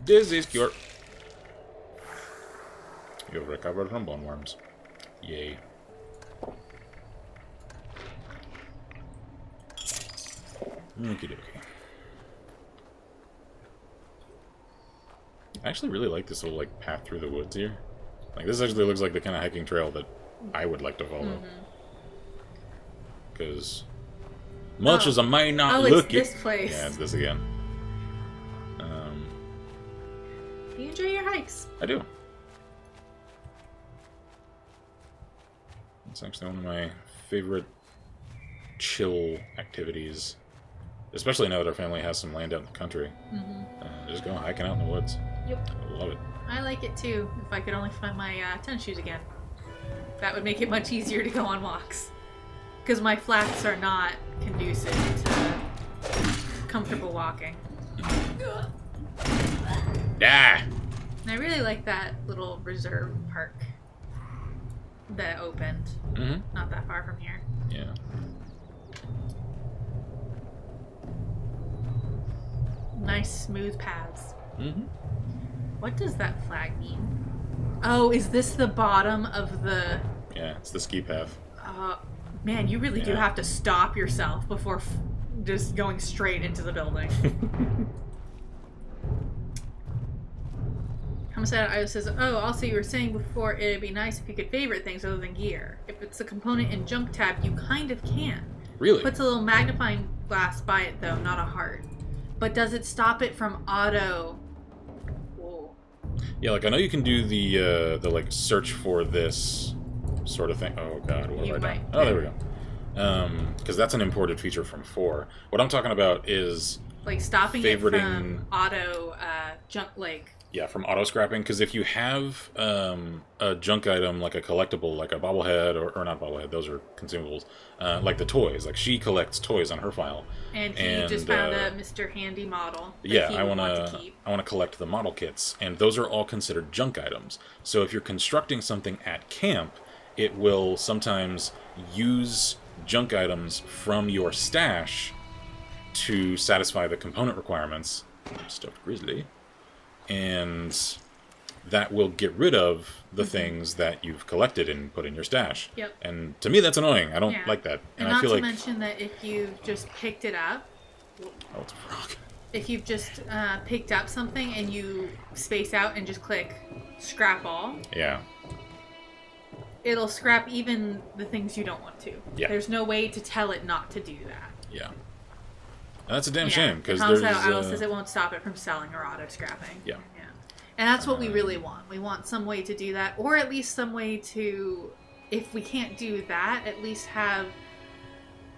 Speaker 1: Disease cure. You've recovered from bone worms. Yay. Okie dokie. I actually really like this little, like, path through the woods here. Like, this actually looks like the kind of hiking trail that I would like to follow. Because much as I may not look
Speaker 2: it's this place.
Speaker 1: Yeah, it's this again.
Speaker 2: You enjoy your hikes.
Speaker 1: I do. It's actually one of my favorite chill activities. Especially now that our family has some land out in the country. Just go hiking out in the woods.
Speaker 2: Yep.
Speaker 1: I love it.
Speaker 2: I like it too. If I could only find my tennis shoes again. That would make it much easier to go on walks. Because my flats are not conducive to comfortable walking.
Speaker 1: Ah!
Speaker 2: And I really like that little reserve park that opened. Not that far from here.
Speaker 1: Yeah.
Speaker 2: Nice smooth paths. What does that flag mean? Oh, is this the bottom of the...
Speaker 1: Yeah, it's the ski path.
Speaker 2: Man, you really do have to stop yourself before just going straight into the building. Homicide says, oh, also you were saying before it'd be nice if you could favorite things other than gear. If it's a component in junk tab, you kind of can.
Speaker 1: Really?
Speaker 2: Puts a little magnifying glass by it though, not a heart. But does it stop it from auto? Whoa.
Speaker 1: Yeah, like I know you can do the like search for this sort of thing. Oh god, what have I done? Oh, there we go. Because that's an imported feature from 4. What I'm talking about is
Speaker 2: like stopping
Speaker 1: favoriting...
Speaker 2: it from auto junk, like...
Speaker 1: Yeah, from auto scrapping, because if you have a junk item like a collectible, like a bobblehead, or not bobblehead, those are consumables, like the toys, like she collects toys on her file.
Speaker 2: And he just found a Mr. Handy model that
Speaker 1: yeah,
Speaker 2: he
Speaker 1: I
Speaker 2: would
Speaker 1: want
Speaker 2: want to keep.
Speaker 1: I want to collect the model kits, and those are all considered junk items. So if you're constructing something at camp, it will sometimes use junk items from your stash to satisfy the component requirements. Stuffed grizzly. And that will get rid of the things that you've collected and put in your stash.
Speaker 2: Yep.
Speaker 1: And to me, that's annoying. I don't like that.
Speaker 2: And
Speaker 1: I feel
Speaker 2: not to
Speaker 1: like...
Speaker 2: mention that if you've just picked it up...
Speaker 1: Oh, it's a rock.
Speaker 2: If you've just picked up something and you space out and just click scrap all...
Speaker 1: Yeah.
Speaker 2: It'll scrap even the things you don't want to.
Speaker 1: Yeah.
Speaker 2: There's no way to tell it not to do that.
Speaker 1: Yeah. And that's a damn shame, because
Speaker 2: there's...
Speaker 1: there's...
Speaker 2: says it won't stop it from selling or auto-scrapping.
Speaker 1: Yeah.
Speaker 2: And that's what we really want. We want some way to do that, or at least some way to, if we can't do that, at least have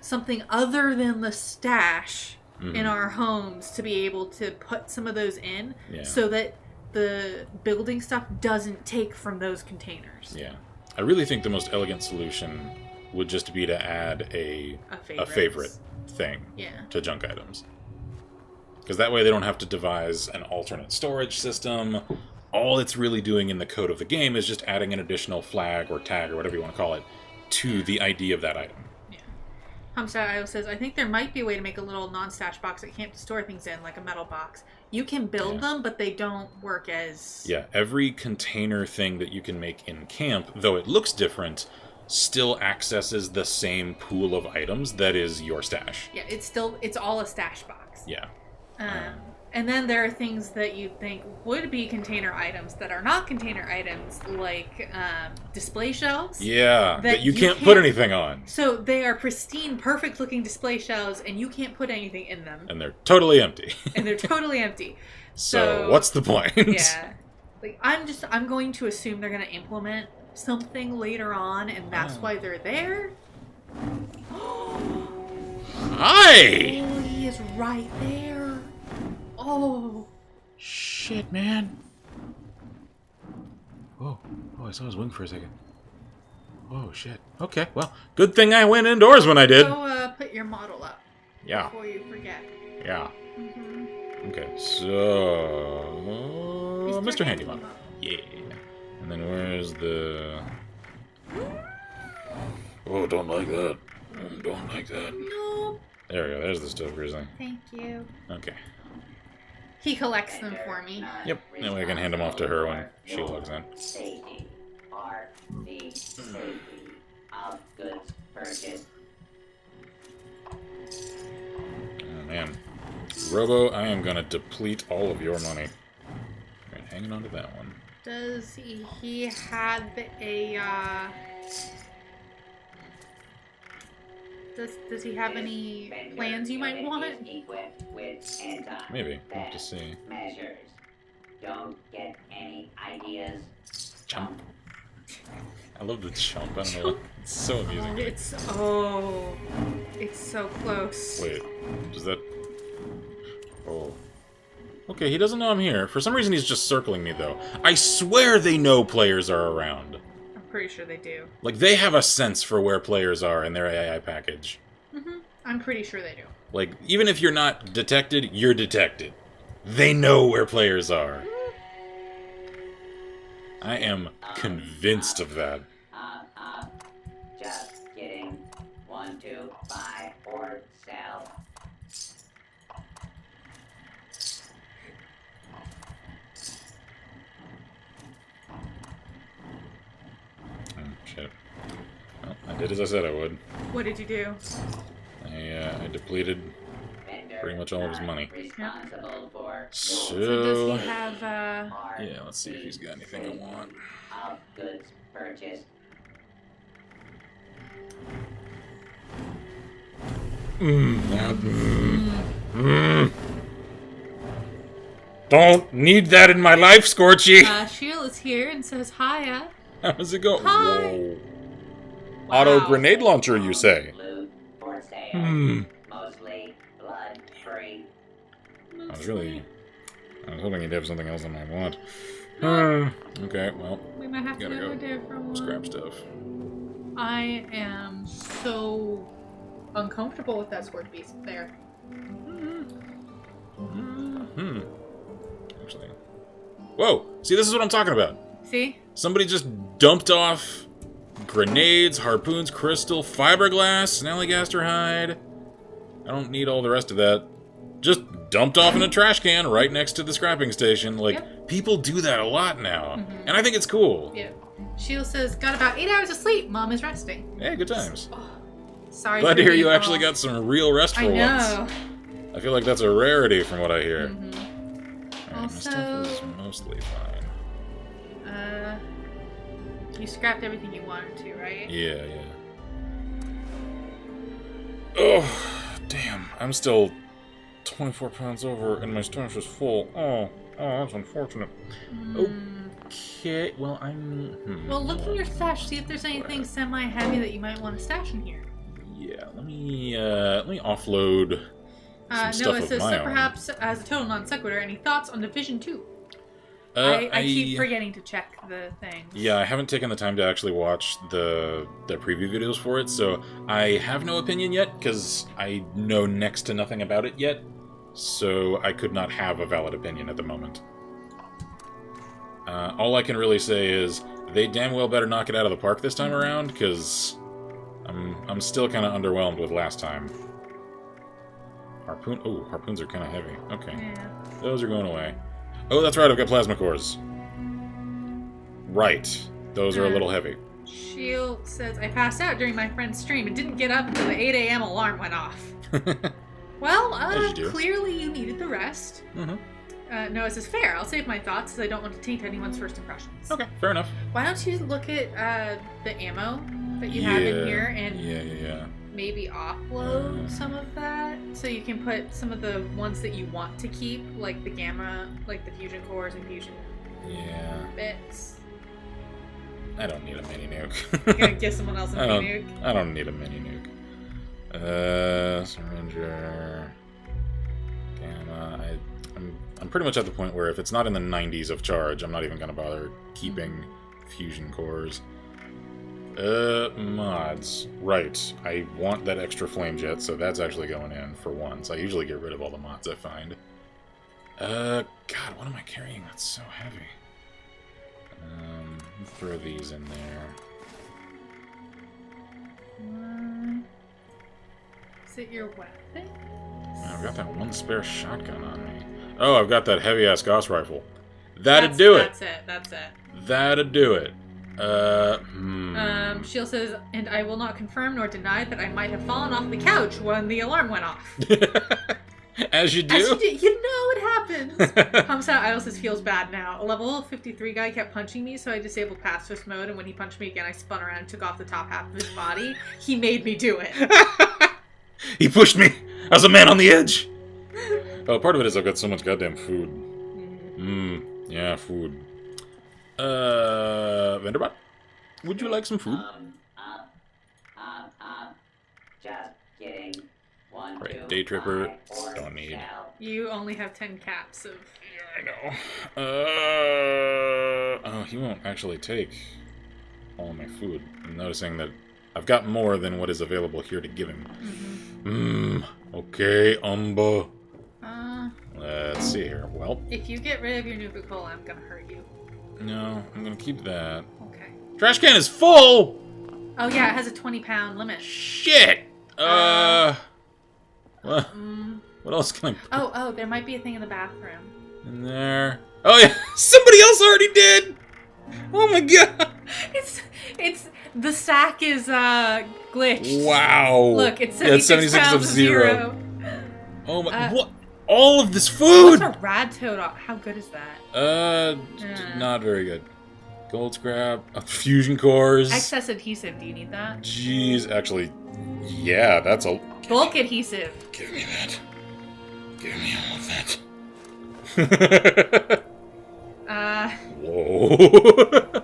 Speaker 2: something other than the stash in our homes to be able to put some of those in so that the building stuff doesn't take from those containers.
Speaker 1: Yeah. I really think the most elegant solution would just be to add a favorite thing to junk items. Because that way they don't have to devise an alternate storage system. All it's really doing in the code of the game is just adding an additional flag or tag or whatever you want to call it to the ID of that item.
Speaker 2: Yeah. Hamstad says, I think there might be a way to make a little non-stash box at camp to store things in, like a metal box. You can build them, but they don't work as... Yeah,
Speaker 1: every container thing that you can make in camp, though it looks different, still accesses the same pool of items that is your stash.
Speaker 2: Yeah, it's all a stash box.
Speaker 1: Yeah.
Speaker 2: And then there are things that you think would be container items that are not container items, like display shelves.
Speaker 1: Yeah, that you can't put anything on.
Speaker 2: So they are pristine, perfect-looking display shelves, and you can't put anything in them.
Speaker 1: And they're totally empty.
Speaker 2: So
Speaker 1: what's the point?
Speaker 2: Yeah. Like, I'm going to assume they're going to implement something later on, and that's why they're there.
Speaker 1: Hi!
Speaker 2: Oh, he is right there. Oh.
Speaker 1: Shit, man. Whoa. Oh, I saw his wing for a second. Oh, shit. Okay, well, good thing I went indoors when I did.
Speaker 2: Go put your model up.
Speaker 1: Yeah.
Speaker 2: Before you forget.
Speaker 1: Yeah. Okay, so... Mr. Handy Model. Yeah. And then where's the... Oh, don't like that. Don't like that.
Speaker 2: No.
Speaker 1: There we go. There's the stove grizzly.
Speaker 2: Thank you.
Speaker 1: Okay.
Speaker 2: He collects them for me.
Speaker 1: Yep. That way I can hand them off to her when she logs in.
Speaker 6: for the safety of goods purchased.
Speaker 1: Oh, man. Robo, I am gonna deplete all of your money. Alright, hanging on to that one.
Speaker 2: Does he have a, Does he have any plans you might want?
Speaker 1: Maybe. We'll have to see.
Speaker 6: Measures. Don't get any ideas.
Speaker 1: Chump. I love the chump. I don't know. It's so amusing.
Speaker 2: It's so close.
Speaker 1: Wait, does that... Oh. Okay, he doesn't know I'm here. For some reason, he's just circling me, though. I swear they know players are around.
Speaker 2: I'm pretty sure they do.
Speaker 1: Like, they have a sense for where players are in their AI package.
Speaker 2: Mm-hmm. I'm pretty sure they do.
Speaker 1: Like, even if you're not detected, you're detected. They know where players are. I am convinced of that.
Speaker 6: Just kidding. 1, 2, buy or sell.
Speaker 1: Oh, shit. Well, I did as I said I would.
Speaker 2: What did you do?
Speaker 1: I depleted pretty much all of his money.
Speaker 6: Responsible for
Speaker 2: So does he have,
Speaker 1: Yeah, let's see if he's got anything I want.
Speaker 6: of goods purchased.
Speaker 1: Don't need that in my life, Scorchy!
Speaker 2: Sheila's here and says hiya.
Speaker 1: How does it go?
Speaker 2: Hi.
Speaker 1: Whoa.
Speaker 2: Wow.
Speaker 1: Auto grenade launcher, you say?
Speaker 6: Loot for sale. Mostly blood free.
Speaker 1: I was hoping he'd have something else I might want. Okay, well,
Speaker 2: We might have to
Speaker 1: gotta
Speaker 2: go
Speaker 1: go.
Speaker 2: there for a while.
Speaker 1: Scrap stuff.
Speaker 2: I am so uncomfortable with that sword beast there.
Speaker 1: Actually. Whoa! See, this is what I'm talking about.
Speaker 2: See?
Speaker 1: Somebody just dumped off grenades, harpoons, crystal, fiberglass, an alligator hide. I don't need all the rest of that. Just dumped off in a trash can right next to the scrapping station. Like, people do that a lot now. And I think it's cool.
Speaker 2: Yeah. Sheila says, got about 8 hours of sleep. Mom is resting.
Speaker 1: Hey, good times.
Speaker 2: Oh, sorry.
Speaker 1: Glad
Speaker 2: for
Speaker 1: to hear
Speaker 2: being
Speaker 1: you actually
Speaker 2: off.
Speaker 1: got some real rest for
Speaker 2: I know.
Speaker 1: once. I feel like that's a rarity from what I hear. Alright, my stuff
Speaker 2: Also-
Speaker 1: is mostly fine.
Speaker 2: You scrapped everything you wanted to, right?
Speaker 1: Yeah. Oh, damn. I'm still 24 pounds over and my stomach is full. Oh, that's unfortunate. Okay, well,
Speaker 2: Well, look in your stash. See if there's anything semi-heavy that you might want to stash in here.
Speaker 1: Yeah, let me offload some stuff
Speaker 2: Noah
Speaker 1: of
Speaker 2: says,
Speaker 1: my
Speaker 2: so
Speaker 1: own.
Speaker 2: perhaps as a total non sequitur, any thoughts on Division 2?
Speaker 1: I
Speaker 2: keep forgetting to check the things.
Speaker 1: Yeah, I haven't taken the time to actually watch the preview videos for it, so I have no opinion yet, because I know next to nothing about it yet, so I could not have a valid opinion at the moment. All I can really say is, they damn well better knock it out of the park this time around, because I'm still kind of underwhelmed with last time. Harpoons are kind of heavy. Okay.
Speaker 2: Yeah.
Speaker 1: Those are going away. Oh, that's right, I've got plasma cores. Right. Those are a little heavy.
Speaker 2: Shield says, I passed out during my friend's stream and didn't get up until the 8 a.m. alarm went off. Well,
Speaker 1: As you do.
Speaker 2: clearly you needed the rest.
Speaker 1: Mm-hmm.
Speaker 2: Noah says, fair. I'll save my thoughts, as I don't want to taint anyone's first impressions.
Speaker 1: Okay, fair enough.
Speaker 2: Why don't you look at the ammo that you have in here and
Speaker 1: Yeah.
Speaker 2: maybe offload some of that, so you can put some of the ones that you want to keep, like the gamma, like the fusion cores and fusion bits.
Speaker 1: I don't need a mini nuke.
Speaker 2: You're gonna give someone else a
Speaker 1: I don't,
Speaker 2: nuke.
Speaker 1: I don't need a mini nuke. Syringer. Gamma. I'm pretty much at the point where if it's not in the 90s of charge, I'm not even gonna bother keeping fusion cores. Mods. Right. I want that extra flame jet, so that's actually going in for once. I usually get rid of all the mods I find. God, what am I carrying that's so heavy? Throw these in there.
Speaker 2: Is it your weapon?
Speaker 1: I've got that one spare shotgun on me. Oh, I've got that heavy-ass Gauss rifle. That'd do it.
Speaker 2: That's it.
Speaker 1: That'd do it.
Speaker 2: Shield says, and I will not confirm nor deny that I might have fallen off the couch when the alarm went off.
Speaker 1: As you do?
Speaker 2: As you do. You know it happens. Comes out, Idle says, feels bad now. A level 53 guy kept punching me, so I disabled pacifist mode, and when he punched me again, I spun around and took off the top half of his body. He made me do it.
Speaker 1: He pushed me! I was a man on the edge! Oh, part of it is I've got so much goddamn food. Yeah, food. Venderbot? Would you like some food?
Speaker 6: Just kidding. One,
Speaker 1: Right, Day Tripper. Don't need.
Speaker 2: You only have 10 caps of...
Speaker 1: Yeah, I know. Oh, he won't actually take all of my food. I'm noticing that I've got more than what is available here to give him. Okay, Umba. Let's see here. Well,
Speaker 2: if you get rid of your Nuka-Cola, I'm gonna hurt you.
Speaker 1: No, I'm gonna keep that.
Speaker 2: Okay.
Speaker 1: Trash can is full!
Speaker 2: Oh yeah, it has a 20-pound limit.
Speaker 1: Shit! What? What else can I put
Speaker 2: Oh, there might be a thing in the bathroom.
Speaker 1: in there? Oh yeah, somebody else already did! Oh my god!
Speaker 2: It's the sack is glitched.
Speaker 1: Wow!
Speaker 2: Look, it's 76 pounds of zero.
Speaker 1: Oh my, what? All of this food!
Speaker 2: What's a rad toad? How good is that?
Speaker 1: Not very good. Gold scrap, fusion cores.
Speaker 2: Excess adhesive, do you need that?
Speaker 1: Jeez, actually, yeah, that's a...
Speaker 2: Bulk adhesive.
Speaker 1: Give me that. Give me all of that. Whoa.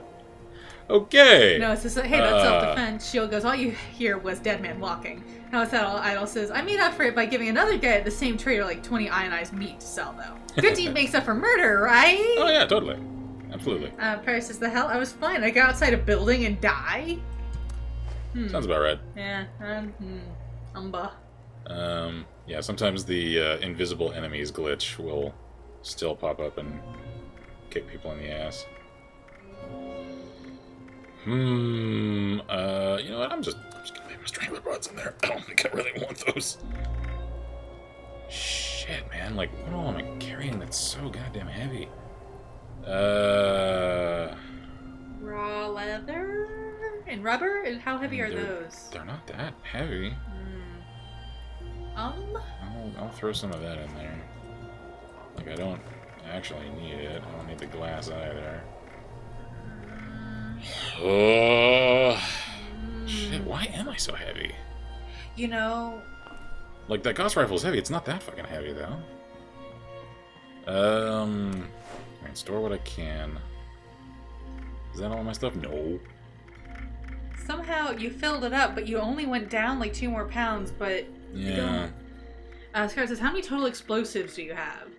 Speaker 1: Okay.
Speaker 2: No, it's just like, hey, that's self-defense. Shield goes, all you hear was dead man walking. Now it's that Idle says, I made up for it by giving another guy at the same trader like 20 ionized meat to sell, though. Good deed makes up for murder, right?
Speaker 1: Oh, yeah, totally. Absolutely.
Speaker 2: Paris says, the hell? I was fine. I got outside a building and die?
Speaker 1: Sounds about right.
Speaker 2: Yeah, umba.
Speaker 1: Yeah, sometimes the invisible enemies glitch will still pop up and kick people in the ass. You know what? I'm just gonna leave my strangler rods in there. I don't think I really want those. Shit, man. Like, what all am I carrying that's so goddamn heavy?
Speaker 2: Raw leather? And rubber? And how heavy are those?
Speaker 1: They're not that heavy. I'll throw some of that in there. Like, I don't actually need it. I don't need the glass either. Shit, why am I so heavy?
Speaker 2: You know...
Speaker 1: Like, that Gauss rifle is heavy. It's not that fucking heavy, though. Alright, store what I can. Is that all my stuff? No.
Speaker 2: Somehow you filled it up, but you only went down like 2 more pounds, but...
Speaker 1: Yeah.
Speaker 2: Scar says, how many total explosives do you have?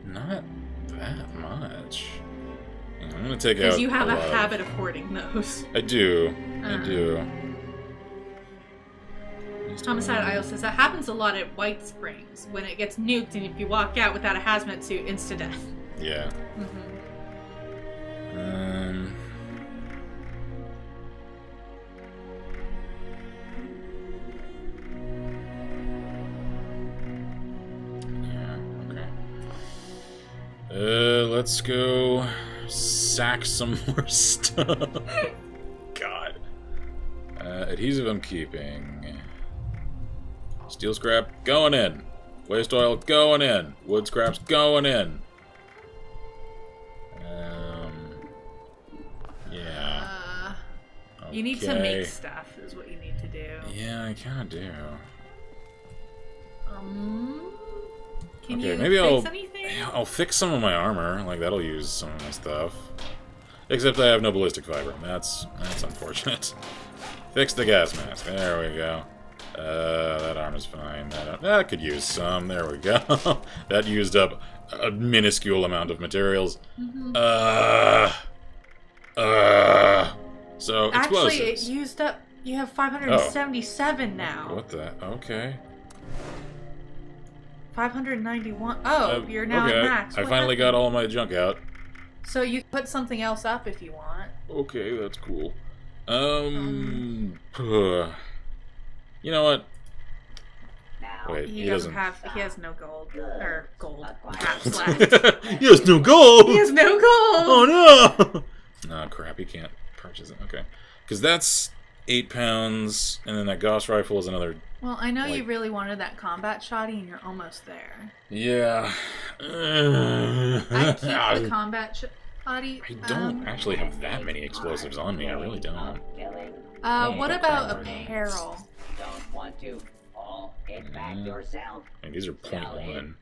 Speaker 1: Not that much. I'm gonna take out
Speaker 2: because you have a habit of hoarding those.
Speaker 1: I do. I do.
Speaker 2: Homicide Isle says that happens a lot at White Springs when it gets nuked, and if you walk out without a hazmat suit, insta death.
Speaker 1: Yeah. Yeah. Okay. Let's go sack some more stuff. God. Adhesive I'm keeping. Steel scrap going in. Waste oil going in. Wood scraps going in. Yeah.
Speaker 2: You need to make stuff is what you need to do.
Speaker 1: Yeah, I kinda do.
Speaker 2: Can you fix anything?
Speaker 1: I'll fix some of my armor. Like, that'll use some of my stuff. Except I have no ballistic fiber. That's unfortunate. Fix the gas mask. There we go. That armor's fine. That could use some. There we go. That used up a minuscule amount of materials. So, explosives.
Speaker 2: Actually, it used up... You have 577 now.
Speaker 1: What the... Okay.
Speaker 2: 591. Oh, you're now at max.
Speaker 1: I finally got all my junk out.
Speaker 2: So you put something else up if you want.
Speaker 1: Okay, that's cool. You know what? Wait,
Speaker 2: he doesn't have. He has no gold or gold caps
Speaker 1: left.
Speaker 2: left.
Speaker 1: He has no gold.
Speaker 2: He has no gold.
Speaker 1: Oh no! Oh, crap, you can't purchase it. Okay. Because that's 8 pounds, and then that Gauss rifle is another...
Speaker 2: Well, I know you really wanted that combat shoddy, and you're almost there.
Speaker 1: Yeah.
Speaker 2: I keep the combat shoddy.
Speaker 1: I don't actually have that many explosives on me. I really don't.
Speaker 2: What about apparel?
Speaker 6: Don't want to all get back yourself.
Speaker 1: And these are .1.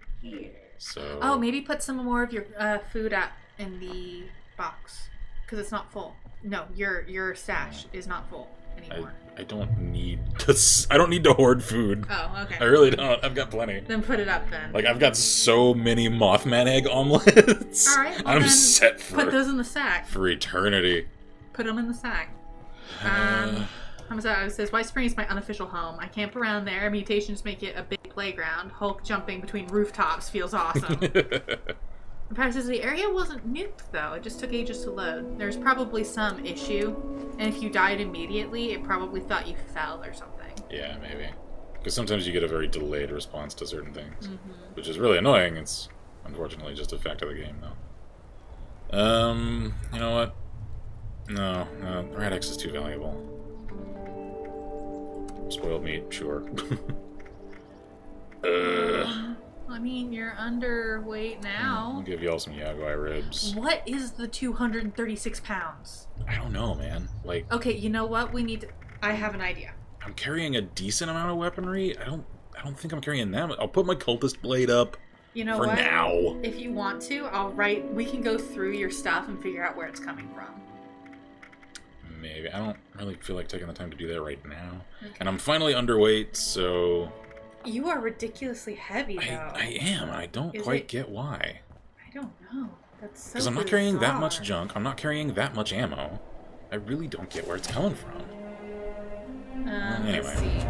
Speaker 1: So...
Speaker 2: Oh, maybe put some more of your food in the box. Because it's not full. No, your stash is not full anymore.
Speaker 1: I don't need to... I don't need to hoard food.
Speaker 2: Oh, okay.
Speaker 1: I really don't. I've got plenty.
Speaker 2: Then put it up then.
Speaker 1: Like, I've got so many Mothman egg omelets.
Speaker 2: Alright, well
Speaker 1: I'm
Speaker 2: then
Speaker 1: set for...
Speaker 2: put those in the sack.
Speaker 1: For eternity.
Speaker 2: Put them in the sack. It says, White Spring is my unofficial home. I camp around there. Mutations make it a big playground. Hulk jumping between rooftops feels awesome. Empire says the area wasn't nuked, though. It just took ages to load. There's probably some issue, and if you died immediately, it probably thought you fell or something.
Speaker 1: Yeah, maybe. Because sometimes you get a very delayed response to certain things, which is really annoying. It's unfortunately just a fact of the game, though. You know what? No, Radix is too valuable. Spoiled meat, sure.
Speaker 2: I mean, you're underweight now.
Speaker 1: I'll give y'all some Yagoi ribs.
Speaker 2: What is the 236 pounds?
Speaker 1: I don't know, man. Like...
Speaker 2: Okay, you know what? I have an idea.
Speaker 1: I'm carrying a decent amount of weaponry. I don't think I'm carrying that much. I'll put my cultist blade up.
Speaker 2: You know
Speaker 1: for
Speaker 2: what?
Speaker 1: now.
Speaker 2: If you want to, we can go through your stuff and figure out where it's coming from.
Speaker 1: Maybe. I don't really feel like taking the time to do that right now. Okay. And I'm finally underweight, so...
Speaker 2: You are ridiculously heavy, though.
Speaker 1: I am. I don't quite get why.
Speaker 2: I don't know. That's so
Speaker 1: Because I'm not carrying that much junk. I'm not carrying that much ammo. I really don't get where it's coming from. Anyway.
Speaker 2: Let's see.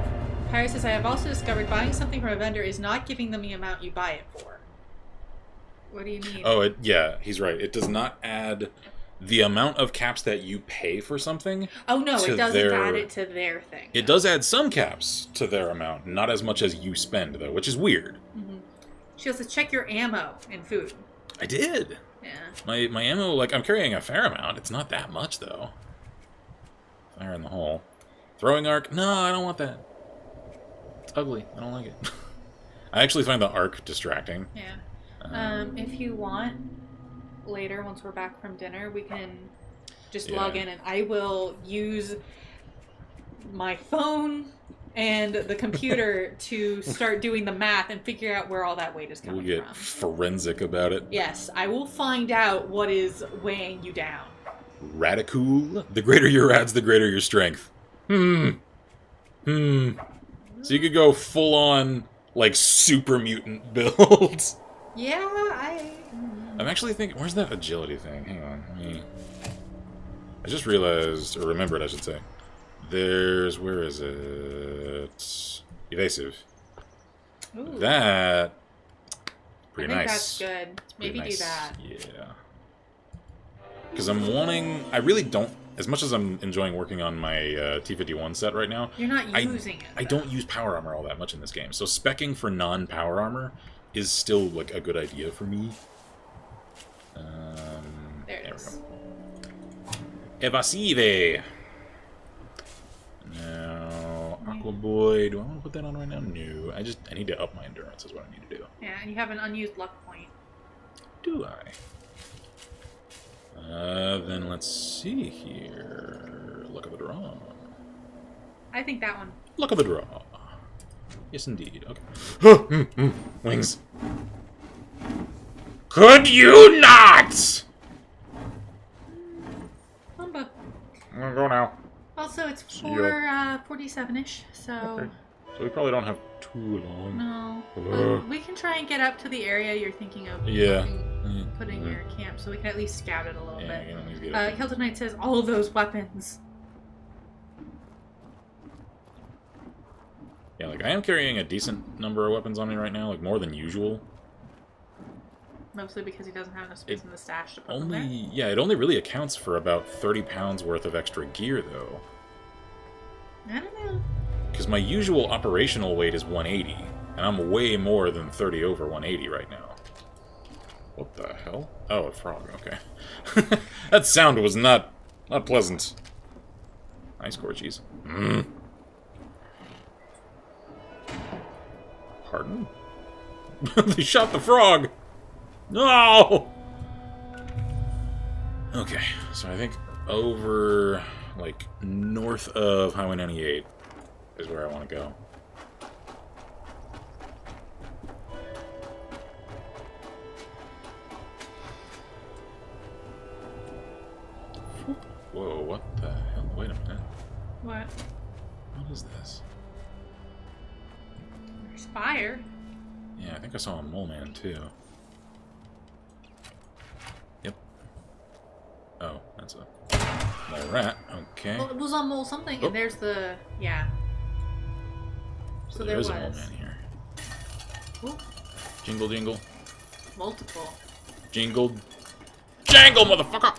Speaker 2: Pyre says, I have also discovered buying something from a vendor is not giving them the amount you buy it for. What do you mean?
Speaker 1: Oh, yeah, he's right. It does not add the amount of caps that you pay for something.
Speaker 2: Oh, no, it doesn't add it to their thing.
Speaker 1: It does add some caps to their amount, not as much as you spend, though, which is weird.
Speaker 2: She also check your ammo and food.
Speaker 1: I did.
Speaker 2: Yeah.
Speaker 1: My ammo, like, I'm carrying a fair amount. It's not that much, though. Fire in the hole. Throwing arc? No, I don't want that. It's ugly. I don't like it. I actually find the arc distracting.
Speaker 2: Yeah. If you want, later, once we're back from dinner, we can just log in and I will use my phone and the computer to start doing the math and figure out where all that weight is coming from.
Speaker 1: We'll get forensic about it.
Speaker 2: Yes, I will find out what is weighing you down.
Speaker 1: Radicool. The greater your rads, the greater your strength. So you could go full on, like, super mutant builds.
Speaker 2: Yeah,
Speaker 1: I'm actually thinking, where's that agility thing? Hang on, I just realized, or remembered, I should say. Where is it? Evasive.
Speaker 2: Ooh.
Speaker 1: That, pretty nice.
Speaker 2: That's good. Maybe do that.
Speaker 1: Yeah. Because I really don't, as much as I'm enjoying working on my T-51 set right now.
Speaker 2: You're not using it.
Speaker 1: I don't use power armor all that much in this game. So speccing for non-power armor is still, like, a good idea for me.
Speaker 2: There it is.
Speaker 1: Evasive. Now, Aqua Boy. Do I want to put that on right now? No. I need to up my endurance is what I need to do.
Speaker 2: Yeah, and you have an unused luck point.
Speaker 1: Do I? Then let's see here. Luck of the draw.
Speaker 2: I think that one.
Speaker 1: Luck of the draw. Yes, indeed. Okay. Wings. Could you not?
Speaker 2: Humba.
Speaker 1: I'm gonna go now.
Speaker 2: Also, it's 47-ish, so...
Speaker 1: Okay. So we probably don't have too long.
Speaker 2: No. We can try and get up to the area you're thinking of putting your camp, so we can at least scout it a little bit. Hilton Knight says, all of those weapons.
Speaker 1: Yeah, like, I am carrying a decent number of weapons on me right now, like, more than usual.
Speaker 2: Mostly because he doesn't have enough space in the stash to put them there?
Speaker 1: Yeah, it only really accounts for about 30 pounds worth of extra gear, though.
Speaker 2: I don't know.
Speaker 1: Because my usual operational weight is 180, and I'm way more than 30 over 180 right now. What the hell? Oh, a frog, okay. That sound was not pleasant. Nice Scorchies. Pardon? They shot the frog! No! Okay, so I think over, like, north of Highway 98 is where I want to go. Whoa, what the hell? Wait a minute.
Speaker 2: What?
Speaker 1: What is this?
Speaker 2: There's fire.
Speaker 1: Yeah, I think I saw a mole man, too. Yep. Oh, that's a mole rat. Okay.
Speaker 2: Well, it was on mole something,
Speaker 1: Oh.
Speaker 2: and there's the... Yeah. So there
Speaker 1: is
Speaker 2: was.
Speaker 1: a mole man here.
Speaker 2: Ooh,
Speaker 1: Jingle, jingle.
Speaker 2: multiple.
Speaker 1: Jingle. Jangle, motherfucker!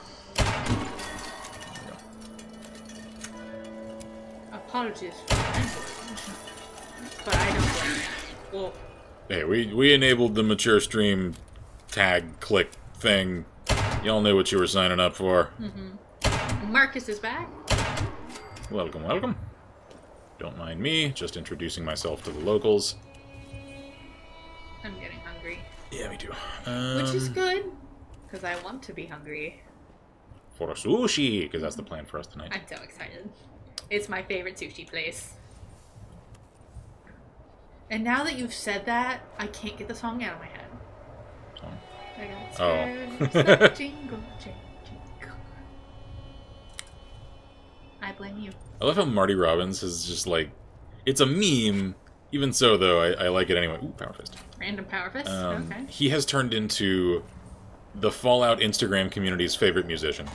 Speaker 2: Apologies for the but I don't blame you. Well,
Speaker 1: Hey, we enabled the mature stream tag click thing. Y'all knew what you were signing up for.
Speaker 2: Marcus is back.
Speaker 1: Welcome, welcome. Don't mind me, just introducing myself to the locals.
Speaker 2: I'm getting hungry.
Speaker 1: Yeah, me too.
Speaker 2: Which is good, because I want to be hungry.
Speaker 1: For sushi, because that's the plan for us tonight.
Speaker 2: I'm so excited. It's my favorite sushi place. And now that you've said that, I can't get the song out of my head.
Speaker 1: Song?
Speaker 2: I got
Speaker 1: Oh.
Speaker 2: spurs that jingle, jingle. I blame you.
Speaker 1: I love how Marty Robbins is just like... It's a meme. Even so, though, I like it anyway. Ooh, Power Fist.
Speaker 2: Random power fist? Okay.
Speaker 1: He has turned into the Fallout Instagram community's favorite musician.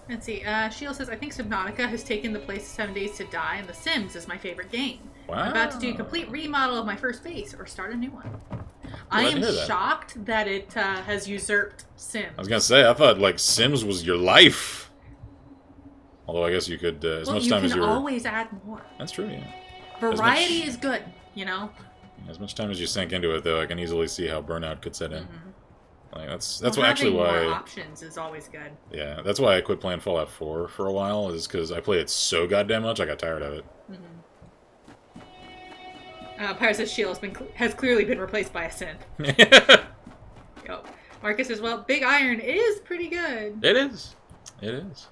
Speaker 2: Let's see. Sheila says, I think Subnautica has taken the place of 7 Days to Die, and The Sims is my favorite game.
Speaker 1: Wow.
Speaker 2: I'm about to do a complete remodel of my first base, or start a new one. I
Speaker 1: Glad to
Speaker 2: am
Speaker 1: hear that.
Speaker 2: shocked that it has usurped Sims.
Speaker 1: I was gonna say, I thought, like, Sims was your life. Although I guess you could, as much time as you
Speaker 2: you
Speaker 1: were...
Speaker 2: can always add more.
Speaker 1: That's true, yeah.
Speaker 2: Variety is good, you know?
Speaker 1: As much time as you sink into it, though, I can easily see how burnout could set in. Like, that's
Speaker 2: Well,
Speaker 1: what actually
Speaker 2: having more
Speaker 1: why...
Speaker 2: options is always good.
Speaker 1: Yeah, that's why I quit playing Fallout 4 for a while, is because I played it so goddamn much, I got tired of it.
Speaker 2: Pyro says Sheila has clearly been replaced by a synth. Yo. Marcus says, well, Big Iron is pretty good.
Speaker 1: It is. It is.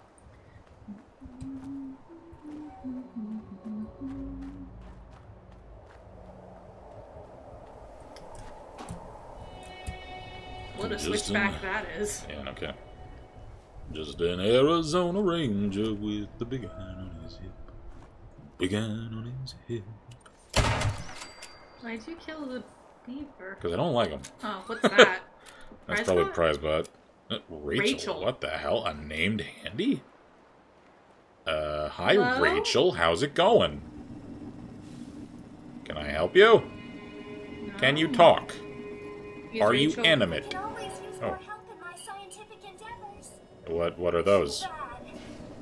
Speaker 2: What a
Speaker 1: Just
Speaker 2: switchback that is.
Speaker 1: Yeah, no kidding. Just an Arizona Ranger with the big iron on his hip. Big iron on his hip.
Speaker 2: Why'd you kill the beaver?
Speaker 1: Because I don't like him.
Speaker 2: Oh, what's that?
Speaker 1: That's
Speaker 2: Prize
Speaker 1: probably
Speaker 2: bot?
Speaker 1: prize bot. Rachel.
Speaker 2: Rachel.
Speaker 1: What the hell? A named handy? Hi
Speaker 2: Hello?
Speaker 1: Rachel. How's it going? Can I help you? Can you talk?
Speaker 2: Is
Speaker 1: Are you
Speaker 2: Rachel-
Speaker 1: animate?
Speaker 7: I can always use
Speaker 1: Oh.
Speaker 7: more help in my scientific endeavors.
Speaker 1: What are those?
Speaker 7: Too bad.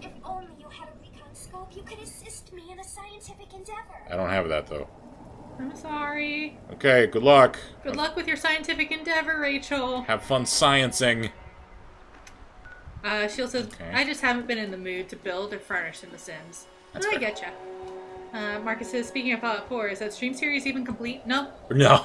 Speaker 7: If only you had a recon scope, you could assist me in a scientific endeavor.
Speaker 1: I don't have that though.
Speaker 2: I'm sorry.
Speaker 1: Okay, good luck.
Speaker 2: Good luck with your scientific endeavor, Rachel.
Speaker 1: Have fun sciencing.
Speaker 2: Sheila says,
Speaker 1: Okay.
Speaker 2: I just haven't been in the mood to build or furnish in The Sims.
Speaker 1: That's
Speaker 2: I
Speaker 1: fair.
Speaker 2: get ya. Marcus says, speaking of Fallout 4, is that stream series even complete? No.
Speaker 1: No.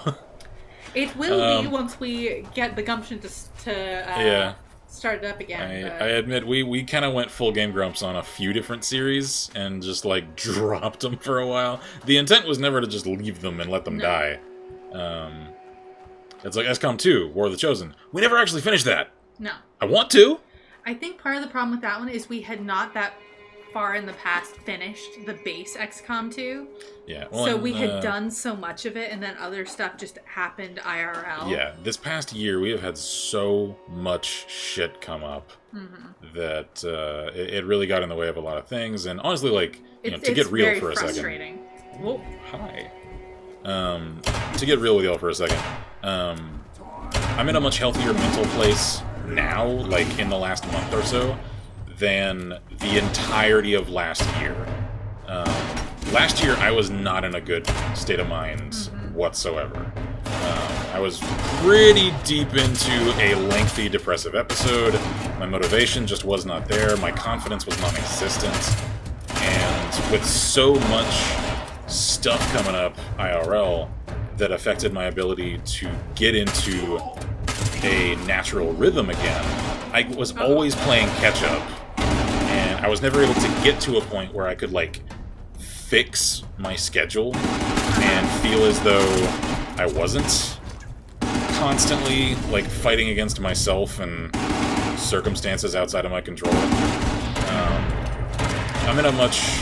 Speaker 2: It will be once we get the gumption to
Speaker 1: Yeah.
Speaker 2: start it up again.
Speaker 1: I admit we kind of went full Game Grumps on a few different series and just like dropped them for a while. The intent was never to just leave them and let them die. It's like XCOM 2, War of the Chosen. We never actually finished that.
Speaker 2: No.
Speaker 1: I want to.
Speaker 2: I think part of the problem with that one is we had not that far in the past finished the base XCOM 2.
Speaker 1: Yeah.
Speaker 2: So we had done so much of it, and then other stuff just happened IRL.
Speaker 1: Yeah, this past year we have had so much shit come up that it really got in the way of a lot of things. And honestly, like, to get real
Speaker 2: very
Speaker 1: for a second.
Speaker 2: frustrating. Whoa.
Speaker 1: Hi. To get real with y'all for a second, I'm in a much healthier mental place now, like in the last month or so, than the entirety of last year. Last year, I was not in a good state of mind whatsoever. I was pretty deep into a lengthy depressive episode. My motivation just was not there. My confidence was non-existent. And with so much stuff coming up IRL that affected my ability to get into a natural rhythm again, I was always playing catch-up. And I was never able to get to a point where I could, like, fix my schedule and feel as though I wasn't constantly, like, fighting against myself and circumstances outside of my control. I'm in a much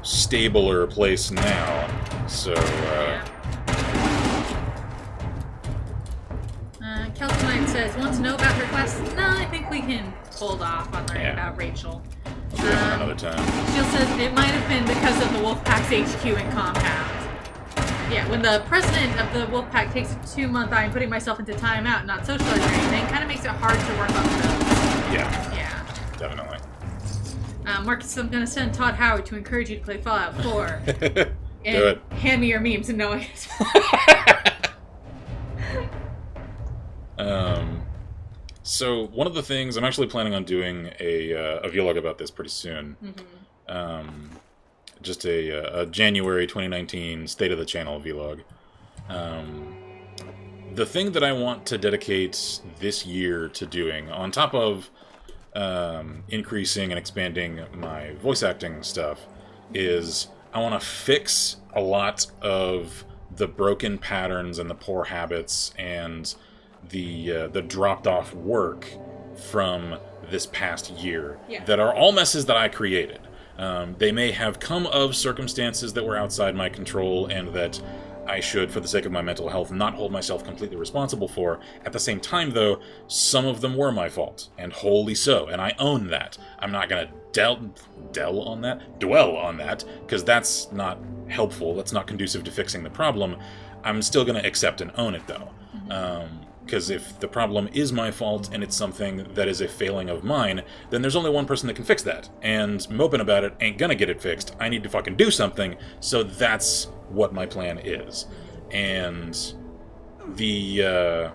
Speaker 1: stabler place now, so,
Speaker 2: Keltonite says, want to know about her quest? No, I think we can hold off on learning about Rachel.
Speaker 1: Another time.
Speaker 2: Jill says it might have been because of the Wolfpack's HQ and compound. Yeah, when the president of the Wolfpack takes a 2-month, I'm putting myself into timeout, not socializing or anything, kind of makes it hard to work on those.
Speaker 1: Yeah, definitely.
Speaker 2: Marcus, I'm going to send Todd Howard to encourage you to play Fallout 4.
Speaker 1: Do it.
Speaker 2: Hand me your memes and know it.
Speaker 1: So one of the things, I'm actually planning on doing a vlog about this pretty soon. Just a January 2019 State of the Channel vlog. The thing that I want to dedicate this year to doing, on top of increasing and expanding my voice acting stuff, is I want to fix a lot of the broken patterns and the poor habits and the dropped off work from this past year that are all messes that I created. They may have come of circumstances that were outside my control and that I should, for the sake of my mental health, not hold myself completely responsible for. At the same time, though, some of them were my fault, and wholly so, and I own that. I'm not going to dwell on that, because that's not helpful, that's not conducive to fixing the problem. I'm still going to accept and own it, though. Because if the problem is my fault and it's something that is a failing of mine, then there's only one person that can fix that. And moping about it ain't gonna get it fixed. I need to fucking do something, so that's what my plan is. And the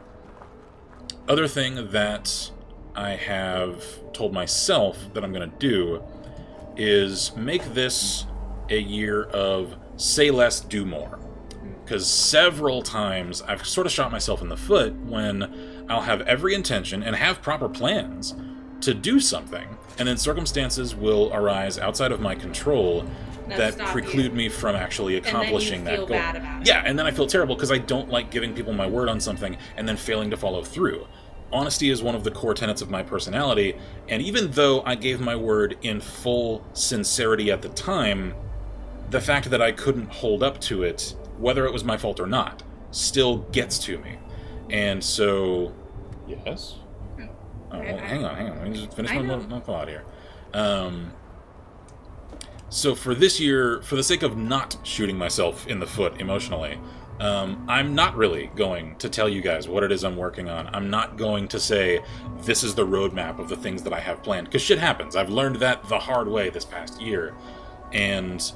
Speaker 1: other thing that I have told myself that I'm gonna do is make this a year of say less, do more. Because several times I've sort of shot myself in the foot when I'll have every intention and have proper plans to do something, and then circumstances will arise outside of my control that preclude me from actually accomplishing that goal.
Speaker 2: Bad about it.
Speaker 1: Yeah, and then I feel terrible because I don't like giving people my word on something and then failing to follow through. Honesty is one of the core tenets of my personality, and even though I gave my word in full sincerity at the time, the fact that I couldn't hold up to it, whether it was my fault or not, still gets to me. And so... Yes? Oh, well, hang on. Let me just finish my thought here. So for this year, for the sake of not shooting myself in the foot emotionally, I'm not really going to tell you guys what it is I'm working on. I'm not going to say, this is the roadmap of the things that I have planned, because shit happens. I've learned that the hard way this past year. And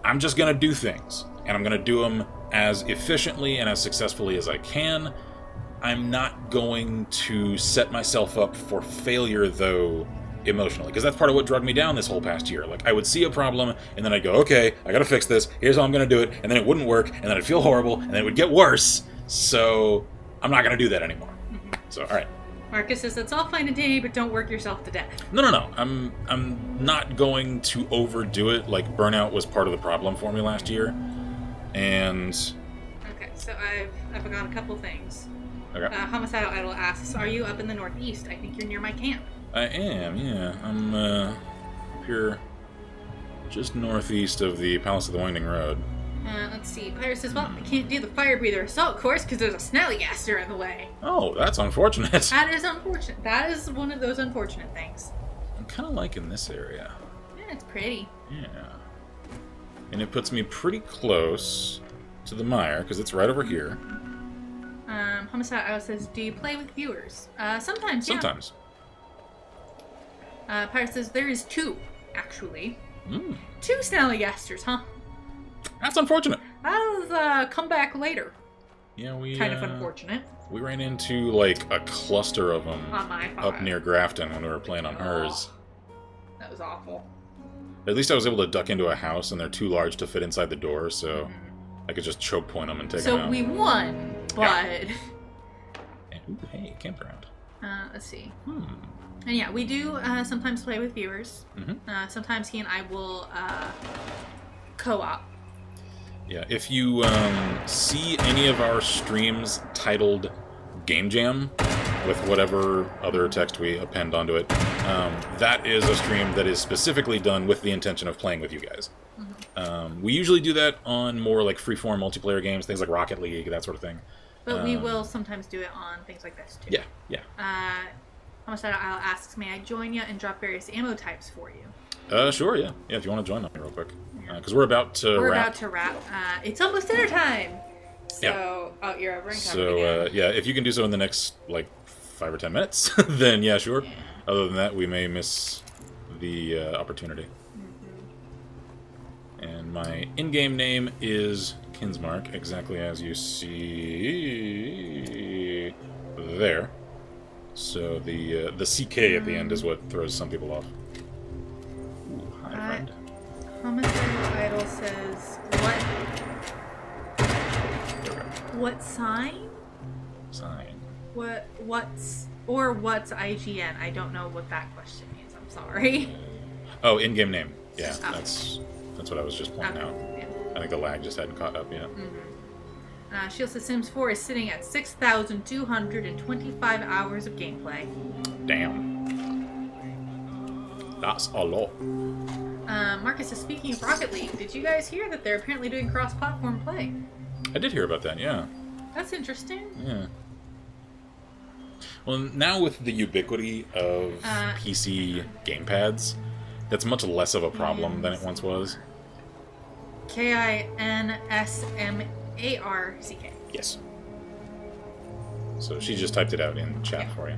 Speaker 1: I'm just going to do things. And I'm going to do them as efficiently and as successfully as I can. I'm not going to set myself up for failure, though, emotionally, because that's part of what drugged me down this whole past year. Like, I would see a problem, and then I'd go, okay, I gotta fix this, here's how I'm gonna do it, and then it wouldn't work, and then I'd feel horrible, and then it would get worse, so I'm not gonna do that anymore. So, alright.
Speaker 2: Marcus says, that's all fine and dandy, but don't work yourself to death.
Speaker 1: No. I'm not going to overdo it. Like, burnout was part of the problem for me last year, and...
Speaker 2: Okay, so I've forgotten a couple things.
Speaker 1: Okay.
Speaker 2: Homicidal Idol asks, are you up in the northeast? I think you're near my camp.
Speaker 1: I am, yeah. I'm up here just northeast of the Palace of the Winding Road.
Speaker 2: Let's see. Pirate says, well, I can't do the fire breather assault course because there's a snallygaster in the way.
Speaker 1: Oh, that's unfortunate.
Speaker 2: That is unfortunate. That is one of those unfortunate things.
Speaker 1: I'm kind of liking this area.
Speaker 2: Yeah, it's pretty.
Speaker 1: Yeah. And it puts me pretty close to the mire, because it's right over here.
Speaker 2: Homicide Idol says, do you play with viewers? Sometimes, yeah.
Speaker 1: Sometimes.
Speaker 2: Pirate says, there is 2, actually.
Speaker 1: 2
Speaker 2: snallygasters, huh?
Speaker 1: That's unfortunate.
Speaker 2: That'll come back later.
Speaker 1: Yeah, we
Speaker 2: kind of unfortunate.
Speaker 1: We ran into like a cluster of them
Speaker 2: on my
Speaker 1: up near Grafton when we were playing on hers.
Speaker 2: That was awful.
Speaker 1: At least I was able to duck into a house, and they're too large to fit inside the door, so I could just choke point them and take them out.
Speaker 2: So we won, but...
Speaker 1: Yeah. And, ooh, hey, campground.
Speaker 2: Let's see. And yeah, we do sometimes play with viewers. Sometimes he and I will co-op.
Speaker 1: Yeah, if you see any of our streams titled Game Jam, with whatever other text we append onto it, that is a stream that is specifically done with the intention of playing with you guys. We usually do that on more like freeform multiplayer games, things like Rocket League, that sort of thing.
Speaker 2: But we will sometimes do it on things like this, too.
Speaker 1: Yeah.
Speaker 2: Homicide Isle asks, may I join you and drop various ammo types for you?
Speaker 1: Sure, yeah. Yeah, if you want to join me real quick. Because we're about to wrap.
Speaker 2: It's almost dinner time! So, you're over in company now.
Speaker 1: Yeah, if you can do so in the next, like, 5 or 10 minutes, then yeah, sure. Yeah. Other than that, we may miss the opportunity. And my in-game name is Kinsmark, exactly as you see there. So the CK at the end is what throws some people off. Ooh, hi, friend.
Speaker 2: Homicide Idol says, what sign?
Speaker 1: Sign.
Speaker 2: What's IGN? I don't know what that question means. I'm sorry.
Speaker 1: Oh, in-game name. Yeah, that's what I was just pointing out. Yeah. I think the lag just hadn't caught up yet.
Speaker 2: Shield says Sims 4 is sitting at 6,225 hours of gameplay.
Speaker 1: Damn. That's a lot.
Speaker 2: Marcus is speaking of Rocket League. Did you guys hear that they're apparently doing cross-platform play?
Speaker 1: I did hear about that, yeah.
Speaker 2: That's interesting.
Speaker 1: Yeah. Well, now with the ubiquity of PC gamepads, that's much less of a problem than it once was.
Speaker 2: Kinsmarck.
Speaker 1: Yes. So she just typed it out in chat for you.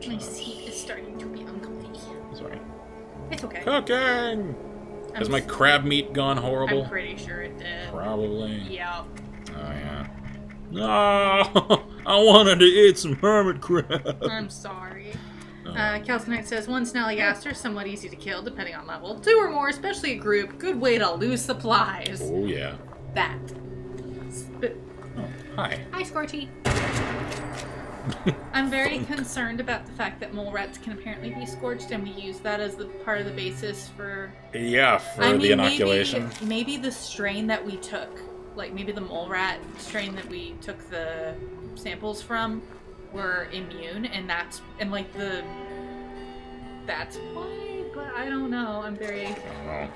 Speaker 2: My seat is starting to be uncomfy.
Speaker 1: Sorry.
Speaker 2: It's okay.
Speaker 1: Cooking! Has my crab meat gone horrible?
Speaker 2: I'm pretty sure it did.
Speaker 1: Probably.
Speaker 2: Yep.
Speaker 1: Oh, yeah. No! I wanted to eat some hermit crab.
Speaker 2: I'm sorry. Calcinite says, one Snallygaster, somewhat easy to kill, depending on level. 2 or more, especially a group, good way to lose supplies.
Speaker 1: Oh, yeah.
Speaker 2: That.
Speaker 1: Oh, hi.
Speaker 2: Hi, Scorchy. I'm very concerned about the fact that mole rats can apparently be scorched, and we use that as the part of the basis for...
Speaker 1: Yeah, the inoculation.
Speaker 2: Maybe the strain that we took, like maybe the mole rat strain that we took the samples from, were immune, and that's why, but I don't know. I'm very...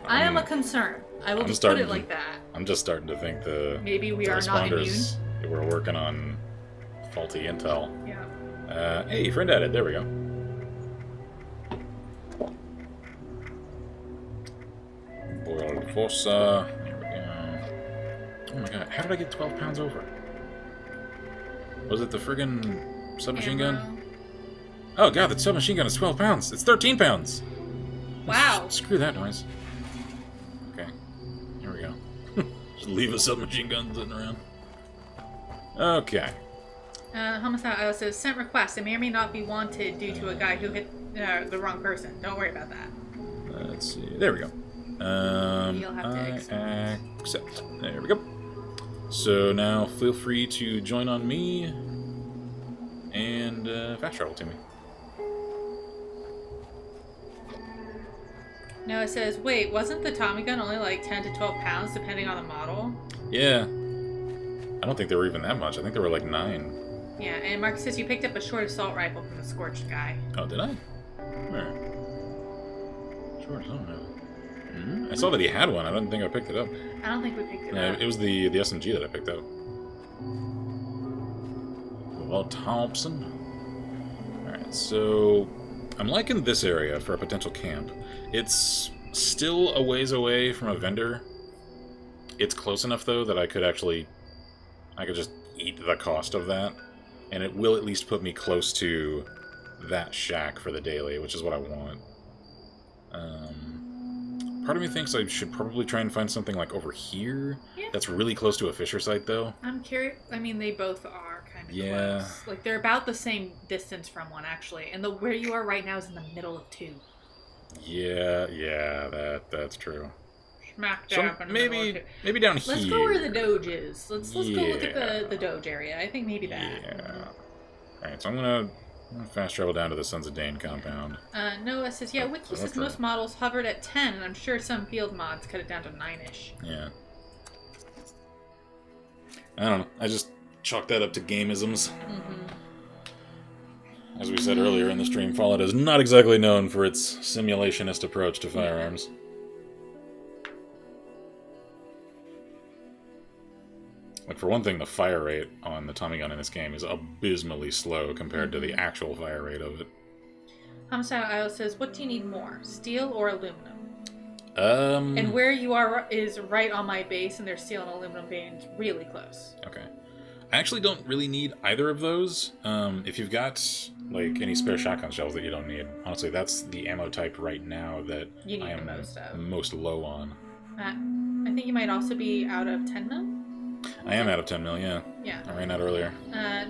Speaker 2: I am a concern. I will just put it like that.
Speaker 1: I'm just starting to think
Speaker 2: maybe we are not immune.
Speaker 1: We're working on faulty intel.
Speaker 2: Yeah.
Speaker 1: Hey, friend added. There we go. Boiled fossa. There we go. Oh my god, how did I get 12 pounds over? Was it the friggin' submachine gun? Oh god, the submachine gun is 12 pounds. It's 13 pounds.
Speaker 2: Wow.
Speaker 1: Screw that noise. Okay. Here we go. Just leave a submachine gun sitting around. Okay.
Speaker 2: Homicide Isle says, sent request. It may or may not be wanted due to a guy who hit the wrong person. Don't worry about that.
Speaker 1: Let's see. There we go.
Speaker 2: You'll have to
Speaker 1: accept. There we go. So now feel free to join on me and fast travel to me.
Speaker 2: No, it says, wait, wasn't the Tommy gun only like 10 to 12 pounds depending on the model?
Speaker 1: Yeah. I don't think they were even that much. I think they were like 9.
Speaker 2: Yeah, and Mark says you picked up a short assault rifle from the Scorched guy.
Speaker 1: Oh, did I? Where? Short assault rifle. I saw that he had one. I don't think I picked it up.
Speaker 2: I don't think we picked it up.
Speaker 1: Yeah, it was the SMG that I picked up. Well, Thompson. Alright, so I'm liking this area for a potential camp. It's still a ways away from a vendor. It's close enough, though, that I could just eat the cost of that. And it will at least put me close to that shack for the daily, which is what I want. Part of me thinks I should probably try and find something like over here. Yeah. That's really close to a Fisher site, though.
Speaker 2: I'm curious. I mean, they both are kind of close. Like, they're about the same distance from one, actually. And where you are right now is in the middle of two.
Speaker 1: Yeah, that's true.
Speaker 2: Smack dab in the middle of two.
Speaker 1: Maybe down here.
Speaker 2: Let's go where the Doge is. Let's go look at the Doge area. I think maybe that.
Speaker 1: Yeah. Alright, so I'm gonna fast travel down to the Sons of Dane compound.
Speaker 2: Noah says, yeah, Wiki says most models hovered at 10, and I'm sure some field mods cut it down to 9-ish.
Speaker 1: Yeah. I don't know. I just chalk that up to gameisms. As we said earlier in the stream, Fallout is not exactly known for its simulationist approach to firearms. Like, for one thing, the fire rate on the Tommy gun in this game is abysmally slow compared to the actual fire rate of it.
Speaker 2: Homicide Isle says, what do you need more, steel or aluminum?
Speaker 1: And
Speaker 2: where you are is right on my base, and there's steel and aluminum veins really close.
Speaker 1: Okay. I actually don't really need either of those. If you've got, like, any spare shotgun shells that you don't need, honestly, that's the ammo type right now that
Speaker 2: you need
Speaker 1: I am
Speaker 2: the
Speaker 1: most low on.
Speaker 2: I think you might also be out of 10 mil?
Speaker 1: I am out of 10 mil, yeah.
Speaker 2: Yeah.
Speaker 1: I ran out earlier.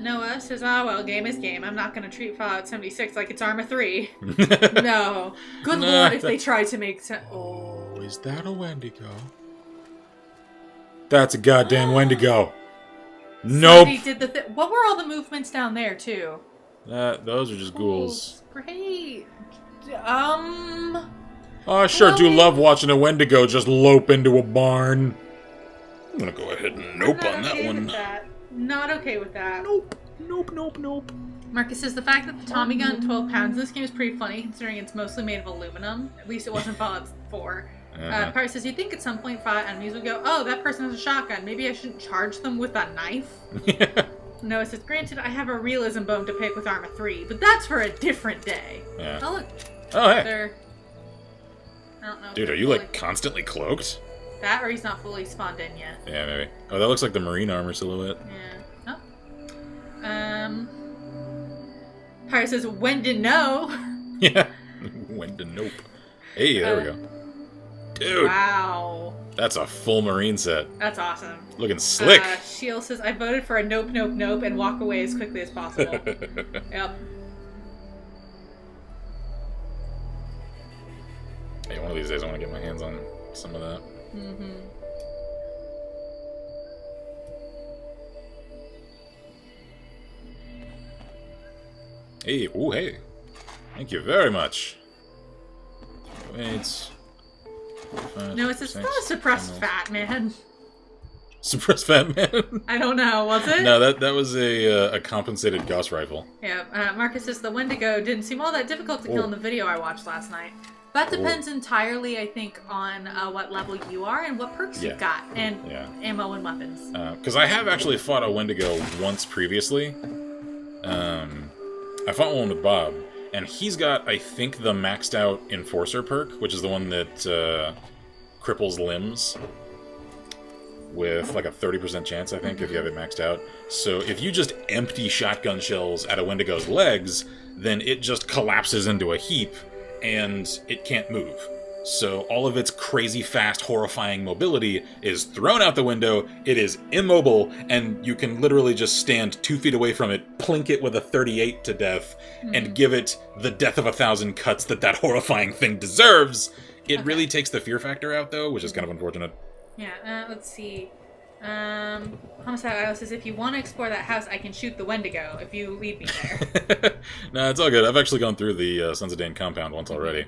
Speaker 2: Noah says, well, game is game. I'm not going to treat Fallout 76 like it's Arma 3. No. Good lord if they tried to make...
Speaker 1: Oh, is that a Wendigo? That's a goddamn Wendigo. Nope.
Speaker 2: Did what were all the movements down there, too?
Speaker 1: Those are just ghouls.
Speaker 2: Great.
Speaker 1: I sure do love watching a Wendigo just lope into a barn. I'm gonna go ahead and nope on that one.
Speaker 2: Not okay with that.
Speaker 1: Nope.
Speaker 2: Marcus says the fact that the Tommy gun 12 pounds in this game is pretty funny considering it's mostly made of aluminum. At least it wasn't Fallout 4. Parry says, you'd think at some point Fallout enemies would go, oh, that person has a shotgun. Maybe I shouldn't charge them with a knife? Noah says, granted, I have a realism bone to pick with Arma 3, but that's for a different day.
Speaker 1: Yeah.
Speaker 2: Oh, look.
Speaker 1: Oh, hey.
Speaker 2: I don't know.
Speaker 1: Dude, are you, like, constantly cloaked?
Speaker 2: That, or he's not fully spawned in yet.
Speaker 1: Yeah, maybe. Oh, that looks like the marine armor silhouette.
Speaker 2: Yeah. Oh. Pyre says, when to know?
Speaker 1: Yeah. When to nope. Hey, there we go. Dude.
Speaker 2: Wow.
Speaker 1: That's a full marine set.
Speaker 2: That's awesome.
Speaker 1: Looking slick.
Speaker 2: Shield says, I voted for a nope, and walk away as quickly as possible. Yep.
Speaker 1: Hey, one of these days I want to get my hands on some of that. Hey, ooh, hey. Thank you very much. Wait.
Speaker 2: No, it's not a suppressed fat man.
Speaker 1: Suppressed fat man?
Speaker 2: I don't know, was it?
Speaker 1: No, that was a compensated Gauss rifle.
Speaker 2: Yeah, Marcus says the Wendigo didn't seem all that difficult to kill in the video I watched last night. That depends entirely, I think, on what level you are and what perks you've got, and ammo and weapons.
Speaker 1: Because I have actually fought a Wendigo once previously. I fought one with Bob, and he's got, I think, the maxed out Enforcer perk, which is the one that cripples limbs with like a 30% chance, I think, if you have it maxed out. So if you just empty shotgun shells at a Wendigo's legs, then it just collapses into a heap, and it can't move. So all of its crazy fast, horrifying mobility is thrown out the window, it is immobile, and you can literally just stand 2 feet away from it, plink it with a 38 to death, and give it the death of 1,000 cuts that horrifying thing deserves. It really takes the fear factor out, though, which is kind of unfortunate.
Speaker 2: Yeah, let's see. Homicide Isle says, if you want to explore that house, I can shoot the Wendigo if you lead me there.
Speaker 1: No, it's all good. I've actually gone through the Sons of Dane compound once already.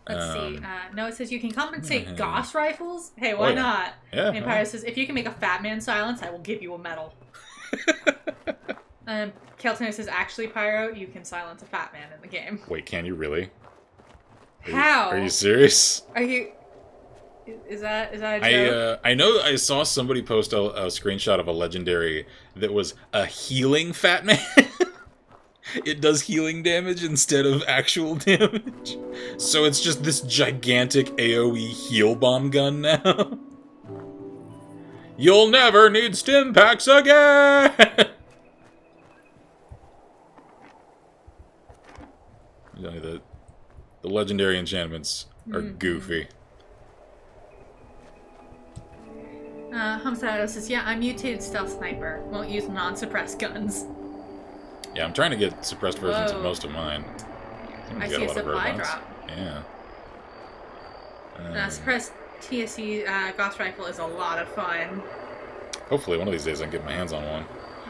Speaker 2: Let's see. No, it says you can compensate Gauss rifles. Hey, why not?
Speaker 1: Yeah.
Speaker 2: And Pyro says, if you can make a fat man silence, I will give you a medal. Kelton says, actually, Pyro, you can silence a fat man in the game.
Speaker 1: Wait, can you really?
Speaker 2: How?
Speaker 1: Are you serious?
Speaker 2: Are you... Is that a joke?
Speaker 1: I know I saw somebody post a screenshot of a legendary that was a healing fat man. It does healing damage instead of actual damage. So it's just this gigantic AoE heal bomb gun now. You'll never need stim packs again! The legendary enchantments are goofy.
Speaker 2: Homestead says, yeah, I'm mutated stealth sniper. Won't use non-suppressed guns.
Speaker 1: Yeah, I'm trying to get suppressed versions of most of mine.
Speaker 2: I see a supply drop.
Speaker 1: Yeah.
Speaker 2: Suppressed TSE Gauss rifle is a lot of fun.
Speaker 1: Hopefully one of these days I can get my hands on one.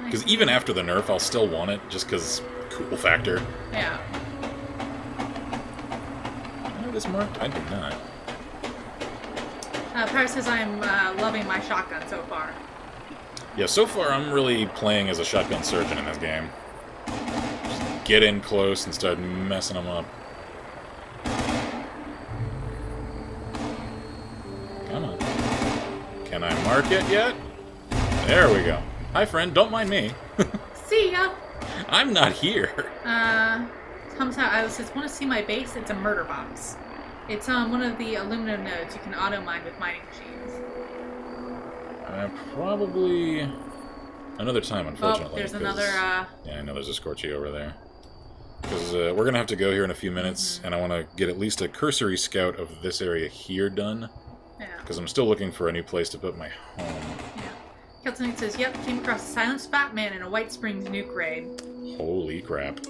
Speaker 1: Because even after the nerf, I'll still want it, just because cool factor.
Speaker 2: Yeah.
Speaker 1: I know this marked? I do not.
Speaker 2: Paris says I'm loving my shotgun so far.
Speaker 1: Yeah, so far I'm really playing as a shotgun surgeon in this game. Just get in close and start messing them up. Come on. Can I mark it yet? There we go. Hi, friend. Don't mind me.
Speaker 2: See ya!
Speaker 1: I'm not here.
Speaker 2: Comes out. I says, want to see my base? It's a murder box. It's on one of the aluminum nodes. You can auto mine with mining machines.
Speaker 1: Probably another time, unfortunately.
Speaker 2: Oh, there's another.
Speaker 1: Yeah, I know there's a Scorchy over there. Because we're gonna have to go here in a few minutes, and I want to get at least a cursory scout of this area here done.
Speaker 2: Yeah.
Speaker 1: Because I'm still looking for a new place to put my home.
Speaker 2: Yeah. Kelton says, yep, came across a silenced Batman in a White Springs nuke raid.
Speaker 1: Holy crap.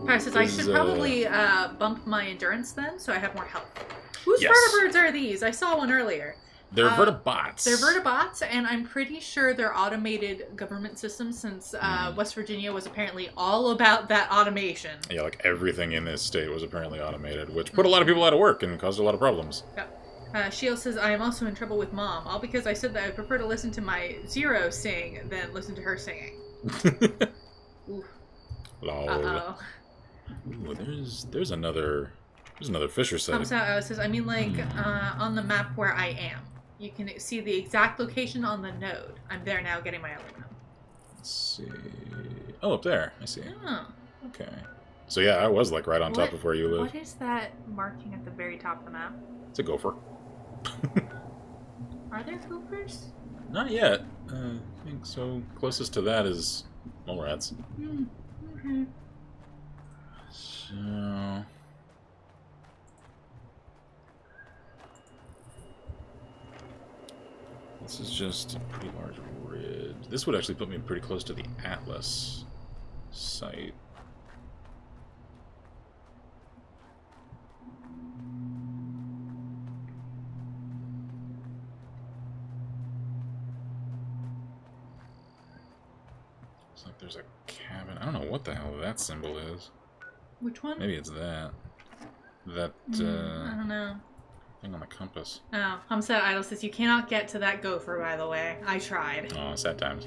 Speaker 2: Paris says, I should probably bump my endurance then, so I have more health. Whose
Speaker 1: Yes.
Speaker 2: vertibirds are these? I saw one earlier.
Speaker 1: They're vertibots.
Speaker 2: They're vertibots, and I'm pretty sure they're automated government systems since West Virginia was apparently all about that automation.
Speaker 1: Yeah, like everything in this state was apparently automated, which put a lot of people out of work and caused a lot of problems.
Speaker 2: Yep. Shield says, I am also in trouble with Mom, all because I said that I prefer to listen to my Zero sing than listen to her singing. Ooh.
Speaker 1: Lol.
Speaker 2: Uh-oh.
Speaker 1: Ooh, there's another Fisher site.
Speaker 2: Comes out, says, I mean, like, on the map where I am. You can see the exact location on the node. I'm there now getting my aluminum.
Speaker 1: Let's see. Oh, up there. I see.
Speaker 2: Oh.
Speaker 1: Okay. So yeah, I was like right on top of where you live.
Speaker 2: What is that marking at the very top of the map?
Speaker 1: It's a gopher.
Speaker 2: Are there gophers?
Speaker 1: Not yet. I think so. Closest to that is mole rats.
Speaker 2: Mm-hmm.
Speaker 1: So... This is just a pretty large ridge. This would actually put me pretty close to the Atlas site. Looks like there's a cabin. I don't know what the hell that symbol is.
Speaker 2: Which one?
Speaker 1: Maybe it's that. I
Speaker 2: don't know.
Speaker 1: Thing on the compass.
Speaker 2: Oh, Homestead Idol says, you cannot get to that gopher, by the way. I tried.
Speaker 1: Oh, sad times.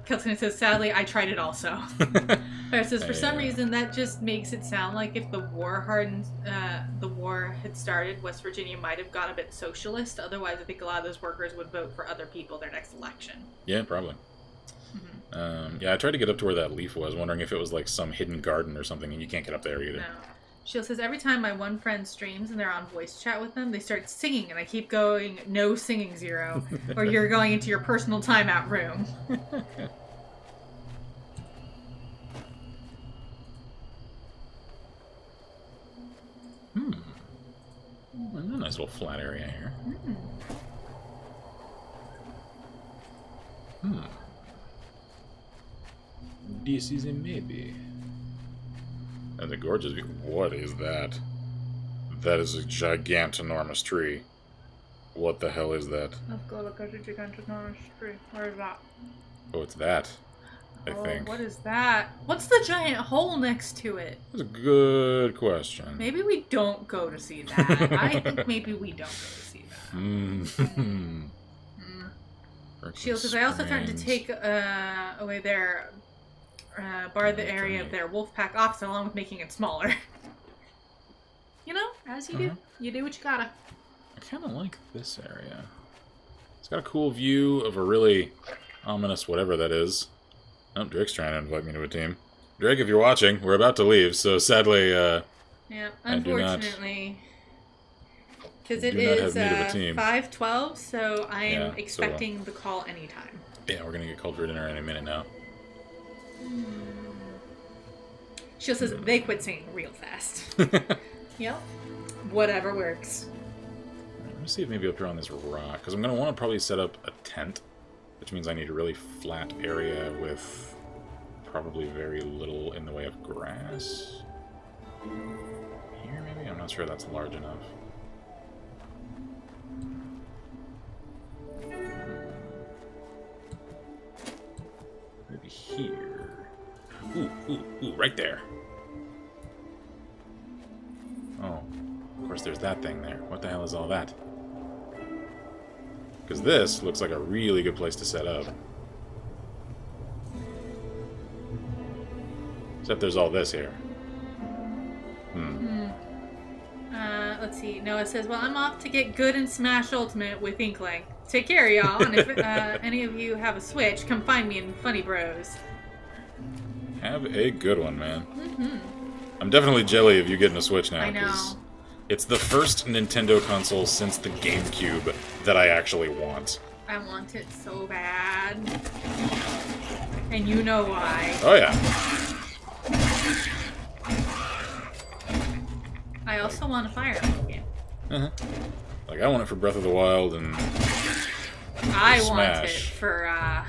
Speaker 2: Kelton says, sadly, I tried it also. It says, for some reason, that just makes it sound like if the war had started, West Virginia might have gone a bit socialist. Otherwise, I think a lot of those workers would vote for other people their next election.
Speaker 1: Yeah, probably. Mm-hmm. Yeah, I tried to get up to where that leaf was, wondering if it was like some hidden garden or something, and you can't get up there either.
Speaker 2: No. Shield says, every time my one friend streams and they're on voice chat with them, they start singing, and I keep going, no singing, Zero, or you're going into your personal timeout room.
Speaker 1: A nice little flat area here. This is a maybe. And the gorgeous view. What is that? That is a gigantinormous tree. What the hell is that?
Speaker 2: Let's go look at the gigantinormous tree. Where is that?
Speaker 1: Oh, it's that. I think.
Speaker 2: What is that? What's the giant hole next to it?
Speaker 1: That's a good question.
Speaker 2: Maybe we don't go to see that. I think maybe we don't go to see that. Shield says, I also threatened to take away their bar the area of their Wolfpack office along with making it smaller. You know, as you do. You do what you gotta.
Speaker 1: I kind of like this area. It's got a cool view of a really ominous whatever that is. Oh, Drake's trying to invite me to a team. Drake, if you're watching, we're about to leave, so sadly,
Speaker 2: yeah, unfortunately. Because it is 5:12, so I am expecting the call anytime.
Speaker 1: Yeah, we're gonna get called for dinner in a minute now.
Speaker 2: She says they quit singing real fast. Yep. Whatever works.
Speaker 1: me see if maybe up here on this rock, because I'm going to want to probably set up a tent, which means I need a really flat area with probably very little in the way of grass. Here, maybe? I'm not sure that's large enough. Maybe here. Ooh, right there. Oh, of course there's that thing there. What the hell is all that? Because this looks like a really good place to set up. Except there's all this here.
Speaker 2: Let's see. Noah says, well, I'm off to get good and Smash Ultimate with Inkling. Take care, y'all. And if any of you have a Switch, come find me in Funny Bros.
Speaker 1: Have a good one, man. I'm definitely jelly of you getting a Switch now.
Speaker 2: I know.
Speaker 1: It's the first Nintendo console since the GameCube that I actually want.
Speaker 2: I want it so bad. And you know why.
Speaker 1: Oh, yeah.
Speaker 2: I also want a Fire Emblem game.
Speaker 1: Like, I want it for Breath of the Wild and
Speaker 2: I
Speaker 1: Smash.
Speaker 2: want it for,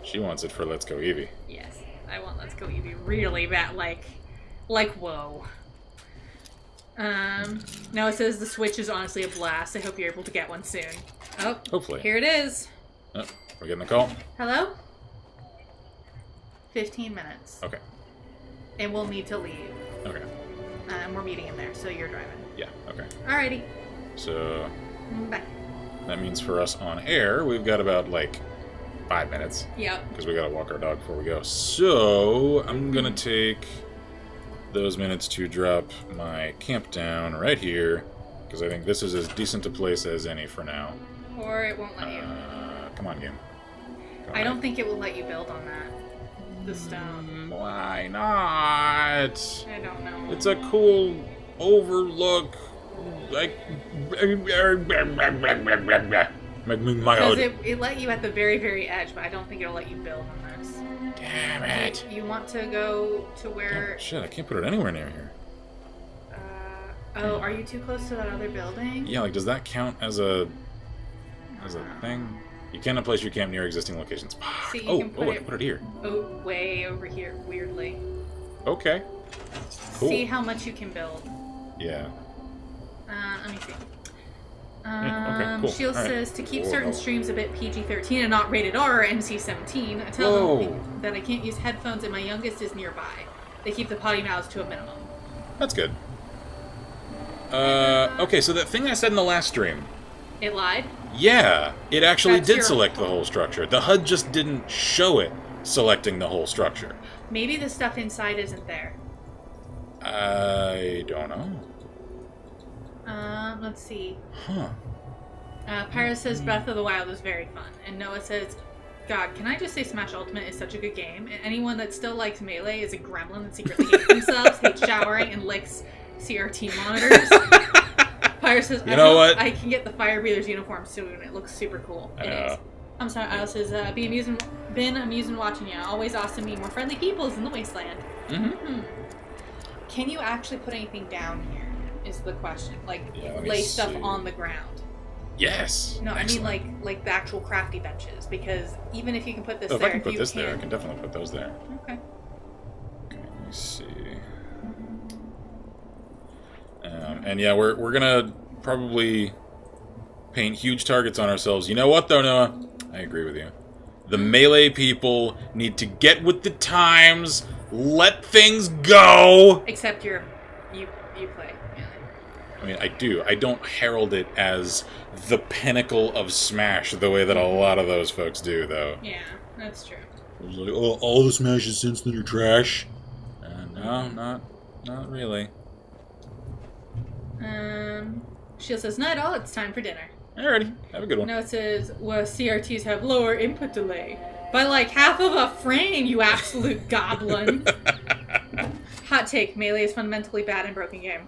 Speaker 1: She wants it for Let's Go Eevee.
Speaker 2: Yes, I want Let's Go Eevee really bad, like whoa. Now it says the Switch is honestly a blast. I hope you're able to get one soon. Oh,
Speaker 1: hopefully.
Speaker 2: Here it is.
Speaker 1: Oh, we're getting a call.
Speaker 2: Hello? 15 minutes.
Speaker 1: Okay.
Speaker 2: And we'll need to leave.
Speaker 1: Okay.
Speaker 2: We're meeting in there, so you're driving.
Speaker 1: Yeah, okay.
Speaker 2: Alrighty.
Speaker 1: So,
Speaker 2: Bye.
Speaker 1: that means for us on air, we've got about, like, 5 minutes.
Speaker 2: Yep.
Speaker 1: Because we gotta walk our dog before we go. So, I'm gonna take those minutes to drop my camp down right here. Because I think this is as decent a place as any for now.
Speaker 2: Or it won't let you.
Speaker 1: Come on, game.
Speaker 2: I don't think it will let you build on that. The stone.
Speaker 1: Why not?
Speaker 2: I don't know.
Speaker 1: It's a cool overlook. Like,
Speaker 2: because it let you at the very, very edge, but I don't think it'll let you build on this.
Speaker 1: Damn it!
Speaker 2: You want to go to where?
Speaker 1: Oh, shit, I can't put it anywhere near here.
Speaker 2: Oh, are you too close to that other building?
Speaker 1: Yeah, like, does that count as a thing? You cannot place your camp near existing locations.
Speaker 2: See, you
Speaker 1: I
Speaker 2: can
Speaker 1: can put it here.
Speaker 2: Oh, way over here, weirdly.
Speaker 1: Okay. Cool.
Speaker 2: See how much you can build.
Speaker 1: Yeah.
Speaker 2: Let me see.
Speaker 1: Okay, cool.
Speaker 2: Shield
Speaker 1: All right.
Speaker 2: says to keep certain streams a bit PG-13 and not rated R or MC-17. I tell them that I can't use headphones and my youngest is nearby. They keep the potty mouths to a minimum.
Speaker 1: That's good. Okay, so that thing I said in the last stream.
Speaker 2: It lied?
Speaker 1: Yeah, it actually
Speaker 2: That's
Speaker 1: did select the whole structure. The HUD just didn't show it selecting the whole structure.
Speaker 2: Maybe the stuff inside isn't there.
Speaker 1: I don't know.
Speaker 2: Let's see.
Speaker 1: Huh.
Speaker 2: Pyra says Breath of the Wild was very fun. And Noah says, God, can I just say Smash Ultimate is such a good game? And anyone that still likes Melee is a gremlin that secretly hates themselves, hates showering, and licks CRT monitors. Pyra says,
Speaker 1: you know what?
Speaker 2: I can get the Fire Breather's uniform soon. It looks super cool. It is. I'm sorry, Alice says, been amusing watching you. Always awesome meeting more friendly peoples in the wasteland. Can you actually put anything down here? Is the question. Like, lay stuff on the ground.
Speaker 1: Yes.
Speaker 2: No,
Speaker 1: excellent.
Speaker 2: I mean like the actual crafty benches, because even if you can put this
Speaker 1: if
Speaker 2: there,
Speaker 1: I can put this there, I can definitely put those there.
Speaker 2: Okay.
Speaker 1: Okay, let me see. And yeah, we're gonna probably paint huge targets on ourselves. You know what though, Noah? I agree with you. The Melee people need to get with the times, let things go.
Speaker 2: Except you play.
Speaker 1: I mean, I do. I don't herald it as the pinnacle of Smash the way that a lot of those folks do, though.
Speaker 2: Yeah, that's true.
Speaker 1: It was like, oh, all the Smashes since then are trash. No, not really.
Speaker 2: Shield says, not at all, it's time for dinner.
Speaker 1: Alrighty, have a good one.
Speaker 2: No, it says, well, CRTs have lower input delay. By like half of a frame, you absolute goblin. Hot take, Melee is fundamentally bad and broken game.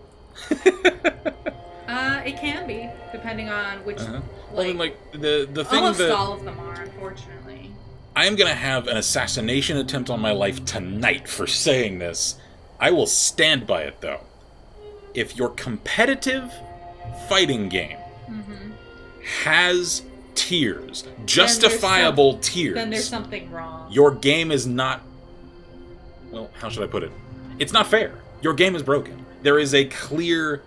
Speaker 2: It can be, depending on which.
Speaker 1: Well, I mean, like the thing
Speaker 2: almost
Speaker 1: that
Speaker 2: all of them are, unfortunately.
Speaker 1: I am gonna have an assassination attempt on my life tonight for saying this. I will stand by it, though. if your competitive fighting game has tiers, justifiable tiers,
Speaker 2: then there's something wrong.
Speaker 1: Your game is not... Well, how should I put it? It's not fair. Your game is broken. There is a clear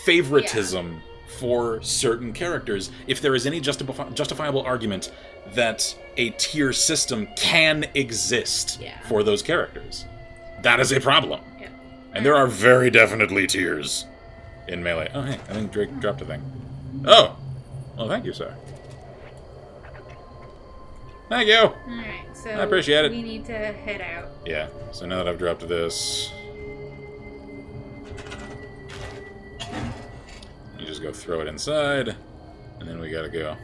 Speaker 1: favoritism for certain characters. If there is any justifiable argument that a tier system can exist for those characters, that is a problem. Yeah. And there are very definitely tiers in Melee. Oh, hey, I think Drake dropped a thing. Oh! Well, thank you, sir. Thank you!
Speaker 2: Alright, so
Speaker 1: I appreciate it.
Speaker 2: We need to head out.
Speaker 1: Yeah, so now that I've dropped this... You just go throw it inside, and then we gotta go.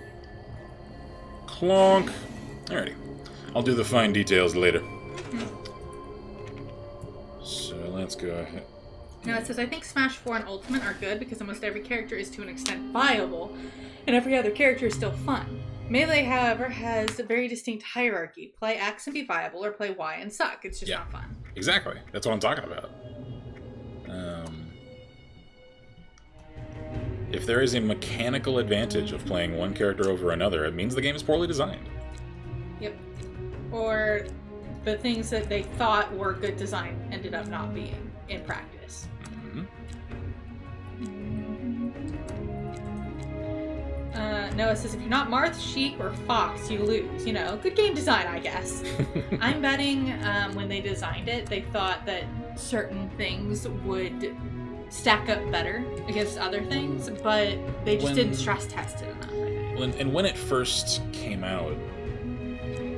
Speaker 1: Clonk! Alrighty. I'll do the fine details later. So let's go ahead.
Speaker 2: Now it says, I think Smash 4 and Ultimate are good because almost every character is to an extent viable, and every other character is still fun. Melee, however, has a very distinct hierarchy. Play X and be viable, or play Y and suck. It's just not fun.
Speaker 1: Exactly. That's what I'm talking about. If there is a mechanical advantage of playing one character over another, it means the game is poorly designed.
Speaker 2: Yep. Or the things that they thought were good design ended up not being in practice. Noah says, if you're not Marth, Sheik, or Fox, you lose. You know, good game design, I guess. I'm betting when they designed it, they thought that certain things would stack up better against other things, but they just didn't stress test it enough, I think.
Speaker 1: When it first came out,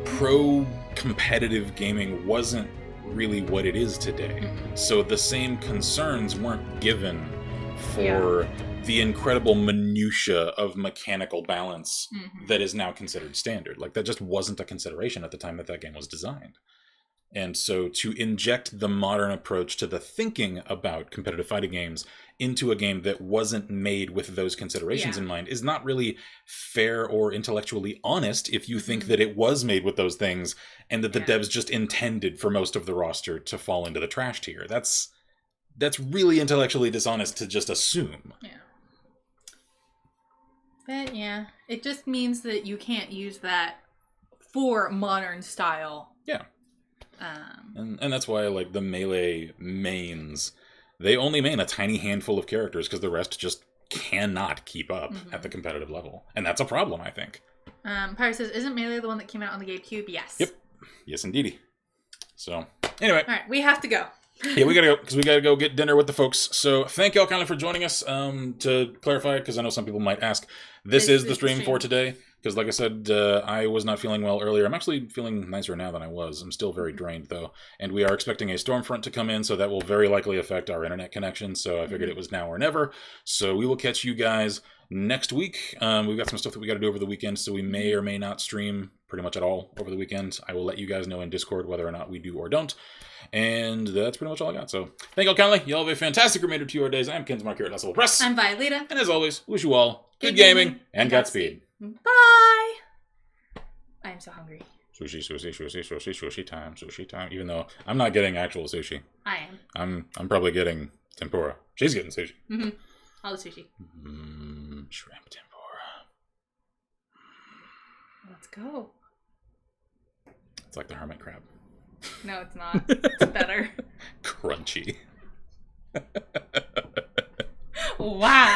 Speaker 1: pro competitive gaming wasn't really what it is today. So the same concerns weren't given for the incredible minutia of mechanical balance that is now considered standard. Like, that just wasn't a consideration at the time that that game was designed. And so to inject the modern approach to the thinking about competitive fighting games into a game that wasn't made with those considerations in mind is not really fair or intellectually honest if you think that it was made with those things and that the devs just intended for most of the roster to fall into the trash tier. That's really intellectually dishonest to just assume.
Speaker 2: Yeah. But yeah, it just means that you can't use that for modern style.
Speaker 1: Yeah. And that's why, like, the Melee mains, they only main a tiny handful of characters because the rest just cannot keep up at the competitive level. And that's a problem, I think.
Speaker 2: Pyro says, isn't Melee the one that came out on the GameCube? Yes.
Speaker 1: Yep. Yes, indeedy. So, anyway.
Speaker 2: All right, we have to go.
Speaker 1: Yeah, we gotta go, because we gotta go get dinner with the folks. So, thank y'all kindly for joining us. To clarify, because I know some people might ask, this is the stream for today. Because, like I said, I was not feeling well earlier. I'm actually feeling nicer now than I was. I'm still very drained, though. And we are expecting a storm front to come in, so that will very likely affect our internet connection. So I figured it was now or never. So we will catch you guys next week. We've got some stuff that we got to do over the weekend, so we may or may not stream pretty much at all over the weekend. I will let you guys know in Discord whether or not we do or don't. And that's pretty much all I got. So thank y'all kindly. Y'all have a fantastic remainder to your days. I'm Ken's Mark here at Last Level Press.
Speaker 2: I'm Violeta.
Speaker 1: And as always, wish you all good gaming and Godspeed.
Speaker 2: Bye! I am so hungry.
Speaker 1: Sushi, sushi, sushi, sushi, sushi time. Even though I'm not getting actual sushi.
Speaker 2: I am.
Speaker 1: I'm probably getting tempura. She's getting sushi.
Speaker 2: All the sushi.
Speaker 1: Shrimp tempura.
Speaker 2: Let's go.
Speaker 1: It's like the hermit crab.
Speaker 2: No, it's not. It's better.
Speaker 1: Crunchy.
Speaker 2: Wow.